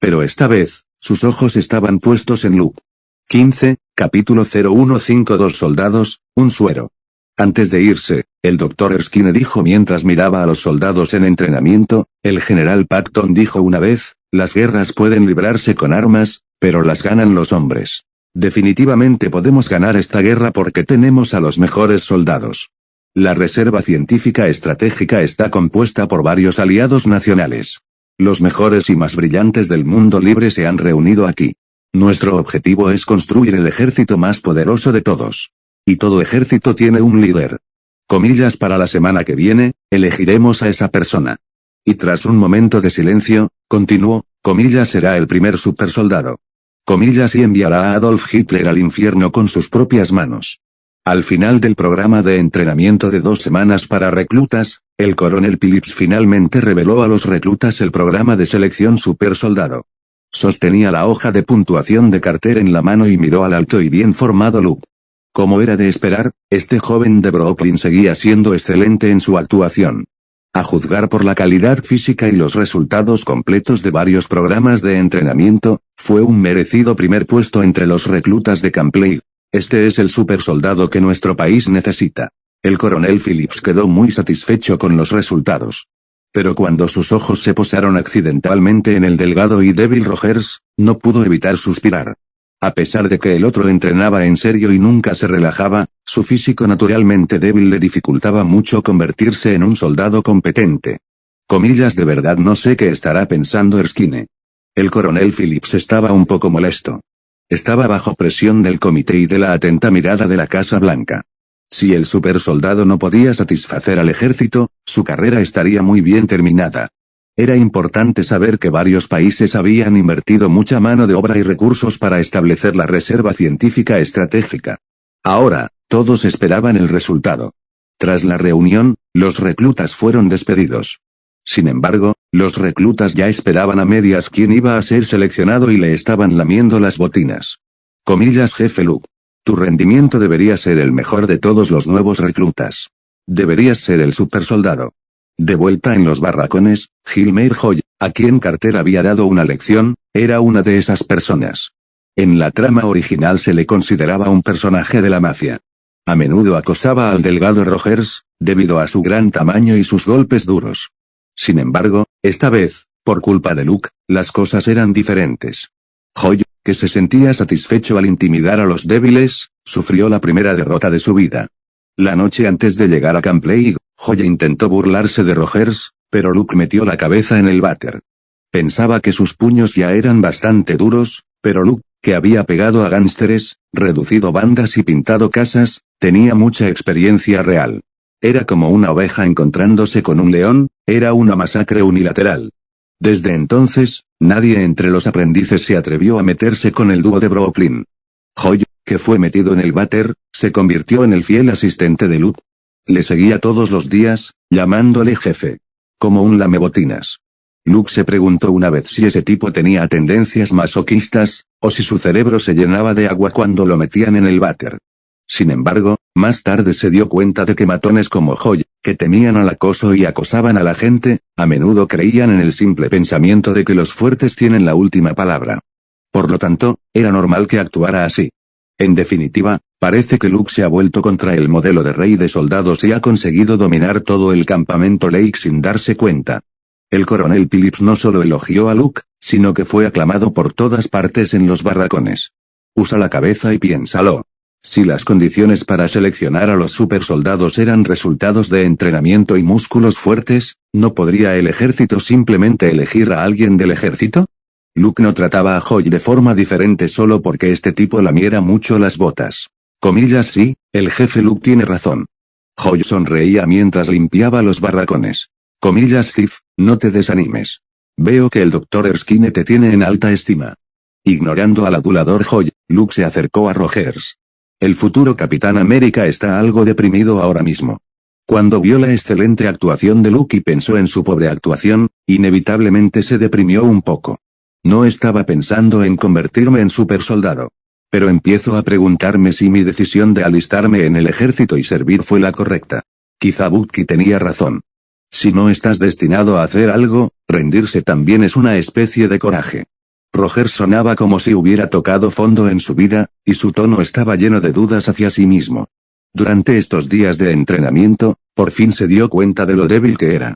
Pero esta vez, sus ojos estaban puestos en Luke. 15, capítulo 0152 soldados, un suero. Antes de irse, el doctor Erskine dijo mientras miraba a los soldados en entrenamiento, el general Patton dijo una vez, las guerras pueden librarse con armas, pero las ganan los hombres. Definitivamente podemos ganar esta guerra porque tenemos a los mejores soldados. La Reserva Científica Estratégica está compuesta por varios aliados nacionales. Los mejores y más brillantes del mundo libre se han reunido aquí. Nuestro objetivo es construir el ejército más poderoso de todos. Y todo ejército tiene un líder. Comillas para la semana que viene, elegiremos a esa persona. Y tras un momento de silencio, continuó, comillas será el primer supersoldado. Comillas y enviará a Adolf Hitler al infierno con sus propias manos. Al final del programa de entrenamiento de 2 semanas para reclutas, el coronel Phillips finalmente reveló a los reclutas el programa de selección supersoldado. Sostenía la hoja de puntuación de Carter en la mano y miró al alto y bien formado Luke. Como era de esperar, este joven de Brooklyn seguía siendo excelente en su actuación. A juzgar por la calidad física y los resultados completos de varios programas de entrenamiento, fue un merecido primer puesto entre los reclutas de Camp Leigh. Este es el supersoldado que nuestro país necesita. El coronel Phillips quedó muy satisfecho con los resultados. Pero cuando sus ojos se posaron accidentalmente en el delgado y débil Rogers, no pudo evitar suspirar. A pesar de que el otro entrenaba en serio y nunca se relajaba, su físico naturalmente débil le dificultaba mucho convertirse en un soldado competente. Comillas de verdad no sé qué estará pensando Erskine. El coronel Phillips estaba un poco molesto. Estaba bajo presión del comité y de la atenta mirada de la Casa Blanca. Si el supersoldado no podía satisfacer al ejército, su carrera estaría muy bien terminada. Era importante saber que varios países habían invertido mucha mano de obra y recursos para establecer la reserva científica estratégica. Ahora, todos esperaban el resultado. Tras la reunión, los reclutas fueron despedidos. Sin embargo, los reclutas ya esperaban a medias quién iba a ser seleccionado y le estaban lamiendo las botinas. Comillas, jefe Luke. Tu rendimiento debería ser el mejor de todos los nuevos reclutas. Deberías ser el supersoldado. De vuelta en los barracones, Gilmer Joy, a quien Carter había dado una lección, era una de esas personas. En la trama original se le consideraba un personaje de la mafia. A menudo acosaba al delgado Rogers, debido a su gran tamaño y sus golpes duros. Sin embargo, esta vez, por culpa de Luke, las cosas eran diferentes. Joy, que se sentía satisfecho al intimidar a los débiles, sufrió la primera derrota de su vida. La noche antes de llegar a Camp Leigh, Joy intentó burlarse de Rogers, pero Luke metió la cabeza en el váter. Pensaba que sus puños ya eran bastante duros, pero Luke, que había pegado a gánsteres, reducido bandas y pintado casas, tenía mucha experiencia real. Era como una oveja encontrándose con un león, era una masacre unilateral. Desde entonces, nadie entre los aprendices se atrevió a meterse con el dúo de Brooklyn. Joy, que fue metido en el váter, se convirtió en el fiel asistente de Luke. Le seguía todos los días, llamándole jefe. Como un lamebotinas. Luke se preguntó una vez si ese tipo tenía tendencias masoquistas, o si su cerebro se llenaba de agua cuando lo metían en el váter. Sin embargo, más tarde se dio cuenta de que matones como Joy, que temían al acoso y acosaban a la gente, a menudo creían en el simple pensamiento de que los fuertes tienen la última palabra. Por lo tanto, era normal que actuara así. En definitiva, parece que Luke se ha vuelto contra el modelo de rey de soldados y ha conseguido dominar todo el campamento Lake sin darse cuenta. El coronel Phillips no solo elogió a Luke, sino que fue aclamado por todas partes en los barracones. Usa la cabeza y piénsalo. Si las condiciones para seleccionar a los supersoldados eran resultados de entrenamiento y músculos fuertes, ¿no podría el ejército simplemente elegir a alguien del ejército? Luke no trataba a Joy de forma diferente solo porque este tipo lamiera mucho las botas. Comillas, sí, el jefe Luke tiene razón. Joy sonreía mientras limpiaba los barracones. Comillas, Steve, no te desanimes. Veo que el Dr. Erskine te tiene en alta estima. Ignorando al adulador Joy, Luke se acercó a Rogers. El futuro Capitán América está algo deprimido ahora mismo. Cuando vio la excelente actuación de Luke y pensó en su pobre actuación, inevitablemente se deprimió un poco. No estaba pensando en convertirme en supersoldado. Pero empiezo a preguntarme si mi decisión de alistarme en el ejército y servir fue la correcta. Quizá Bucky tenía razón. Si no estás destinado a hacer algo, rendirse también es una especie de coraje. Rogers sonaba como si hubiera tocado fondo en su vida, y su tono estaba lleno de dudas hacia sí mismo. Durante estos días de entrenamiento, por fin se dio cuenta de lo débil que era.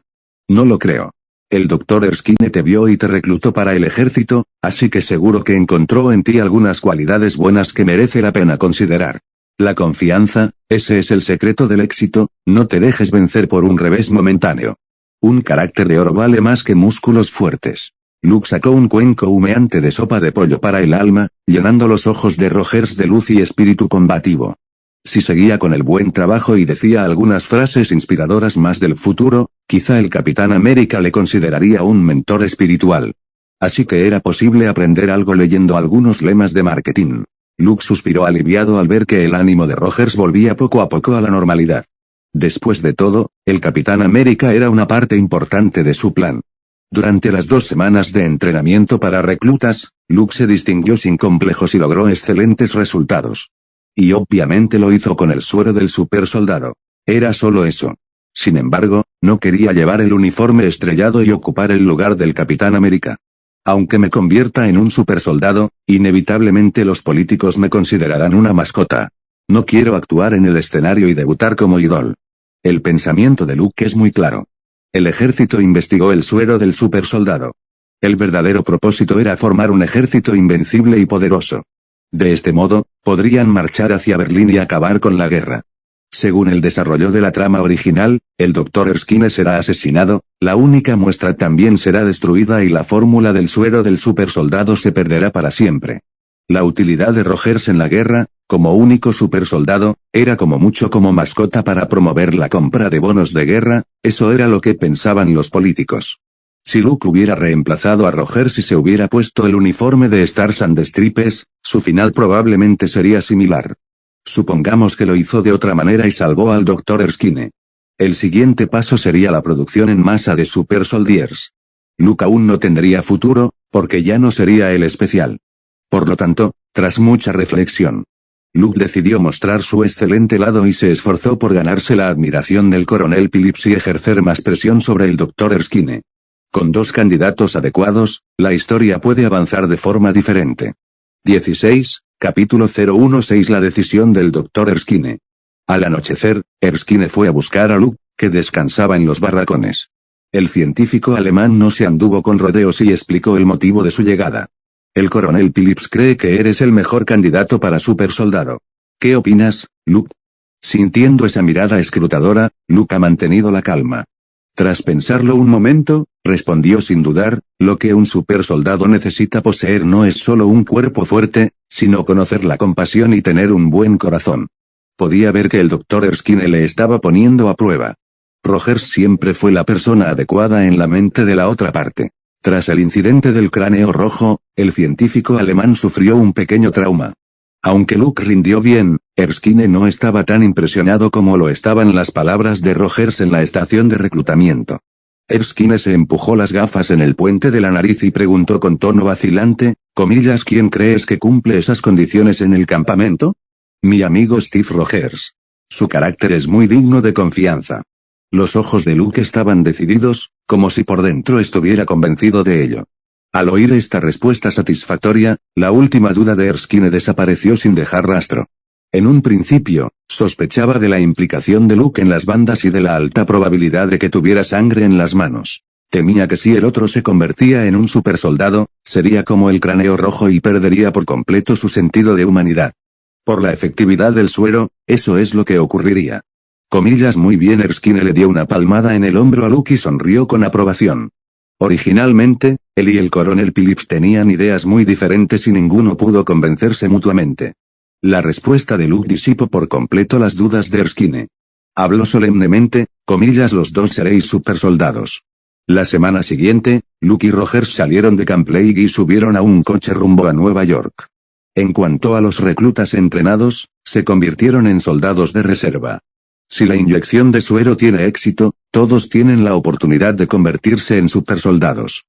No lo creo. El Dr. Erskine te vio y te reclutó para el ejército, así que seguro que encontró en ti algunas cualidades buenas que merece la pena considerar. La confianza, ese es el secreto del éxito, no te dejes vencer por un revés momentáneo. Un carácter de oro vale más que músculos fuertes. Luke sacó un cuenco humeante de sopa de pollo para el alma, llenando los ojos de Rogers de luz y espíritu combativo. Si seguía con el buen trabajo y decía algunas frases inspiradoras más del futuro, quizá el Capitán América le consideraría un mentor espiritual. Así que era posible aprender algo leyendo algunos lemas de marketing. Luke suspiró aliviado al ver que el ánimo de Rogers volvía poco a poco a la normalidad. Después de todo, el Capitán América era una parte importante de su plan. Durante las 2 semanas de entrenamiento para reclutas, Luke se distinguió sin complejos y logró excelentes resultados. Y obviamente lo hizo con el suero del supersoldado. Era solo eso. Sin embargo, no quería llevar el uniforme estrellado y ocupar el lugar del Capitán América. Aunque me convierta en un supersoldado, inevitablemente los políticos me considerarán una mascota. No quiero actuar en el escenario y debutar como idol. El pensamiento de Luke es muy claro. El ejército investigó el suero del supersoldado. El verdadero propósito era formar un ejército invencible y poderoso. De este modo, podrían marchar hacia Berlín y acabar con la guerra. Según el desarrollo de la trama original, el Dr. Erskine será asesinado, la única muestra también será destruida y la fórmula del suero del supersoldado se perderá para siempre. La utilidad de Rogers en la guerra, como único supersoldado, era como mucho como mascota para promover la compra de bonos de guerra, eso era lo que pensaban los políticos. Si Luke hubiera reemplazado a Rogers y se hubiera puesto el uniforme de Stars and Stripes, su final probablemente sería similar. Supongamos que lo hizo de otra manera y salvó al Dr. Erskine. El siguiente paso sería la producción en masa de Super Soldiers. Luke aún no tendría futuro, porque ya no sería el especial. Por lo tanto, tras mucha reflexión, Luke decidió mostrar su excelente lado y se esforzó por ganarse la admiración del coronel Phillips y ejercer más presión sobre el Dr. Erskine. Con dos candidatos adecuados, la historia puede avanzar de forma diferente. 16, capítulo 016. La decisión del Dr. Erskine. Al anochecer, Erskine fue a buscar a Luke, que descansaba en los barracones. El científico alemán no se anduvo con rodeos y explicó el motivo de su llegada. El coronel Phillips cree que eres el mejor candidato para supersoldado. ¿Qué opinas, Luke? Sintiendo esa mirada escrutadora, Luke ha mantenido la calma. Tras pensarlo un momento, respondió sin dudar, lo que un supersoldado necesita poseer no es solo un cuerpo fuerte, sino conocer la compasión y tener un buen corazón. Podía ver que el Dr. Erskine le estaba poniendo a prueba. Rogers siempre fue la persona adecuada en la mente de la otra parte. Tras el incidente del cráneo rojo, el científico alemán sufrió un pequeño trauma. Aunque Luke rindió bien, Erskine no estaba tan impresionado como lo estaban las palabras de Rogers en la estación de reclutamiento. Erskine se empujó las gafas en el puente de la nariz y preguntó con tono vacilante, ¿quién crees que cumple esas condiciones en el campamento? Mi amigo Steve Rogers. Su carácter es muy digno de confianza. Los ojos de Luke estaban decididos, como si por dentro estuviera convencido de ello. Al oír esta respuesta satisfactoria, la última duda de Erskine desapareció sin dejar rastro. En un principio, sospechaba de la implicación de Luke en las bandas y de la alta probabilidad de que tuviera sangre en las manos. Temía que si el otro se convertía en un supersoldado, sería como el cráneo rojo y perdería por completo su sentido de humanidad. Por la efectividad del suero, eso es lo que ocurriría. Muy bien. Erskine le dio una palmada en el hombro a Luke y sonrió con aprobación. Originalmente, él y el coronel Phillips tenían ideas muy diferentes y ninguno pudo convencerse mutuamente. La respuesta de Luke disipó por completo las dudas de Erskine. Habló solemnemente, los dos seréis supersoldados. La semana siguiente, Luke y Rogers salieron de Camp Leigh y subieron a un coche rumbo a Nueva York. En cuanto a los reclutas entrenados, se convirtieron en soldados de reserva. Si la inyección de suero tiene éxito, todos tienen la oportunidad de convertirse en supersoldados.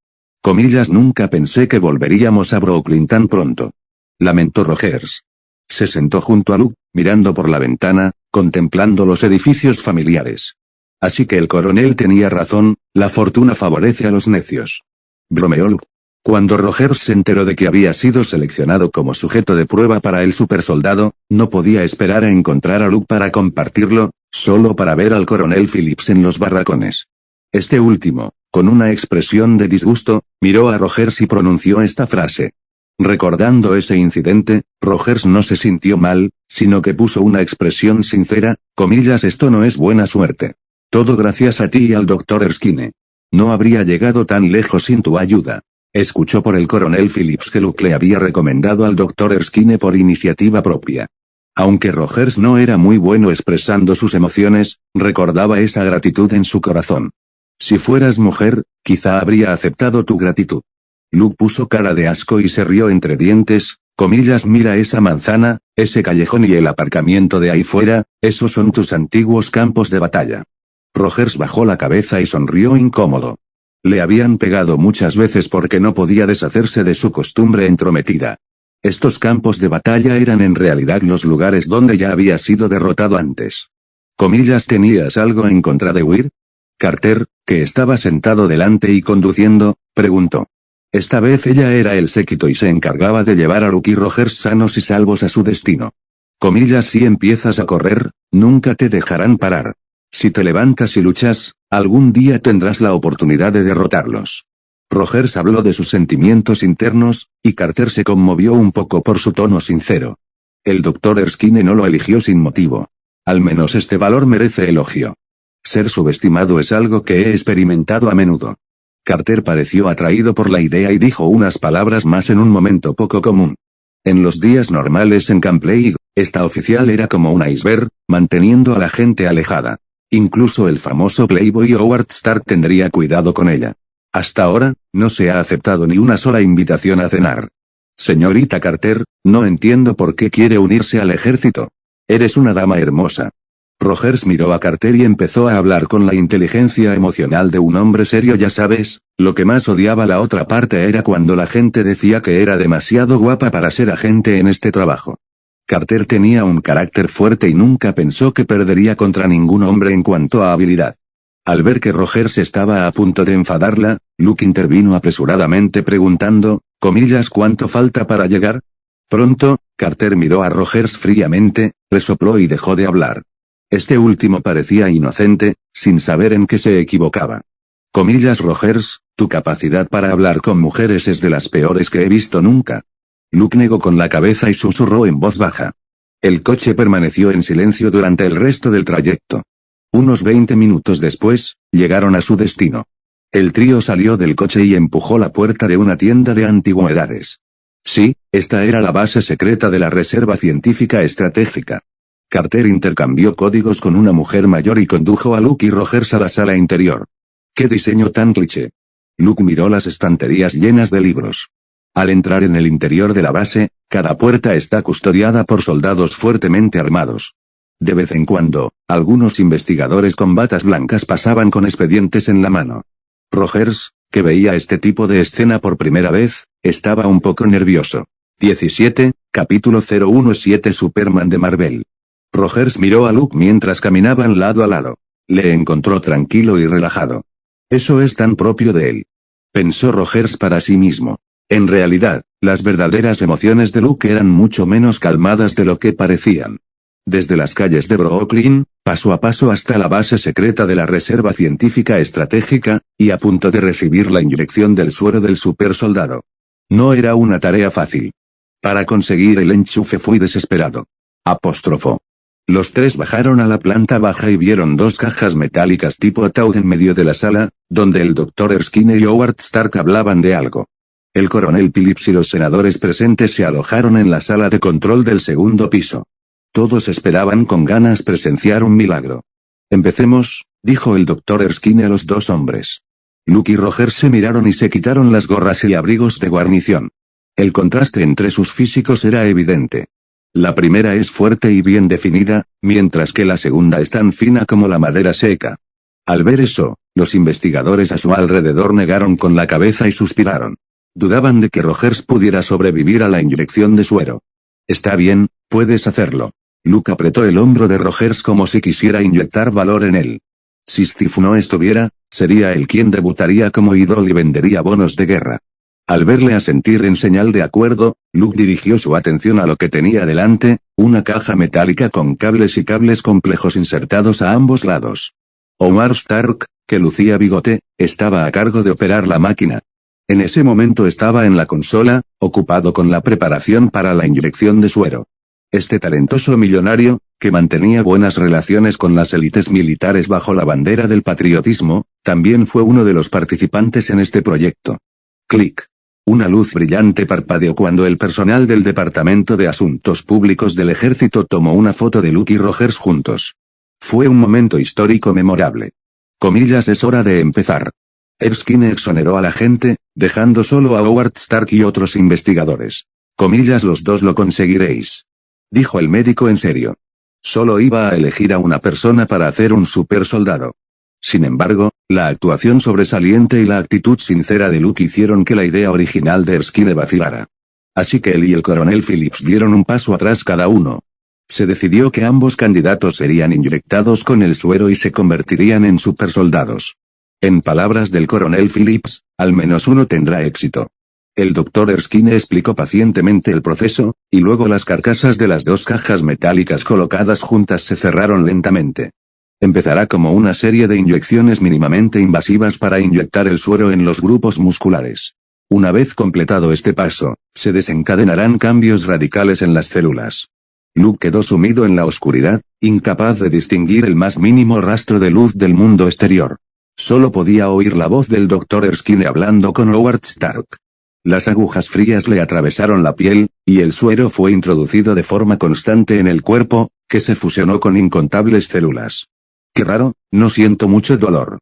Nunca pensé que volveríamos a Brooklyn tan pronto. Lamentó Rogers. Se sentó junto a Luke, mirando por la ventana, contemplando los edificios familiares. Así que el coronel tenía razón, la fortuna favorece a los necios. Bromeó Luke. Cuando Rogers se enteró de que había sido seleccionado como sujeto de prueba para el supersoldado, no podía esperar a encontrar a Luke para compartirlo, solo para ver al coronel Phillips en los barracones. Este último, con una expresión de disgusto, miró a Rogers y pronunció esta frase. Recordando ese incidente, Rogers no se sintió mal, sino que puso una expresión sincera, esto no es buena suerte. Todo gracias a ti y al Dr. Erskine. No habría llegado tan lejos sin tu ayuda. Escuchó por el coronel Phillips que Luke le había recomendado al Dr. Erskine por iniciativa propia. Aunque Rogers no era muy bueno expresando sus emociones, recordaba esa gratitud en su corazón. Si fueras mujer, quizá habría aceptado tu gratitud. Luke puso cara de asco y se rió entre dientes, mira esa manzana, ese callejón y el aparcamiento de ahí fuera, esos son tus antiguos campos de batalla. Rogers bajó la cabeza y sonrió incómodo. Le habían pegado muchas veces porque no podía deshacerse de su costumbre entrometida. Estos campos de batalla eran en realidad los lugares donde ya había sido derrotado antes. ¿Tenías algo en contra de Weir? Carter, que estaba sentado delante y conduciendo, preguntó. Esta vez ella era el séquito y se encargaba de llevar a Luke y Rogers sanos y salvos a su destino. Si empiezas a correr, nunca te dejarán parar. Si te levantas y luchas, algún día tendrás la oportunidad de derrotarlos. Rogers habló de sus sentimientos internos, y Carter se conmovió un poco por su tono sincero. El Dr. Erskine no lo eligió sin motivo. Al menos este valor merece elogio. Ser subestimado es algo que he experimentado a menudo. Carter pareció atraído por la idea y dijo unas palabras más en un momento poco común. En los días normales en Camp Leigh, esta oficial era como un iceberg, manteniendo a la gente alejada. Incluso el famoso Playboy Howard Stark tendría cuidado con ella. Hasta ahora, no se ha aceptado ni una sola invitación a cenar. Señorita Carter, no entiendo por qué quiere unirse al ejército. Eres una dama hermosa. Rogers miró a Carter y empezó a hablar con la inteligencia emocional de un hombre serio. Ya sabes, lo que más odiaba la otra parte era cuando la gente decía que era demasiado guapa para ser agente en este trabajo. Carter tenía un carácter fuerte y nunca pensó que perdería contra ningún hombre en cuanto a habilidad. Al ver que Rogers estaba a punto de enfadarla, Luke intervino apresuradamente preguntando, ¿cuánto falta para llegar? Pronto. Carter miró a Rogers fríamente, resopló y dejó de hablar. Este último parecía inocente, sin saber en qué se equivocaba. Rogers, tu capacidad para hablar con mujeres es de las peores que he visto nunca. Luke negó con la cabeza y susurró en voz baja. El coche permaneció en silencio durante el resto del trayecto. Unos 20 minutos después, llegaron a su destino. El trío salió del coche y empujó la puerta de una tienda de antigüedades. Sí, esta era la base secreta de la Reserva Científica Estratégica. Carter intercambió códigos con una mujer mayor y condujo a Luke y Rogers a la sala interior. ¡Qué diseño tan cliché! Luke miró las estanterías llenas de libros. Al entrar en el interior de la base, cada puerta está custodiada por soldados fuertemente armados. De vez en cuando, algunos investigadores con batas blancas pasaban con expedientes en la mano. Rogers, que veía este tipo de escena por primera vez, estaba un poco nervioso. 17, capítulo 017 Superman de Marvel. Rogers miró a Luke mientras caminaban lado a lado. Le encontró tranquilo y relajado. Eso es tan propio de él. Pensó Rogers para sí mismo. En realidad, las verdaderas emociones de Luke eran mucho menos calmadas de lo que parecían. Desde las calles de Brooklyn, paso a paso hasta la base secreta de la Reserva Científica Estratégica, y a punto de recibir la inyección del suero del supersoldado. No era una tarea fácil. Para conseguir el enchufe fui desesperado. Apóstrofo. Los tres bajaron a la planta baja y vieron dos cajas metálicas tipo ataúd en medio de la sala, donde el Dr. Erskine y Howard Stark hablaban de algo. El coronel Phillips y los senadores presentes se alojaron en la sala de control del segundo piso. Todos esperaban con ganas presenciar un milagro. Empecemos, dijo el Dr. Erskine a los dos hombres. Luke y Rogers se miraron y se quitaron las gorras y abrigos de guarnición. El contraste entre sus físicos era evidente. La primera es fuerte y bien definida, mientras que la segunda es tan fina como la madera seca. Al ver eso, los investigadores a su alrededor negaron con la cabeza y suspiraron. Dudaban de que Rogers pudiera sobrevivir a la inyección de suero. Está bien, puedes hacerlo. Luke apretó el hombro de Rogers como si quisiera inyectar valor en él. Si Steve no estuviera, sería él quien debutaría como ídolo y vendería bonos de guerra. Al verle asentir en señal de acuerdo, Luke dirigió su atención a lo que tenía delante, una caja metálica con cables y cables complejos insertados a ambos lados. Howard Stark, que lucía bigote, estaba a cargo de operar la máquina. En ese momento estaba en la consola, ocupado con la preparación para la inyección de suero. Este talentoso millonario, que mantenía buenas relaciones con las élites militares bajo la bandera del patriotismo, también fue uno de los participantes en este proyecto. Clic. Una luz brillante parpadeó cuando el personal del Departamento de Asuntos Públicos del Ejército tomó una foto de Luke y Rogers juntos. Fue un momento histórico memorable. Es hora de empezar. Erskine exoneró a la gente, dejando solo a Howard Stark y otros investigadores. Los dos lo conseguiréis. Dijo el médico en serio. Solo iba a elegir a una persona para hacer un supersoldado. Sin embargo, la actuación sobresaliente y la actitud sincera de Luke hicieron que la idea original de Erskine vacilara. Así que él y el coronel Phillips dieron un paso atrás cada uno. Se decidió que ambos candidatos serían inyectados con el suero y se convertirían en supersoldados. En palabras del coronel Phillips, al menos uno tendrá éxito. El Dr. Erskine explicó pacientemente el proceso, y luego las carcasas de las dos cajas metálicas colocadas juntas se cerraron lentamente. Empezará como una serie de inyecciones mínimamente invasivas para inyectar el suero en los grupos musculares. Una vez completado este paso, se desencadenarán cambios radicales en las células. Luke quedó sumido en la oscuridad, incapaz de distinguir el más mínimo rastro de luz del mundo exterior. Solo podía oír la voz del Dr. Erskine hablando con Howard Stark. Las agujas frías le atravesaron la piel, y el suero fue introducido de forma constante en el cuerpo, que se fusionó con incontables células. Qué raro, no siento mucho dolor.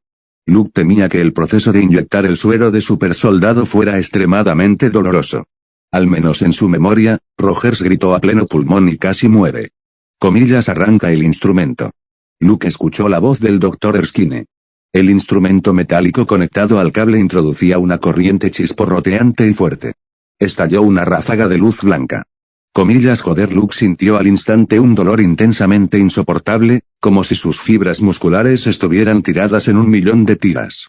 Luke temía que el proceso de inyectar el suero de supersoldado fuera extremadamente doloroso. Al menos en su memoria, Rogers gritó a pleno pulmón y casi muere. Comillas, arranca el instrumento. Luke escuchó la voz del Dr. Erskine. El instrumento metálico conectado al cable introducía una corriente chisporroteante y fuerte. Estalló una ráfaga de luz blanca. Comillas, joder, Luke sintió al instante un dolor intensamente insoportable, como si sus fibras musculares estuvieran tiradas en 1.000.000 de tiras.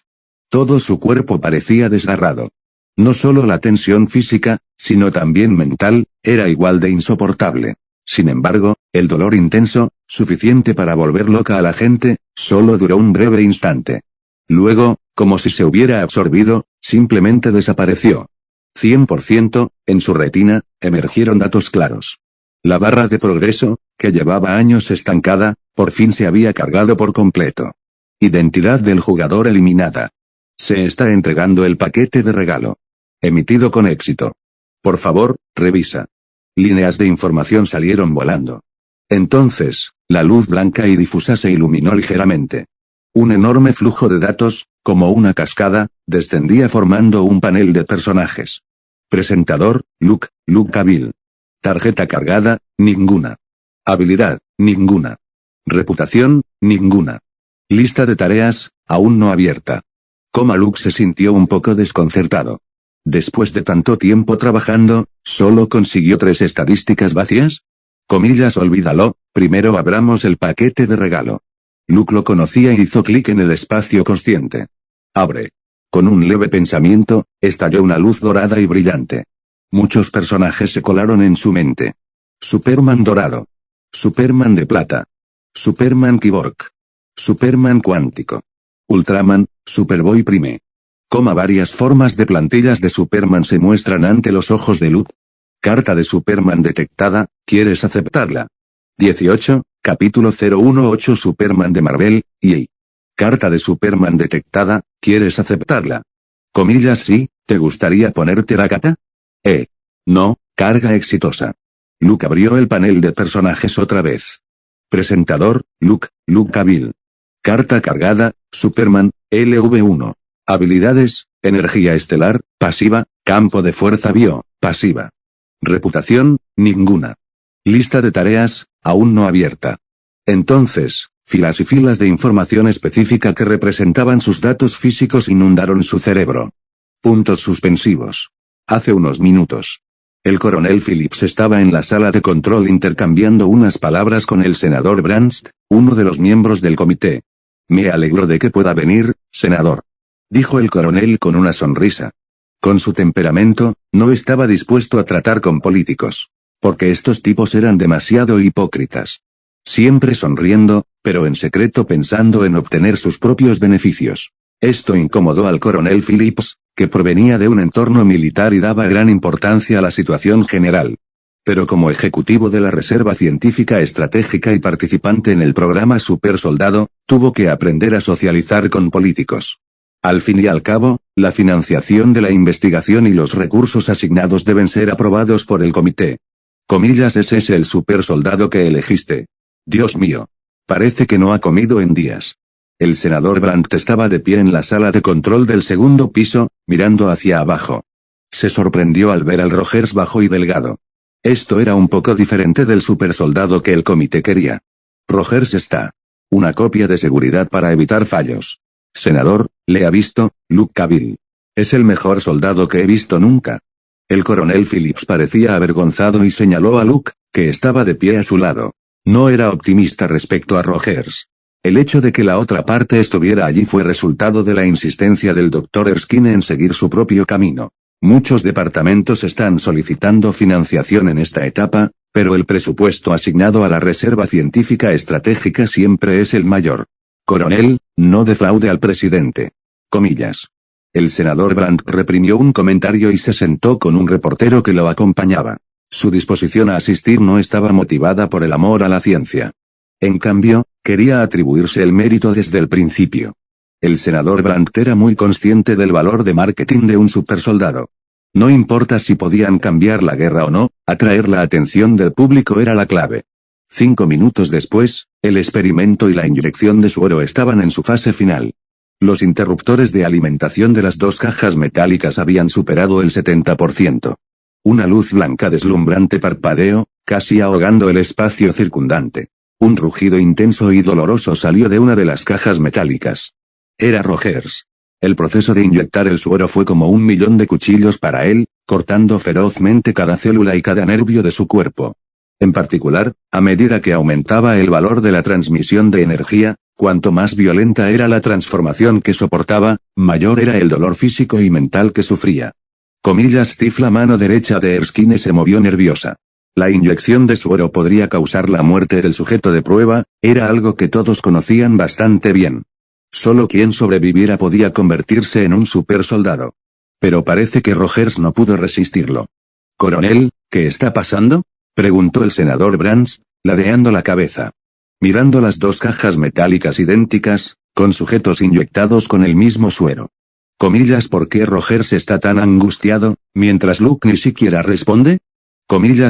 Todo su cuerpo parecía desgarrado. No solo la tensión física, sino también mental, era igual de insoportable. Sin embargo, el dolor intenso, suficiente para volver loca a la gente, solo duró un breve instante. Luego, como si se hubiera absorbido, simplemente desapareció. 100%, en su retina, emergieron datos claros. La barra de progreso, que llevaba años estancada, por fin se había cargado por completo. Identidad del jugador eliminada. Se está entregando el paquete de regalo. Emitido con éxito. Por favor, revisa. Líneas de información salieron volando. Entonces, la luz blanca y difusa se iluminó ligeramente. Un enorme flujo de datos, como una cascada, descendía formando un panel de personajes. Presentador, Luke Cavill. Tarjeta cargada, ninguna. Habilidad, ninguna. Reputación, ninguna. Lista de tareas, aún no abierta. Luke se sintió un poco desconcertado. Después de tanto tiempo trabajando, ¿solo consiguió 3 estadísticas vacías? Comillas, olvídalo, primero abramos el paquete de regalo. Luke lo conocía y hizo clic en el espacio consciente. Abre. Con un leve pensamiento, estalló una luz dorada y brillante. Muchos personajes se colaron en su mente. Superman dorado. Superman de plata. Superman Cyborg. Superman cuántico. Ultraman, Superboy Prime. Varias formas de plantillas de Superman se muestran ante los ojos de Luke. Carta de Superman detectada, ¿quieres aceptarla? 18, capítulo 018 Superman de Marvel, EA. Carta de Superman detectada, ¿quieres aceptarla? Comillas, sí, ¿te gustaría ponerte la gata? No, carga exitosa. Luke abrió el panel de personajes otra vez. Presentador, Luke Cavill. Carta cargada, Superman, LV1. Habilidades, energía estelar, pasiva, campo de fuerza bio, pasiva. Reputación, ninguna. Lista de tareas, aún no abierta. Entonces, filas y filas de información específica que representaban sus datos físicos inundaron su cerebro. Puntos suspensivos. Hace unos minutos. El coronel Phillips estaba en la sala de control intercambiando unas palabras con el senador Branst, uno de los miembros del comité. Me alegro de que pueda venir, senador. Dijo el coronel con una sonrisa. Con su temperamento, no estaba dispuesto a tratar con políticos. Porque estos tipos eran demasiado hipócritas. Siempre sonriendo, pero en secreto pensando en obtener sus propios beneficios. Esto incomodó al coronel Phillips, que provenía de un entorno militar y daba gran importancia a la situación general. Pero como ejecutivo de la Reserva Científica Estratégica y participante en el programa Super Soldado, tuvo que aprender a socializar con políticos. Al fin y al cabo, la financiación de la investigación y los recursos asignados deben ser aprobados por el comité. Comillas, ese es el super soldado que elegiste. Dios mío. Parece que no ha comido en días. El senador Brandt estaba de pie en la sala de control del segundo piso, mirando hacia abajo. Se sorprendió al ver al Rogers bajo y delgado. Esto era un poco diferente del supersoldado que el comité quería. Rogers está. Una copia de seguridad para evitar fallos. Senador, ¿le ha visto, Luke Cavill? Es el mejor soldado que he visto nunca. El coronel Phillips parecía avergonzado y señaló a Luke, que estaba de pie a su lado. No era optimista respecto a Rogers. El hecho de que la otra parte estuviera allí fue resultado de la insistencia del Dr. Erskine en seguir su propio camino. Muchos departamentos están solicitando financiación en esta etapa, pero el presupuesto asignado a la Reserva Científica Estratégica siempre es el mayor. Coronel, no defraude al presidente. Comillas. El senador Brandt reprimió un comentario y se sentó con un reportero que lo acompañaba. Su disposición a asistir no estaba motivada por el amor a la ciencia. En cambio, quería atribuirse el mérito desde el principio. El senador Brandt era muy consciente del valor de marketing de un supersoldado. No importa si podían cambiar la guerra o no, atraer la atención del público era la clave. 5 minutos después, el experimento y la inyección de suero estaban en su fase final. Los interruptores de alimentación de las dos cajas metálicas habían superado el 70%. Una luz blanca deslumbrante parpadeó, casi ahogando el espacio circundante. Un rugido intenso y doloroso salió de una de las cajas metálicas. Era Rogers. El proceso de inyectar el suero fue como 1.000.000 de cuchillos para él, cortando ferozmente cada célula y cada nervio de su cuerpo. En particular, a medida que aumentaba el valor de la transmisión de energía, cuanto más violenta era la transformación que soportaba, mayor era el dolor físico y mental que sufría. Steve, la mano derecha de Erskine se movió nerviosa. La inyección de suero podría causar la muerte del sujeto de prueba, era algo que todos conocían bastante bien. Solo quien sobreviviera podía convertirse en un supersoldado. Pero parece que Rogers no pudo resistirlo. «Coronel, ¿qué está pasando?», preguntó el senador Brands, ladeando la cabeza. Mirando las dos cajas metálicas idénticas, con sujetos inyectados con el mismo suero. ¿Por qué Rogers está tan angustiado, mientras Luke ni siquiera responde?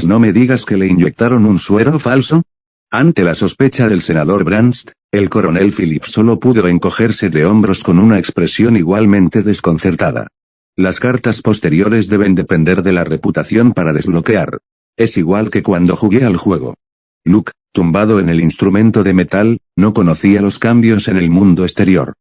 No me digas que le inyectaron un suero falso. Ante la sospecha del senador Brands, el coronel Phillips solo pudo encogerse de hombros con una expresión igualmente desconcertada. Las cartas posteriores deben depender de la reputación para desbloquear. Es igual que cuando jugué al juego. Luke, tumbado en el instrumento de metal, no conocía los cambios en el mundo exterior.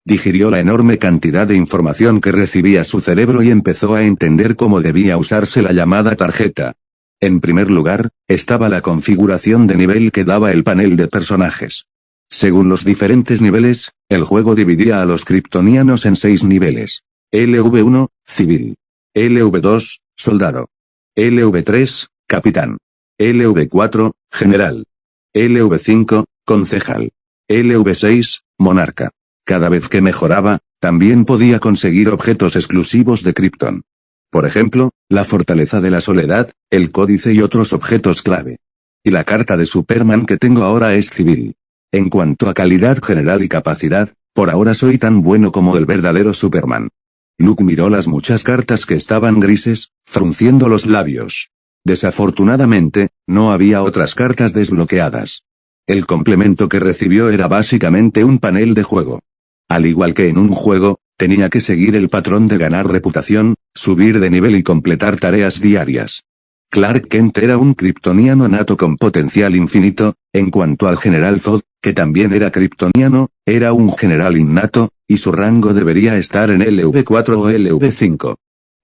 Digirió la enorme cantidad de información que recibía su cerebro y empezó a entender cómo debía usarse la llamada tarjeta. En primer lugar, estaba la configuración de nivel que daba el panel de personajes. Según los diferentes niveles, el juego dividía a los kryptonianos en 6 niveles. LV1, civil. LV2, soldado. LV3, capitán. LV4, general. LV5, concejal. LV6, monarca. Cada vez que mejoraba, también podía conseguir objetos exclusivos de Krypton. Por ejemplo, la fortaleza de la soledad, el códice y otros objetos clave. Y la carta de Superman que tengo ahora es civil. En cuanto a calidad general y capacidad, por ahora soy tan bueno como el verdadero Superman. Luke miró las muchas cartas que estaban grises, frunciendo los labios. Desafortunadamente, no había otras cartas desbloqueadas. El complemento que recibió era básicamente un panel de juego. Al igual que en un juego, tenía que seguir el patrón de ganar reputación, subir de nivel y completar tareas diarias. Clark Kent era un kryptoniano nato con potencial infinito, en cuanto al general Zod, que también era kryptoniano, era un general innato, y su rango debería estar en LV4 o LV5.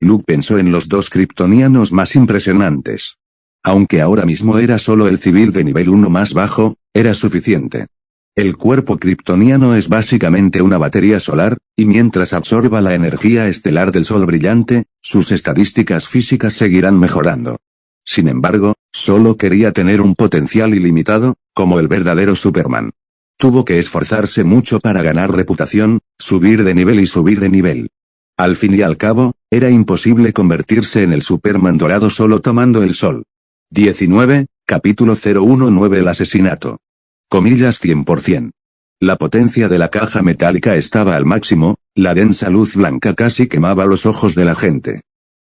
Luke pensó en los dos kryptonianos más impresionantes. Aunque ahora mismo era solo el civil de nivel 1 más bajo, era suficiente. El cuerpo kryptoniano es básicamente una batería solar, y mientras absorba la energía estelar del sol brillante, sus estadísticas físicas seguirán mejorando. Sin embargo, solo quería tener un potencial ilimitado, como el verdadero Superman. Tuvo que esforzarse mucho para ganar reputación, subir de nivel y subir de nivel. Al fin y al cabo, era imposible convertirse en el Superman dorado solo tomando el sol. 19, capítulo 019 El asesinato. 100%. La potencia de la caja metálica estaba al máximo, la densa luz blanca casi quemaba los ojos de la gente.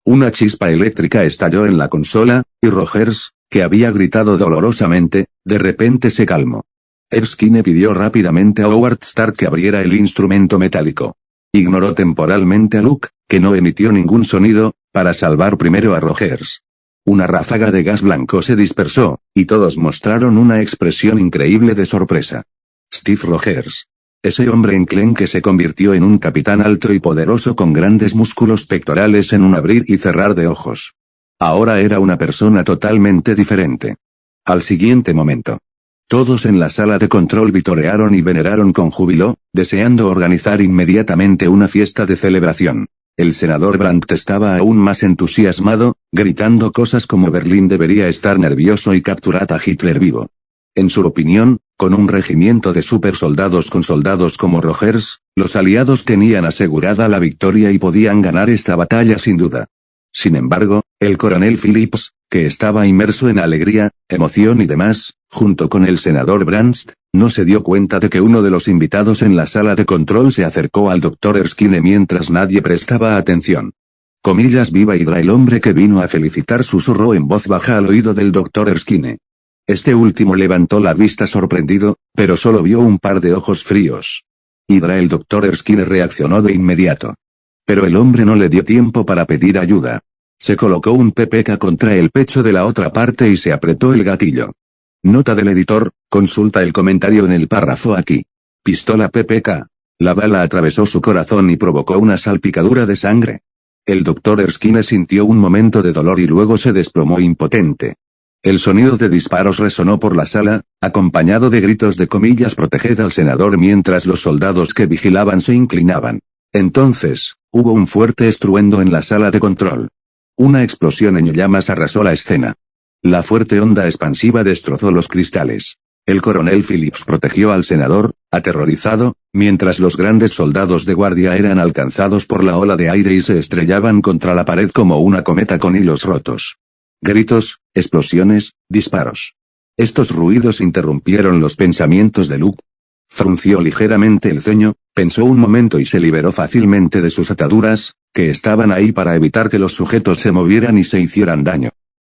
Una chispa eléctrica estalló en la consola, y Rogers, que había gritado dolorosamente, de repente se calmó. Erskine pidió rápidamente a Howard Stark que abriera el instrumento metálico. Ignoró temporalmente a Luke, que no emitió ningún sonido, para salvar primero a Rogers. Una ráfaga de gas blanco se dispersó, y todos mostraron una expresión increíble de sorpresa. Steve Rogers. Ese hombre enclenque que se convirtió en un capitán alto y poderoso con grandes músculos pectorales en un abrir y cerrar de ojos. Ahora era una persona totalmente diferente. Al siguiente momento. Todos en la sala de control vitorearon y veneraron con júbilo, deseando organizar inmediatamente una fiesta de celebración. El senador Brandt estaba aún más entusiasmado, gritando cosas como Berlín debería estar nervioso y capturar a Hitler vivo. En su opinión, con un regimiento de supersoldados con soldados como Rogers, los aliados tenían asegurada la victoria y podían ganar esta batalla sin duda. Sin embargo, el coronel Phillips, que estaba inmerso en alegría, emoción y demás, junto con el senador Brandt, no se dio cuenta de que uno de los invitados en la sala de control se acercó al Dr. Erskine mientras nadie prestaba atención. Viva Hydra, el hombre que vino a felicitar susurró en voz baja al oído del Dr. Erskine. Este último levantó la vista sorprendido, pero solo vio un par de ojos fríos. Hydra. El Dr. Erskine reaccionó de inmediato. Pero el hombre no le dio tiempo para pedir ayuda. Se colocó un PPK contra el pecho de la otra parte y se apretó el gatillo. Nota del editor, consulta el comentario en el párrafo aquí. Pistola PPK. La bala atravesó su corazón y provocó una salpicadura de sangre. El Dr. Erskine sintió un momento de dolor y luego se desplomó impotente. El sonido de disparos resonó por la sala, acompañado de gritos de comillas proteged al senador mientras los soldados que vigilaban se inclinaban. Entonces, hubo un fuerte estruendo en la sala de control. Una explosión en llamas arrasó la escena. La fuerte onda expansiva destrozó los cristales. El coronel Phillips protegió al senador, aterrorizado, mientras los grandes soldados de guardia eran alcanzados por la ola de aire y se estrellaban contra la pared como una cometa con hilos rotos. Gritos, explosiones, disparos. Estos ruidos interrumpieron los pensamientos de Luke. Frunció ligeramente el ceño, pensó un momento y se liberó fácilmente de sus ataduras, que estaban ahí para evitar que los sujetos se movieran y se hicieran daño.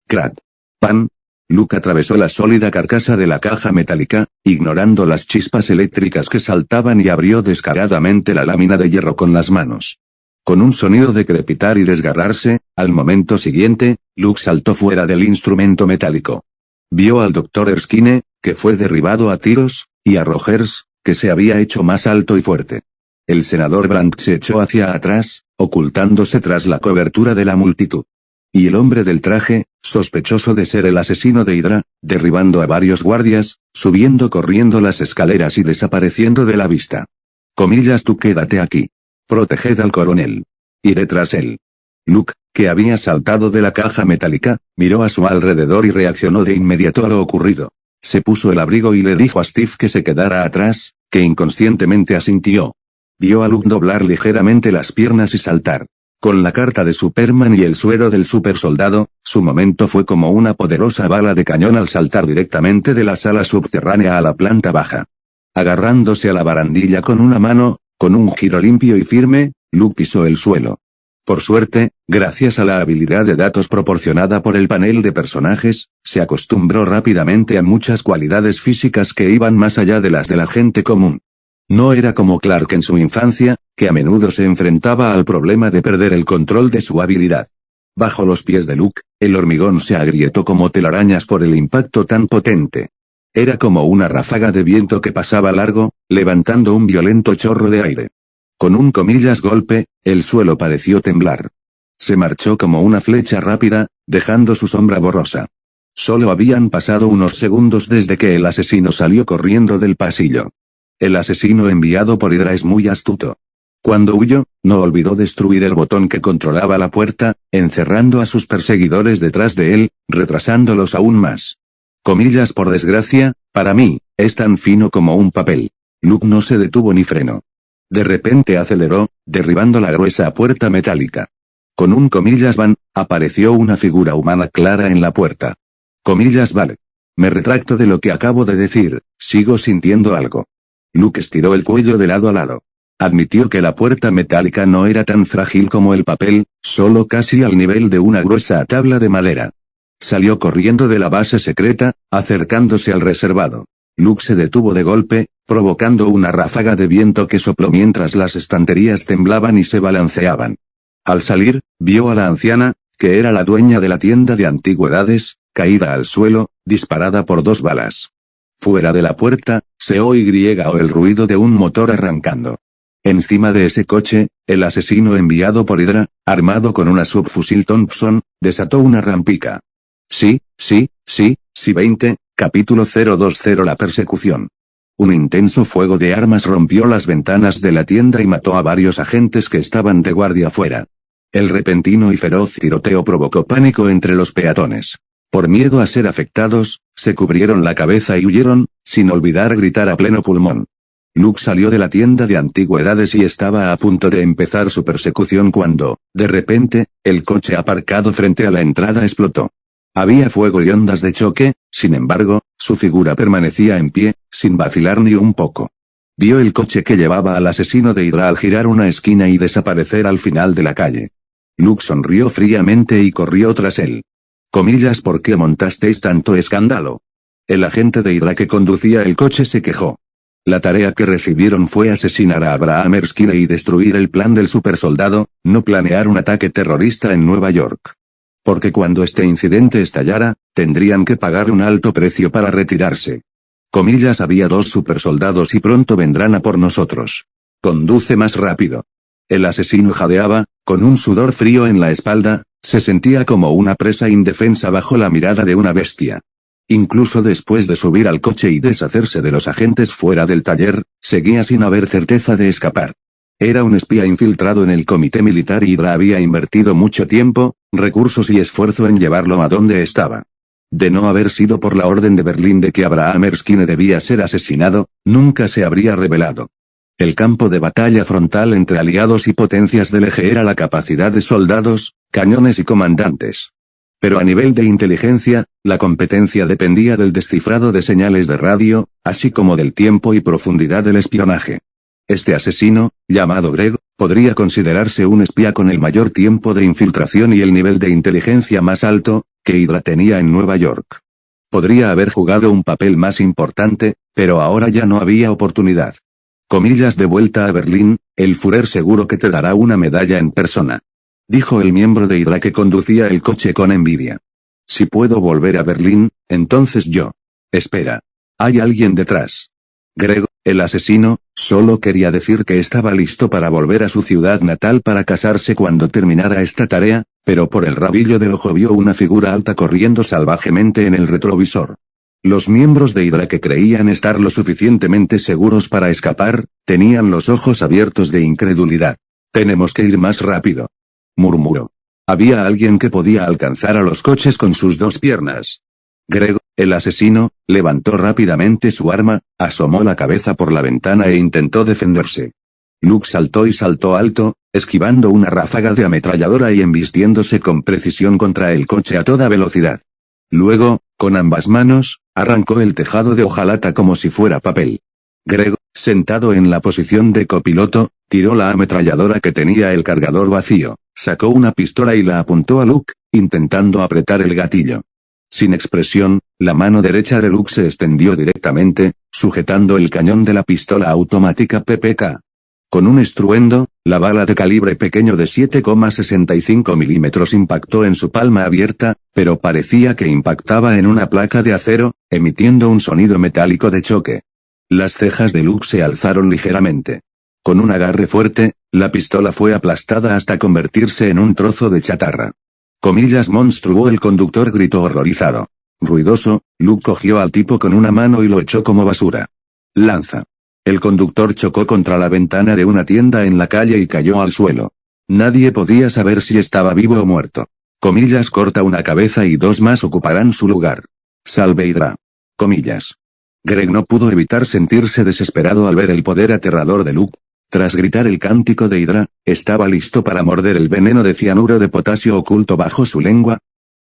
Crack. Pan. Luke atravesó la sólida carcasa de la caja metálica, ignorando las chispas eléctricas que saltaban y abrió descaradamente la lámina de hierro con las manos. Con un sonido de crepitar y desgarrarse, al momento siguiente, Luke saltó fuera del instrumento metálico. Vio al Dr. Erskine, que fue derribado a tiros, y a Rogers, que se había hecho más alto y fuerte. El senador Brandt se echó hacia atrás, ocultándose tras la cobertura de la multitud. Y el hombre del traje, sospechoso de ser el asesino de Hydra, derribando a varios guardias, subiendo corriendo las escaleras y desapareciendo de la vista. Comillas, tú quédate aquí. Proteged al coronel. Iré tras él. Luke, que había saltado de la caja metálica, miró a su alrededor y reaccionó de inmediato a lo ocurrido. Se puso el abrigo y le dijo a Steve que se quedara atrás, que inconscientemente asintió. Vio a Luke doblar ligeramente las piernas y saltar. Con la carta de Superman y el suero del supersoldado, su momento fue como una poderosa bala de cañón al saltar directamente de la sala subterránea a la planta baja. Agarrándose a la barandilla con una mano, con un giro limpio y firme, Luke pisó el suelo. Por suerte, gracias a la habilidad de datos proporcionada por el panel de personajes, se acostumbró rápidamente a muchas cualidades físicas que iban más allá de las de la gente común. No era como Clark en su infancia, que a menudo se enfrentaba al problema de perder el control de su habilidad. Bajo los pies de Luke, el hormigón se agrietó como telarañas por el impacto tan potente. Era como una ráfaga de viento que pasaba largo, levantando un violento chorro de aire. Con un comillas golpe, el suelo pareció temblar. Se marchó como una flecha rápida, dejando su sombra borrosa. Solo habían pasado unos segundos desde que el asesino salió corriendo del pasillo. El asesino enviado por Hydra es muy astuto. Cuando huyó, no olvidó destruir el botón que controlaba la puerta, encerrando a sus perseguidores detrás de él, retrasándolos aún más. Comillas, por desgracia, para mí, es tan fino como un papel. Luke no se detuvo ni frenó. De repente aceleró, derribando la gruesa puerta metálica. Con un comillas van, apareció una figura humana clara en la puerta. Comillas vale. Me retracto de lo que acabo de decir, sigo sintiendo algo. Luke estiró el cuello de lado a lado. Admitió que la puerta metálica no era tan frágil como el papel, solo casi al nivel de una gruesa tabla de madera. Salió corriendo de la base secreta, acercándose al reservado. Luke se detuvo de golpe, provocando una ráfaga de viento que sopló mientras las estanterías temblaban y se balanceaban. Al salir, vio a la anciana, que era la dueña de la tienda de antigüedades, caída al suelo, disparada por 2 balas. Fuera de la puerta, se oyó el ruido de un motor arrancando. Encima de ese coche, el asesino enviado por Hydra, armado con una subfusil Thompson, desató una rampica. Sí, 20, capítulo 020. La persecución. Un intenso fuego de armas rompió las ventanas de la tienda y mató a varios agentes que estaban de guardia afuera. El repentino y feroz tiroteo provocó pánico entre los peatones. Por miedo a ser afectados, se cubrieron la cabeza y huyeron, sin olvidar gritar a pleno pulmón. Luke salió de la tienda de antigüedades y estaba a punto de empezar su persecución cuando, de repente, el coche aparcado frente a la entrada explotó. Había fuego y ondas de choque, sin embargo, su figura permanecía en pie, sin vacilar ni un poco. Vio el coche que llevaba al asesino de Hydra al girar una esquina y desaparecer al final de la calle. Luke sonrió fríamente y corrió tras él. Comillas, ¿por qué montasteis tanto escándalo? El agente de Hydra que conducía el coche se quejó. La tarea que recibieron fue asesinar a Abraham Erskine y destruir el plan del supersoldado, no planear un ataque terrorista en Nueva York. Porque cuando este incidente estallara, tendrían que pagar un alto precio para retirarse. Comillas, había 2 supersoldados y pronto vendrán a por nosotros. Conduce más rápido. El asesino jadeaba, con un sudor frío en la espalda, se sentía como una presa indefensa bajo la mirada de una bestia. Incluso después de subir al coche y deshacerse de los agentes fuera del taller, seguía sin haber certeza de escapar. Era un espía infiltrado en el comité militar y Hydra había invertido mucho tiempo, recursos y esfuerzo en llevarlo a donde estaba. De no haber sido por la orden de Berlín de que Abraham Erskine debía ser asesinado, nunca se habría revelado. El campo de batalla frontal entre aliados y potencias del eje era la capacidad de soldados, cañones y comandantes. Pero a nivel de inteligencia, la competencia dependía del descifrado de señales de radio, así como del tiempo y profundidad del espionaje. Este asesino, llamado Greg, podría considerarse un espía con el mayor tiempo de infiltración y el nivel de inteligencia más alto, que Hydra tenía en Nueva York. Podría haber jugado un papel más importante, pero ahora ya no había oportunidad. Comillas, de vuelta a Berlín, el Führer seguro que te dará una medalla en persona. Dijo el miembro de Hydra que conducía el coche con envidia. Si puedo volver a Berlín, entonces yo. Espera. Hay alguien detrás. Greg, el asesino, solo quería decir que estaba listo para volver a su ciudad natal para casarse cuando terminara esta tarea, pero por el rabillo del ojo vio una figura alta corriendo salvajemente en el retrovisor. Los miembros de Hydra que creían estar lo suficientemente seguros para escapar, tenían los ojos abiertos de incredulidad. Tenemos que ir más rápido. Murmuró. Había alguien que podía alcanzar a los coches con sus 2 piernas. Greg, el asesino, levantó rápidamente su arma, asomó la cabeza por la ventana e intentó defenderse. Luke saltó y saltó alto, esquivando una ráfaga de ametralladora y embistiéndose con precisión contra el coche a toda velocidad. Luego, con ambas manos, arrancó el tejado de hojalata como si fuera papel. Greg, sentado en la posición de copiloto, tiró la ametralladora que tenía el cargador vacío, sacó una pistola y la apuntó a Luke, intentando apretar el gatillo. Sin expresión, la mano derecha de Luke se extendió directamente, sujetando el cañón de la pistola automática PPK. Con un estruendo, la bala de calibre pequeño de 7,65 milímetros impactó en su palma abierta, pero parecía que impactaba en una placa de acero, emitiendo un sonido metálico de choque. Las cejas de Luke se alzaron ligeramente. Con un agarre fuerte, la pistola fue aplastada hasta convertirse en un trozo de chatarra. Comillas, monstruo, el conductor gritó horrorizado. Ruidoso, Luke cogió al tipo con una mano y lo echó como basura. Lanza. El conductor chocó contra la ventana de una tienda en la calle y cayó al suelo. Nadie podía saber si estaba vivo o muerto. Comillas, corta una cabeza y 2 más ocuparán su lugar. Salve Hydra. Comillas. Greg no pudo evitar sentirse desesperado al ver el poder aterrador de Luke. Tras gritar el cántico de Hydra, estaba listo para morder el veneno de cianuro de potasio oculto bajo su lengua.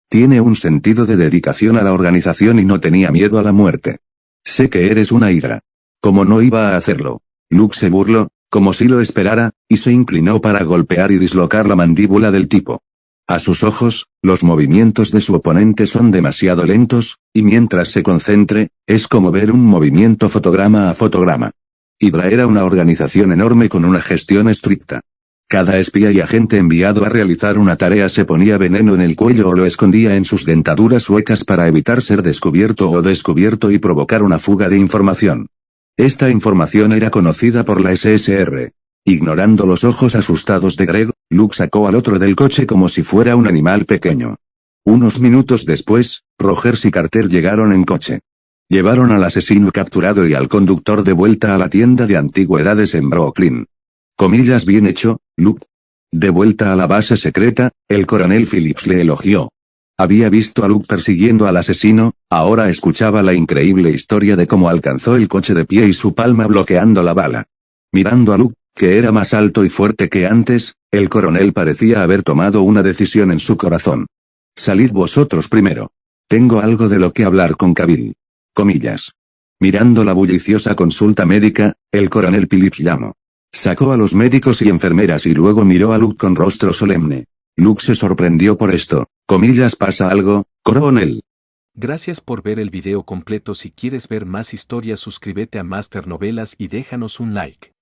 Tiene un sentido de dedicación a la organización y no tenía miedo a la muerte. Sé que eres una Hydra. ¿Cómo no iba a hacerlo? Luke se burló, como si lo esperara, y se inclinó para golpear y dislocar la mandíbula del tipo. A sus ojos, los movimientos de su oponente son demasiado lentos, y mientras se concentre, es como ver un movimiento fotograma a fotograma. Hydra era una organización enorme con una gestión estricta. Cada espía y agente enviado a realizar una tarea se ponía veneno en el cuello o lo escondía en sus dentaduras huecas para evitar ser descubierto o descubierto y provocar una fuga de información. Esta información era conocida por la SSR. Ignorando los ojos asustados de Greg, Luke sacó al otro del coche como si fuera un animal pequeño. Unos minutos después, Rogers y Carter llegaron en coche. Llevaron al asesino capturado y al conductor de vuelta a la tienda de antigüedades en Brooklyn. Comillas, bien hecho, Luke. De vuelta a la base secreta, el coronel Phillips le elogió. Había visto a Luke persiguiendo al asesino, ahora escuchaba la increíble historia de cómo alcanzó el coche de pie y su palma bloqueando la bala. Mirando a Luke, que era más alto y fuerte que antes, el coronel parecía haber tomado una decisión en su corazón. Salid vosotros primero. Tengo algo de lo que hablar con Cavill. Comillas. Mirando la bulliciosa consulta médica, el coronel Phillips llamó. Sacó a los médicos y enfermeras y luego miró a Luke con rostro solemne. Luke se sorprendió por esto. Comillas, ¿pasa algo, coronel? Gracias por ver el video completo. Si quieres ver más historias, suscríbete a Master Novelas y déjanos un like.